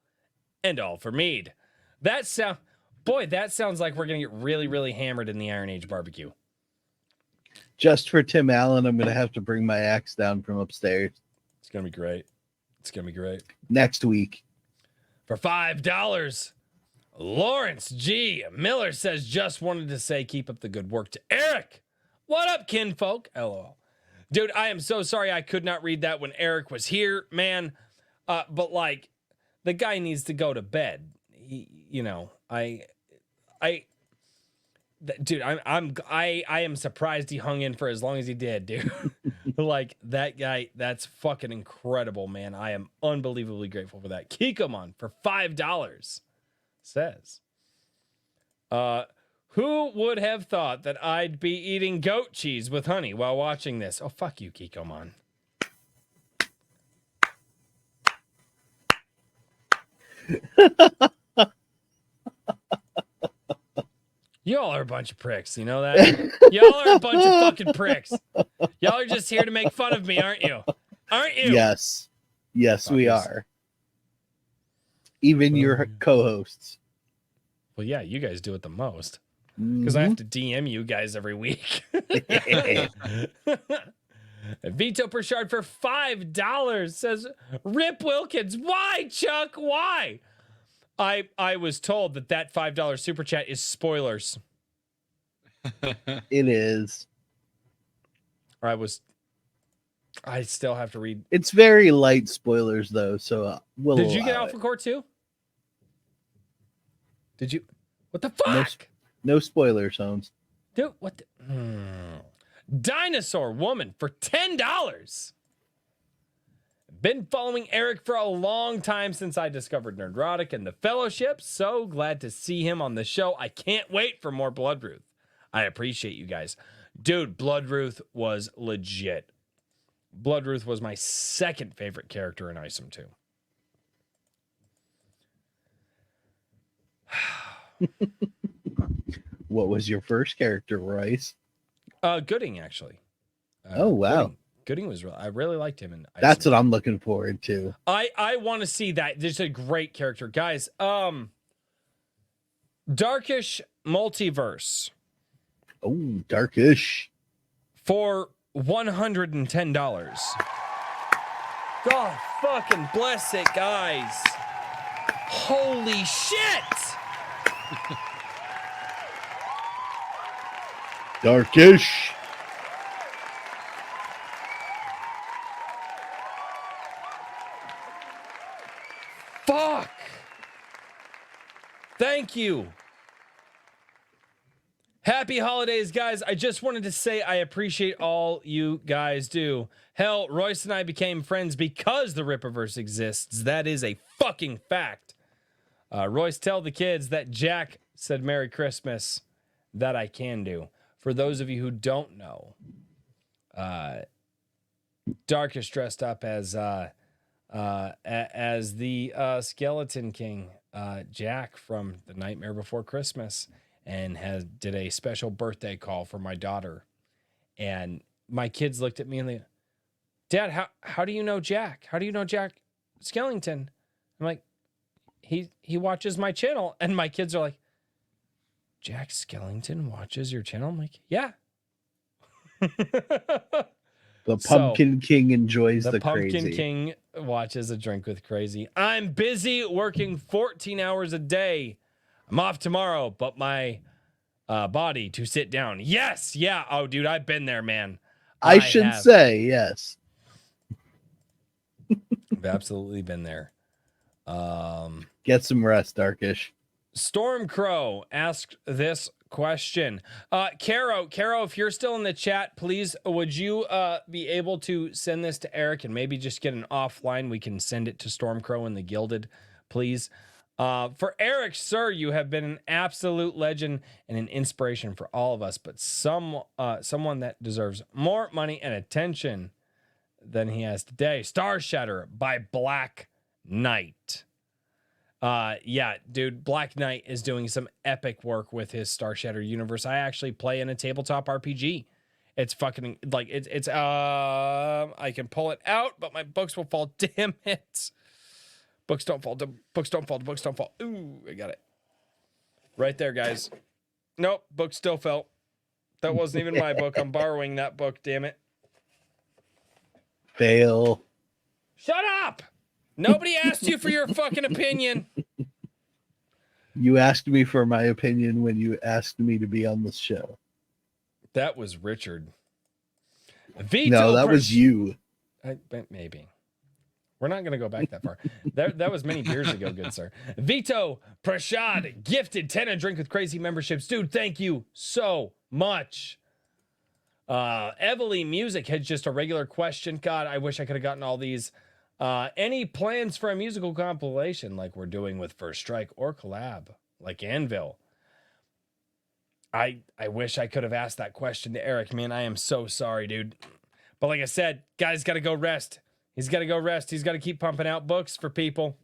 and all for mead. That sounds like we're gonna get really, really hammered in the Iron Age barbecue. Just for Tim Allen, I'm gonna have to bring my axe down from upstairs It's gonna be great. It's gonna be great. next week. For $5, Lawrence G. Miller says, just wanted to say, keep up the good work to Eric. What up, kinfolk? LOL. Dude, I am so sorry I could not read that when Eric was here, man. But like, the guy needs to go to bed. Dude, I am surprised he hung in for as long as he did, dude. Like, that guy, that's fucking incredible, man. I am unbelievably grateful for that. Kikomon for $5 says, who would have thought that I'd be eating goat cheese with honey while watching this? Oh, fuck you, Kikomon. Y'all are a bunch of pricks. You know that? Y'all are a bunch of fucking pricks. Y'all are just here to make fun of me, aren't you? Aren't you? Yes, we Fuckers. are. Even your co-hosts. Well, yeah, you guys do it the most. Because I have to DM you guys every week. Vito Pershard for $5 says, Rip Wilkins. Why, Chuck? Why? I was told that $5 super chat is spoilers. It is. I still have to read. It's very light spoilers though, so we'll. Did you get allow Alpha it. Core too? Did you? What the fuck? No spoilers, Holmes. Dude, what the? Dinosaur Woman for $10. Been following Eric for a long time since I discovered Nerdrotic and the Fellowship. So glad to see him on the show. I can't wait for more Bloodruth. I appreciate you guys. Dude, Bloodruth was legit. Bloodruth was my second favorite character in Isom 2. What was your first character, Royce? Gooding, actually. Oh, wow. Gooding was I really liked him. That's what I'm looking forward to. I want to see that. There's a great character, guys. Darkish Multiverse. Oh, Darkish. For $110. God fucking bless it, guys. Holy shit. Darkish. Fuck. Thank you. Happy holidays, guys. I just wanted to say I appreciate all you guys do. Hell, Royce and I became friends because the Rippaverse exists. That is a fucking fact. Royce, tell the kids that Jack said Merry Christmas. That I can do. For those of you who don't know, Darkish dressed up as the Skeleton King, Jack from The Nightmare Before Christmas, and did a special birthday call for my daughter. And my kids looked at me and they, Dad, how do you know Jack? How do you know Jack Skellington? I'm like, he watches my channel. And my kids are like, Jack Skellington watches your channel? I'm like, yeah. The Pumpkin King enjoys the Pumpkin crazy. King watches A Drink with Crazy. I'm busy working 14 hours a day. I'm off tomorrow, but my body to sit down. Yes, yeah. Oh, dude, I've been there, man. I should say yes. I've absolutely been there. Get some rest, Darkish. Storm Crow asked this question. Caro, if you're still in the chat, please, would you be able to send this to Eric and maybe just get an offline? We can send it to Storm Crow and the Gilded, please. For Eric, sir, you have been an absolute legend and an inspiration for all of us, but someone that deserves more money and attention than he has today. Star Shatter by Black Knight. Yeah, dude, Black Knight is doing some epic work with his Star Shatter universe. I actually play in a tabletop RPG. It's fucking like it's I can pull it out, but my books will fall. Damn it. Books don't fall. Books don't fall. Books don't fall. Ooh, I got it. Right there, guys. Nope, book still fell. That wasn't even my book. I'm borrowing that book, damn it. Fail. Shut up! Nobody asked you for your fucking opinion. You asked me for my opinion when you asked me to be on this show. That was Richard. Vito No, that was you. Maybe. We're not going to go back that far. That was many years ago, good sir. Vito Prashad gifted 10 and Drink with Crazy memberships. Dude, thank you so much. Evely Music had just a regular question. God, I wish I could have gotten all these. Any plans for a musical compilation like we're doing with First Strike or collab like Anvil? I wish I could have asked that question to Eric, man. I am so sorry, dude. But like I said, guy's got to go rest. He's got to go rest. He's got to keep pumping out books for people.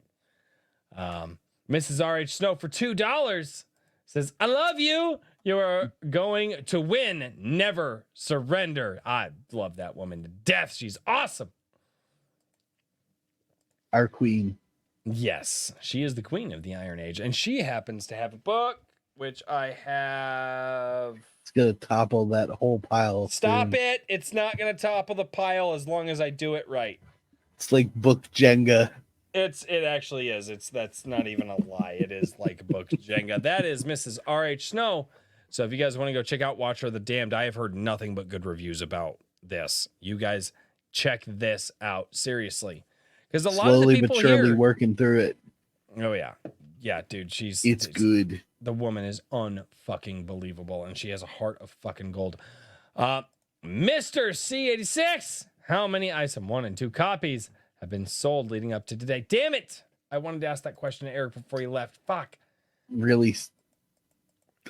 Mrs. R.H. Snow for $2 says, I love you. You are going to win. Never surrender. I love that woman to death. She's awesome. Our queen. Yes, she is the queen of the Iron Age. And she happens to have a book, which I have. It's going to topple that whole pile. Stop soon. it. It's not going to topple the pile as long as I do it right. It's like book Jenga. It actually is. That's not even a lie. It is like book Jenga. That is Mrs. R.H. Snow. So if you guys want to go check out Watcher of the Damned, I have heard nothing but good reviews about this. You guys check this out seriously, because a lot of the Slowly people but surely here. working through it. Oh yeah, dude. It's good. The woman is unfucking believable, and she has a heart of fucking gold. Mr. C86, how many ISOM 1 and 2 copies have been sold leading up to today? Damn it! I wanted to ask that question to Eric before he left. Fuck. Really,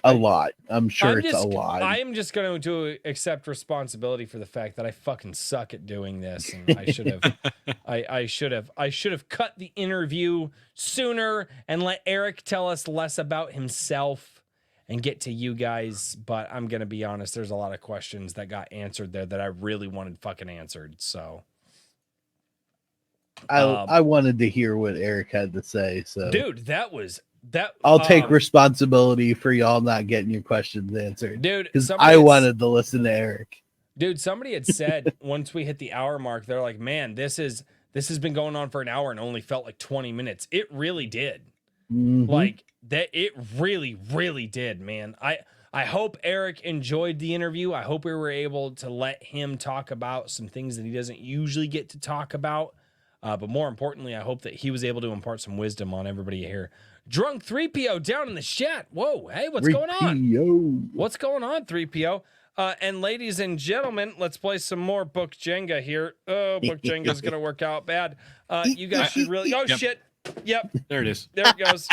a lot. I'm sure it's a lot. I am just going to accept responsibility for the fact that I fucking suck at doing this, and I should have, I should have cut the interview sooner and let Eric tell us less about himself and get to you guys. But I'm gonna be honest, there's a lot of questions that got answered there that I really wanted fucking answered. So, I wanted to hear what Eric had to say. So, dude, that. I'll take responsibility for y'all not getting your questions answered, dude, because I wanted to listen to Eric. Dude, somebody had said once we hit the hour mark, they're like, man, this has been going on for an hour and only felt like 20 minutes. It really did. Mhm. Like that, it really, really did, man. I hope Eric enjoyed the interview. I hope we were able to let him talk about some things that he doesn't usually get to talk about. But more importantly, I hope that he was able to impart some wisdom on everybody here. Drunk 3PO down in the chat. Whoa, hey, what's going on? 3PO. What's going on, 3PO? And ladies and gentlemen, let's play some more Book Jenga here. Oh, Book Jenga is going to work out bad. You guys should really... Oh, Yep. shit. Yep. There it is. There it goes.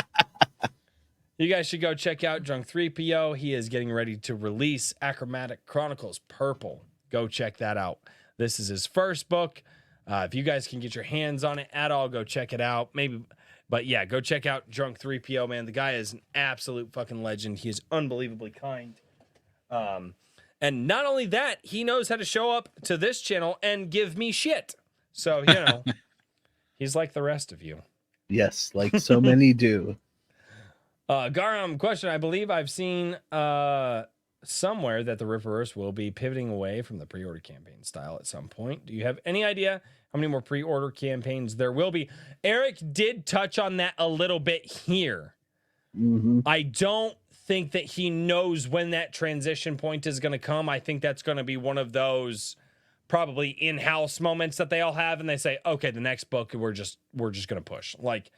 You guys should go check out Drunk 3PO. He is getting ready to release Achromatic Chronicles Purple. Go check that out. This is his first book. If you guys can get your hands on it at all, go check it out. Maybe... But yeah, go check out Drunk 3PO, man. The guy is an absolute fucking legend. He is unbelievably kind. And not only that, he knows how to show up to this channel and give me shit. So, you know, he's like the rest of you. Yes, like so many do. Garam, question. I believe I've seen somewhere that the Riververse will be pivoting away from the pre-order campaign style at some point. Do you have any idea how many more pre-order campaigns there will be? Eric did touch on that a little bit here. Mm-hmm. I don't think that he knows when that transition point is going to come. I think that's going to be one of those probably in-house moments that they all have, and they say, okay, the next book we're just going to push. Like,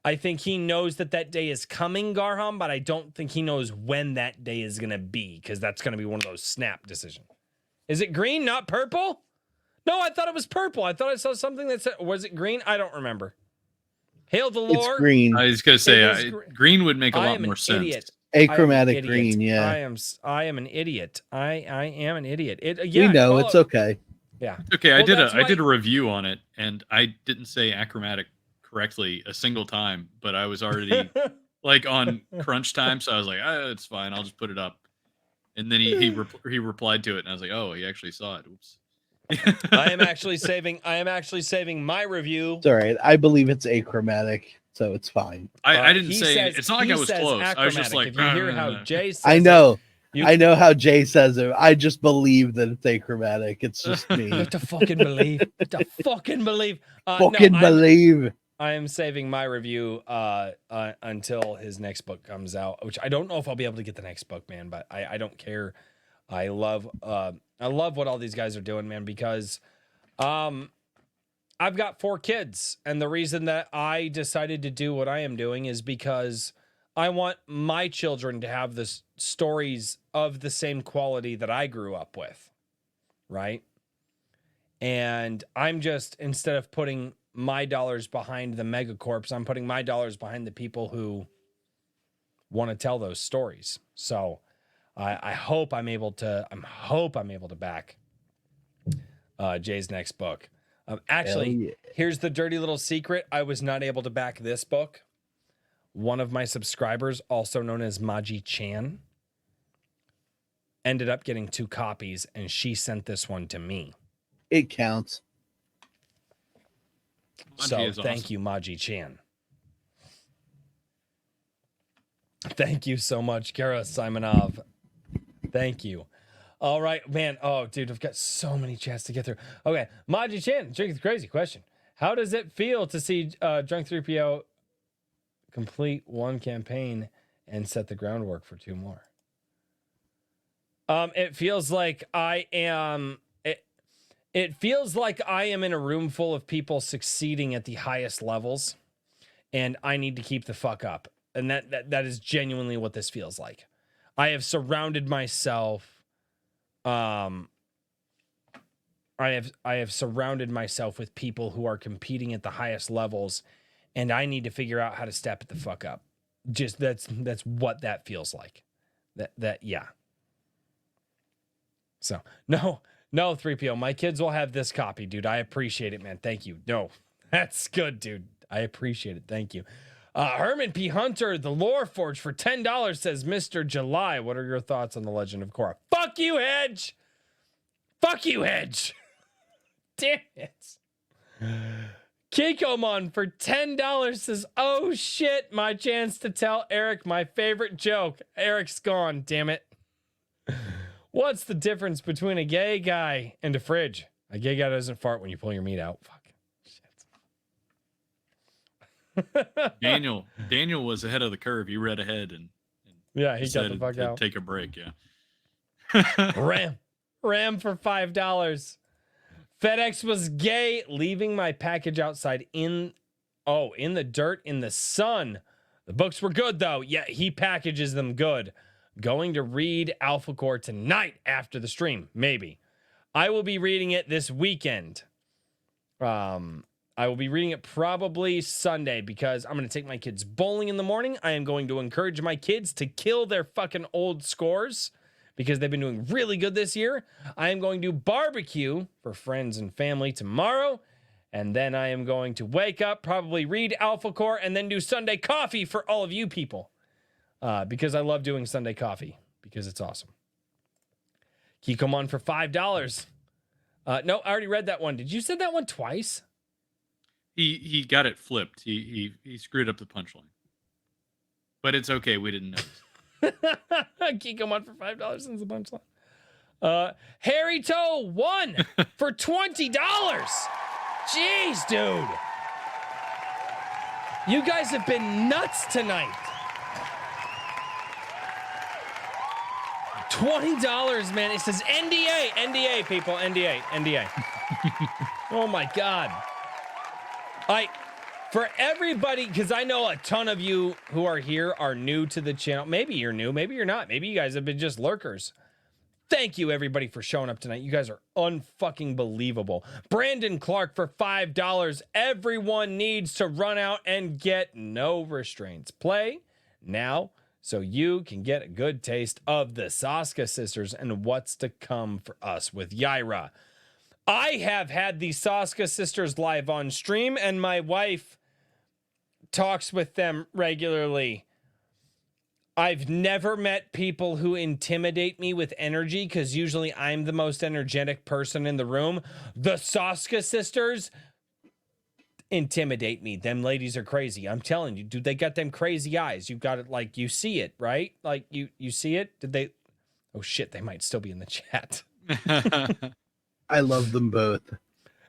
I think he knows that day is coming, Garham, but I don't think he knows when that day is going to be, because that's going to be one of those snap decisions. Is it green, not purple? No, I thought it was purple. I thought I saw something that said, was it green? I don't remember. Hail the Lord. It's green. I was going to say, It is green would make a I lot am more an sense. idiot. Achromatic green, yeah. I am an idiot. I am an idiot. We know, it's okay. Yeah. Okay, Well, that's I why- did a review on it, and I didn't say Achromatic correctly a single time, but I was already like on crunch time, so I was like, it's fine, I'll just put it up. And then he replied to it, and I was like, oh, he actually saw it. Oops. I am actually saving my review. It's all right. I believe it's achromatic, so it's fine. I didn't He say says- it's not like he I was says close. I was just achromatic. like, if you hear how Jay says I know. You- I know how Jay says it. I just believe that it's achromatic. It's just you me. have to fucking believe. You have to fucking believe. Fucking believe. I am saving my review until his next book comes out, which I don't know if I'll be able to get the next book, man, but I don't care. I love what all these guys are doing, man, because I've got 4 kids, and the reason that I decided to do what I am doing is because I want my children to have the stories of the same quality that I grew up with, right? And I'm just, instead of putting my dollars behind the megacorps, I'm putting my dollars behind the people who want to tell those stories. So I hope I'm able to back Jay's next book. Actually, here's the dirty little secret. I was not able to back this book. One of my subscribers, also known as Maji Chan, ended up getting 2 copies, and she sent this one to me. It counts. So thank you, Maji Chan. Thank you so much, Kara Simonov. Thank you. All right, man. Oh, dude, I've got so many chats to get through. Okay, Maji Chan, Drink is Crazy question. How does it feel to see Drunk 3PO complete 1 campaign and set the groundwork for 2 more? It feels like I am. It feels like I am in a room full of people succeeding at the highest levels, and I need to keep the fuck up. And that is genuinely what this feels like. I have surrounded myself. I have surrounded myself with people who are competing at the highest levels, and I need to figure out how to step it the fuck up. Just that's what that feels like. Yeah. So no, 3PO. My kids will have this copy, dude. I appreciate it, man. Thank you. No, that's good, dude. I appreciate it. Thank you. Herman P. Hunter, the Lore Forge for $10 says, Mr. July, what are your thoughts on the Legend of Korra? Fuck you, Hedge. Fuck you, Hedge. Damn it. Kikomon for $10 says, oh shit, my chance to tell Eric my favorite joke. Eric's gone, damn it. What's the difference between a gay guy and a fridge? A gay guy doesn't fart when you pull your meat out. Fuck. Shit. Daniel was ahead of the curve. He read ahead and yeah, he got the fuck out. Take a break, yeah. Ram for $5. FedEx was gay, leaving my package outside in the dirt in the sun. The books were good though. Yeah, he packages them good. Going to read Alpha Core tonight after the stream, maybe. I will be reading it this weekend. I will be reading it probably Sunday because I'm going to take my kids bowling in the morning. I am going to encourage my kids to kill their fucking old scores because they've been doing really good this year. I am going to barbecue for friends and family tomorrow. And then I am going to wake up, probably read Alpha Core, and then do Sunday coffee for all of you people. Because I love doing Sunday coffee because it's awesome. Kikomon for $5. No, I already read that one. Did you say that one twice? He got it flipped. He screwed up the punchline. But it's okay. We didn't notice. Kikomon for $5 since the punchline. Harry Toe 1 for $20. Jeez, dude. You guys have been nuts tonight. $20, man. It says NDA, people, NDA. Oh my God. For everybody, because I know a ton of you who are here are new to the channel. Maybe you're new, maybe you're not. Maybe you guys have been just lurkers. Thank you, everybody, for showing up tonight. You guys are unfucking believable. Brandon Clark for $5. Everyone needs to run out and get No Restraints Play now, so you can get a good taste of the Soska sisters and what's to come for us with Yaira. I have had the Soska sisters live on stream, and my wife talks with them regularly. I've never met people who intimidate me with energy because usually I'm the most energetic person in the room. The Soska sisters intimidate me. Them ladies are crazy. I'm telling you, dude, they got them crazy eyes. You've got it, like, you see it, right? Like, you see it? Did they? Oh, shit, they might still be in the chat. I love them both.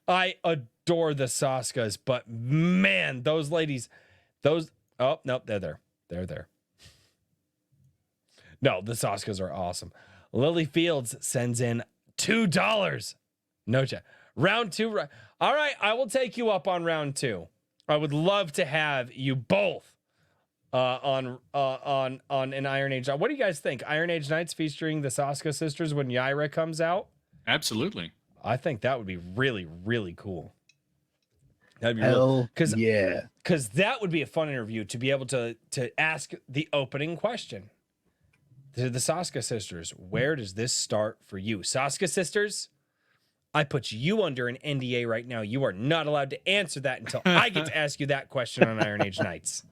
I adore the Saskas, but man, those ladies, oh, nope, they're there. They're there. No, the Saskas are awesome. Lily Fields sends in $2. No chat. Round 2. All right, I will take you up on round 2. I would love to have you both on an Iron Age. What do you guys think? Iron Age Nights featuring the Saska sisters when Yaira comes out? Absolutely. I think that would be really, really cool. That'd be Hell, because yeah. Because that would be a fun interview to be able to ask the opening question to the Saska sisters. Where does this start for you? Saska sisters, I put you under an NDA right now. You are not allowed to answer that until I get to ask you that question on Iron Age Nights.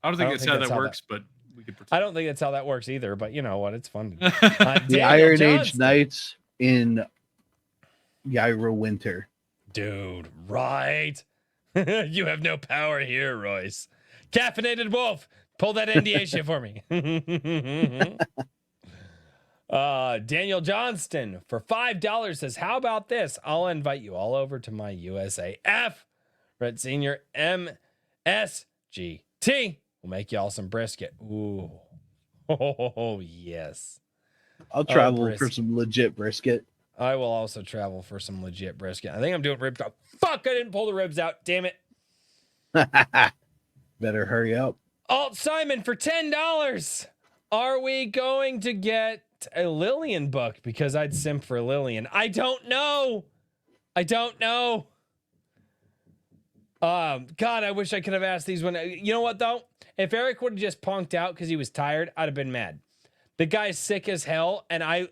I don't think that's how that works, but we could pretend. I don't think that's how that works either, but you know what? It's fun. The Iron Age Nights in Yaira Winter. Dude, right? You have no power here, Royce. Caffeinated Wolf, pull that NDA shit for me. Daniel Johnston for $5 says, how about this? I'll invite you all over to my USAF Red Senior MSGT. We'll make y'all some brisket. Ooh. Oh, yes. I'll travel for some legit brisket. I will also travel for some legit brisket. I think I'm doing ribs out. Fuck, I didn't pull the ribs out. Damn it. Better hurry up. Alt Simon for $10. Are we going to get a Lillian book? Because I'd simp for Lillian. I don't know. God, I wish I could have asked these when. You know what, though? If Eric would have just punked out because he was tired, I'd have been mad. The guy's sick as hell, and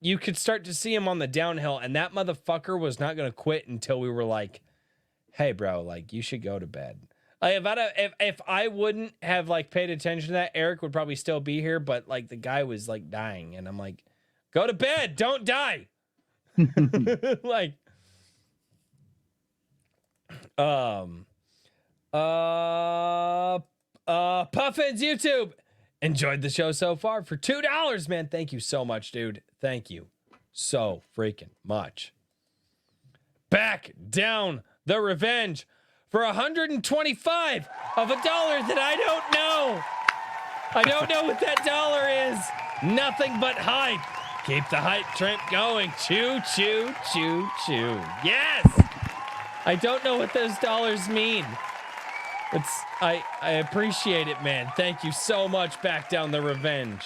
you could start to see him on the downhill, and that motherfucker was not going to quit until we were like, hey, bro, like, you should go to bed. Like, if I wouldn't have, like, paid attention to that, Eric would probably still be here, but, like, the guy was, like, dying, and I'm like, go to bed, don't die. Like, Puffin's YouTube enjoyed the show so far for $2, man. Thank you so much, dude. Thank you so freaking much. Back down the revenge for 125 of $1 that I don't know. I don't know what that dollar is. Nothing but hype. Keep the hype train going. Choo, choo, choo, choo. Yes. I don't know what those dollars mean. I appreciate it, man. Thank you so much. Back down the revenge.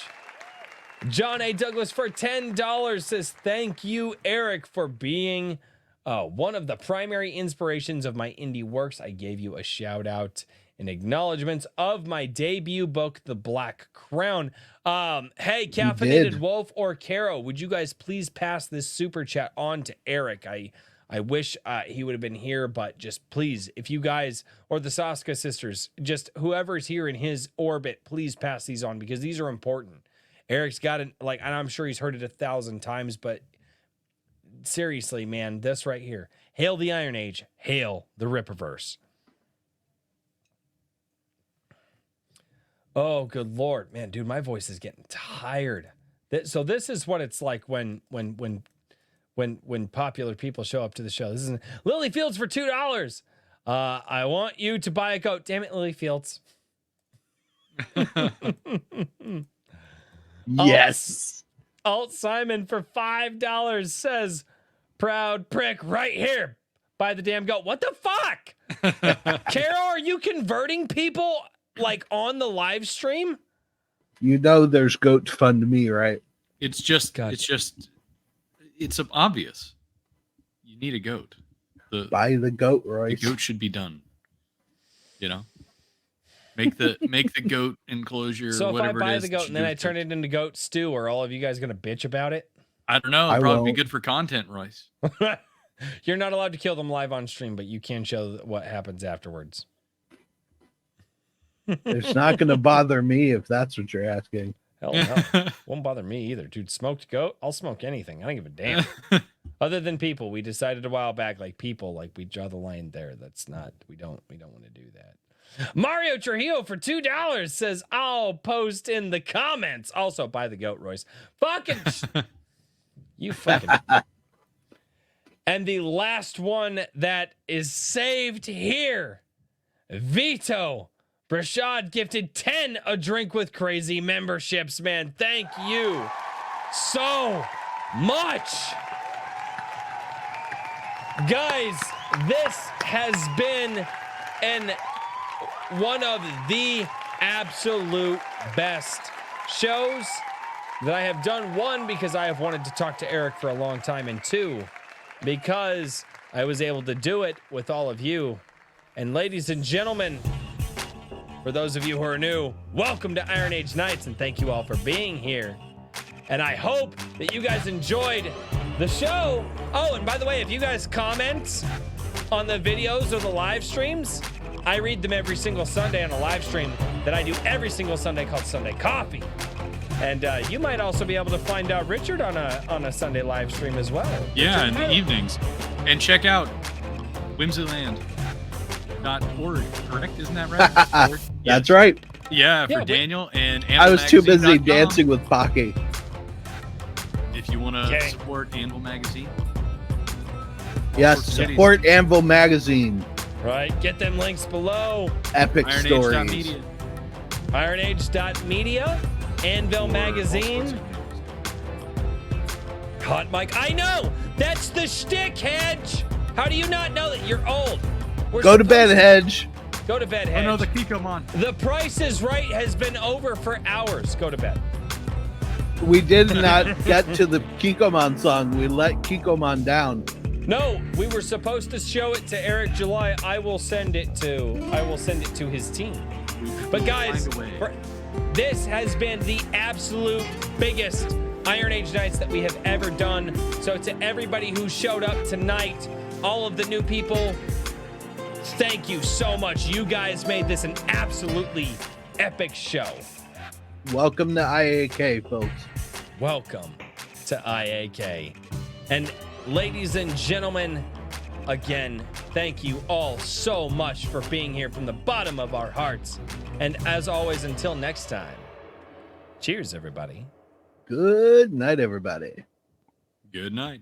John A. Douglas for $10 says, thank you, Eric, for being one of the primary inspirations of my indie works. I gave you a shout out in acknowledgments of my debut book, The Black Crown. Hey, Caffeinated Wolf or Caro, would you guys please pass this super chat on to Eric? I wish he would have been here, but just please, if you guys or the Saska sisters, just whoever's here in his orbit, please pass these on because these are important. Eric's got it, like, and I'm sure he's heard it 1,000 times, but seriously, man, this right here. Hail the Iron Age. Hail the Rippaverse. Oh, good Lord, man, dude, my voice is getting tired. So this is what it's like when popular people show up to the show. This is Lily Fields for $2. I want you to buy a goat. Damn it, Lily Fields. Yes. Alt Simon for $5 says, proud prick right here. Buy the damn goat. What the fuck? Carol, are you converting people like on the live stream? You know there's goat fun to me, right? It's just it's obvious. You need a goat. Buy the goat, The Royce. goat should be done. You know, make the goat enclosure. So if I whatever buy it is the that goat you and then do I with turn it. it into goat stew, are all of you guys gonna bitch about it? I don't know. I It'd probably be won't. good for content, Royce. You're not allowed to kill them live on stream, but you can show what happens afterwards. It's not going to bother me if that's what you're asking. Hell no. Won't bother me either. Dude, smoked goat? I'll smoke anything. I don't give a damn. Other than people, we decided a while back, like people, like we draw the line there. That's not, we don't want to do that. Mario Trujillo for $2 says, I'll post in the comments. Also, buy the goat, Royce. Fucking, you fucking. And the last one that is saved here, Vito. Brashad gifted 10 A Drink with Crazy memberships, man. Thank you so much. Guys, this has been one of the absolute best shows that I have done. One, because I have wanted to talk to Eric for a long time, and two, because I was able to do it with all of you. And ladies and gentlemen, for those of you who are new, welcome to Iron Age Nights, and thank you all for being here. And I hope that you guys enjoyed the show. Oh, and by the way, if you guys comment on the videos or the live streams, I read them every single Sunday on a live stream that I do every single Sunday called Sunday Coffee. And you might also be able to find out Richard on a Sunday live stream as well. Yeah, in the evenings. And check out Whimsyland.org, correct? Isn't that right? That's right. Yeah, for Daniel and I was too busy AnvilMagazine.com. dancing with Pocky. If you want to support Anvil Magazine. Yes, support Anvil Magazine. Right, get them links below. Epic stories. IronAge.media. IronAge.media, Anvil Magazine. Hot Mike. I know! That's the shtick, Hedge! How do you not know that you're old? Go to bed, Hedge. Go to bed, Hedge. Oh no, the Kikomon. The Price is Right has been over for hours. Go to bed. We did not get to the Kikomon song. We let Kikomon down. No, we were supposed to show it to Eric July. I will send it to his team. But guys, this has been the absolute biggest Iron Age Nights that we have ever done. So to everybody who showed up tonight, all of the new people, thank you so much. You guys made this an absolutely epic show. Welcome to IAK, folks. Welcome to IAK. And ladies and gentlemen, again, thank you all so much for being here from the bottom of our hearts. And as always, until next time, cheers, everybody. Good night, everybody. Good night.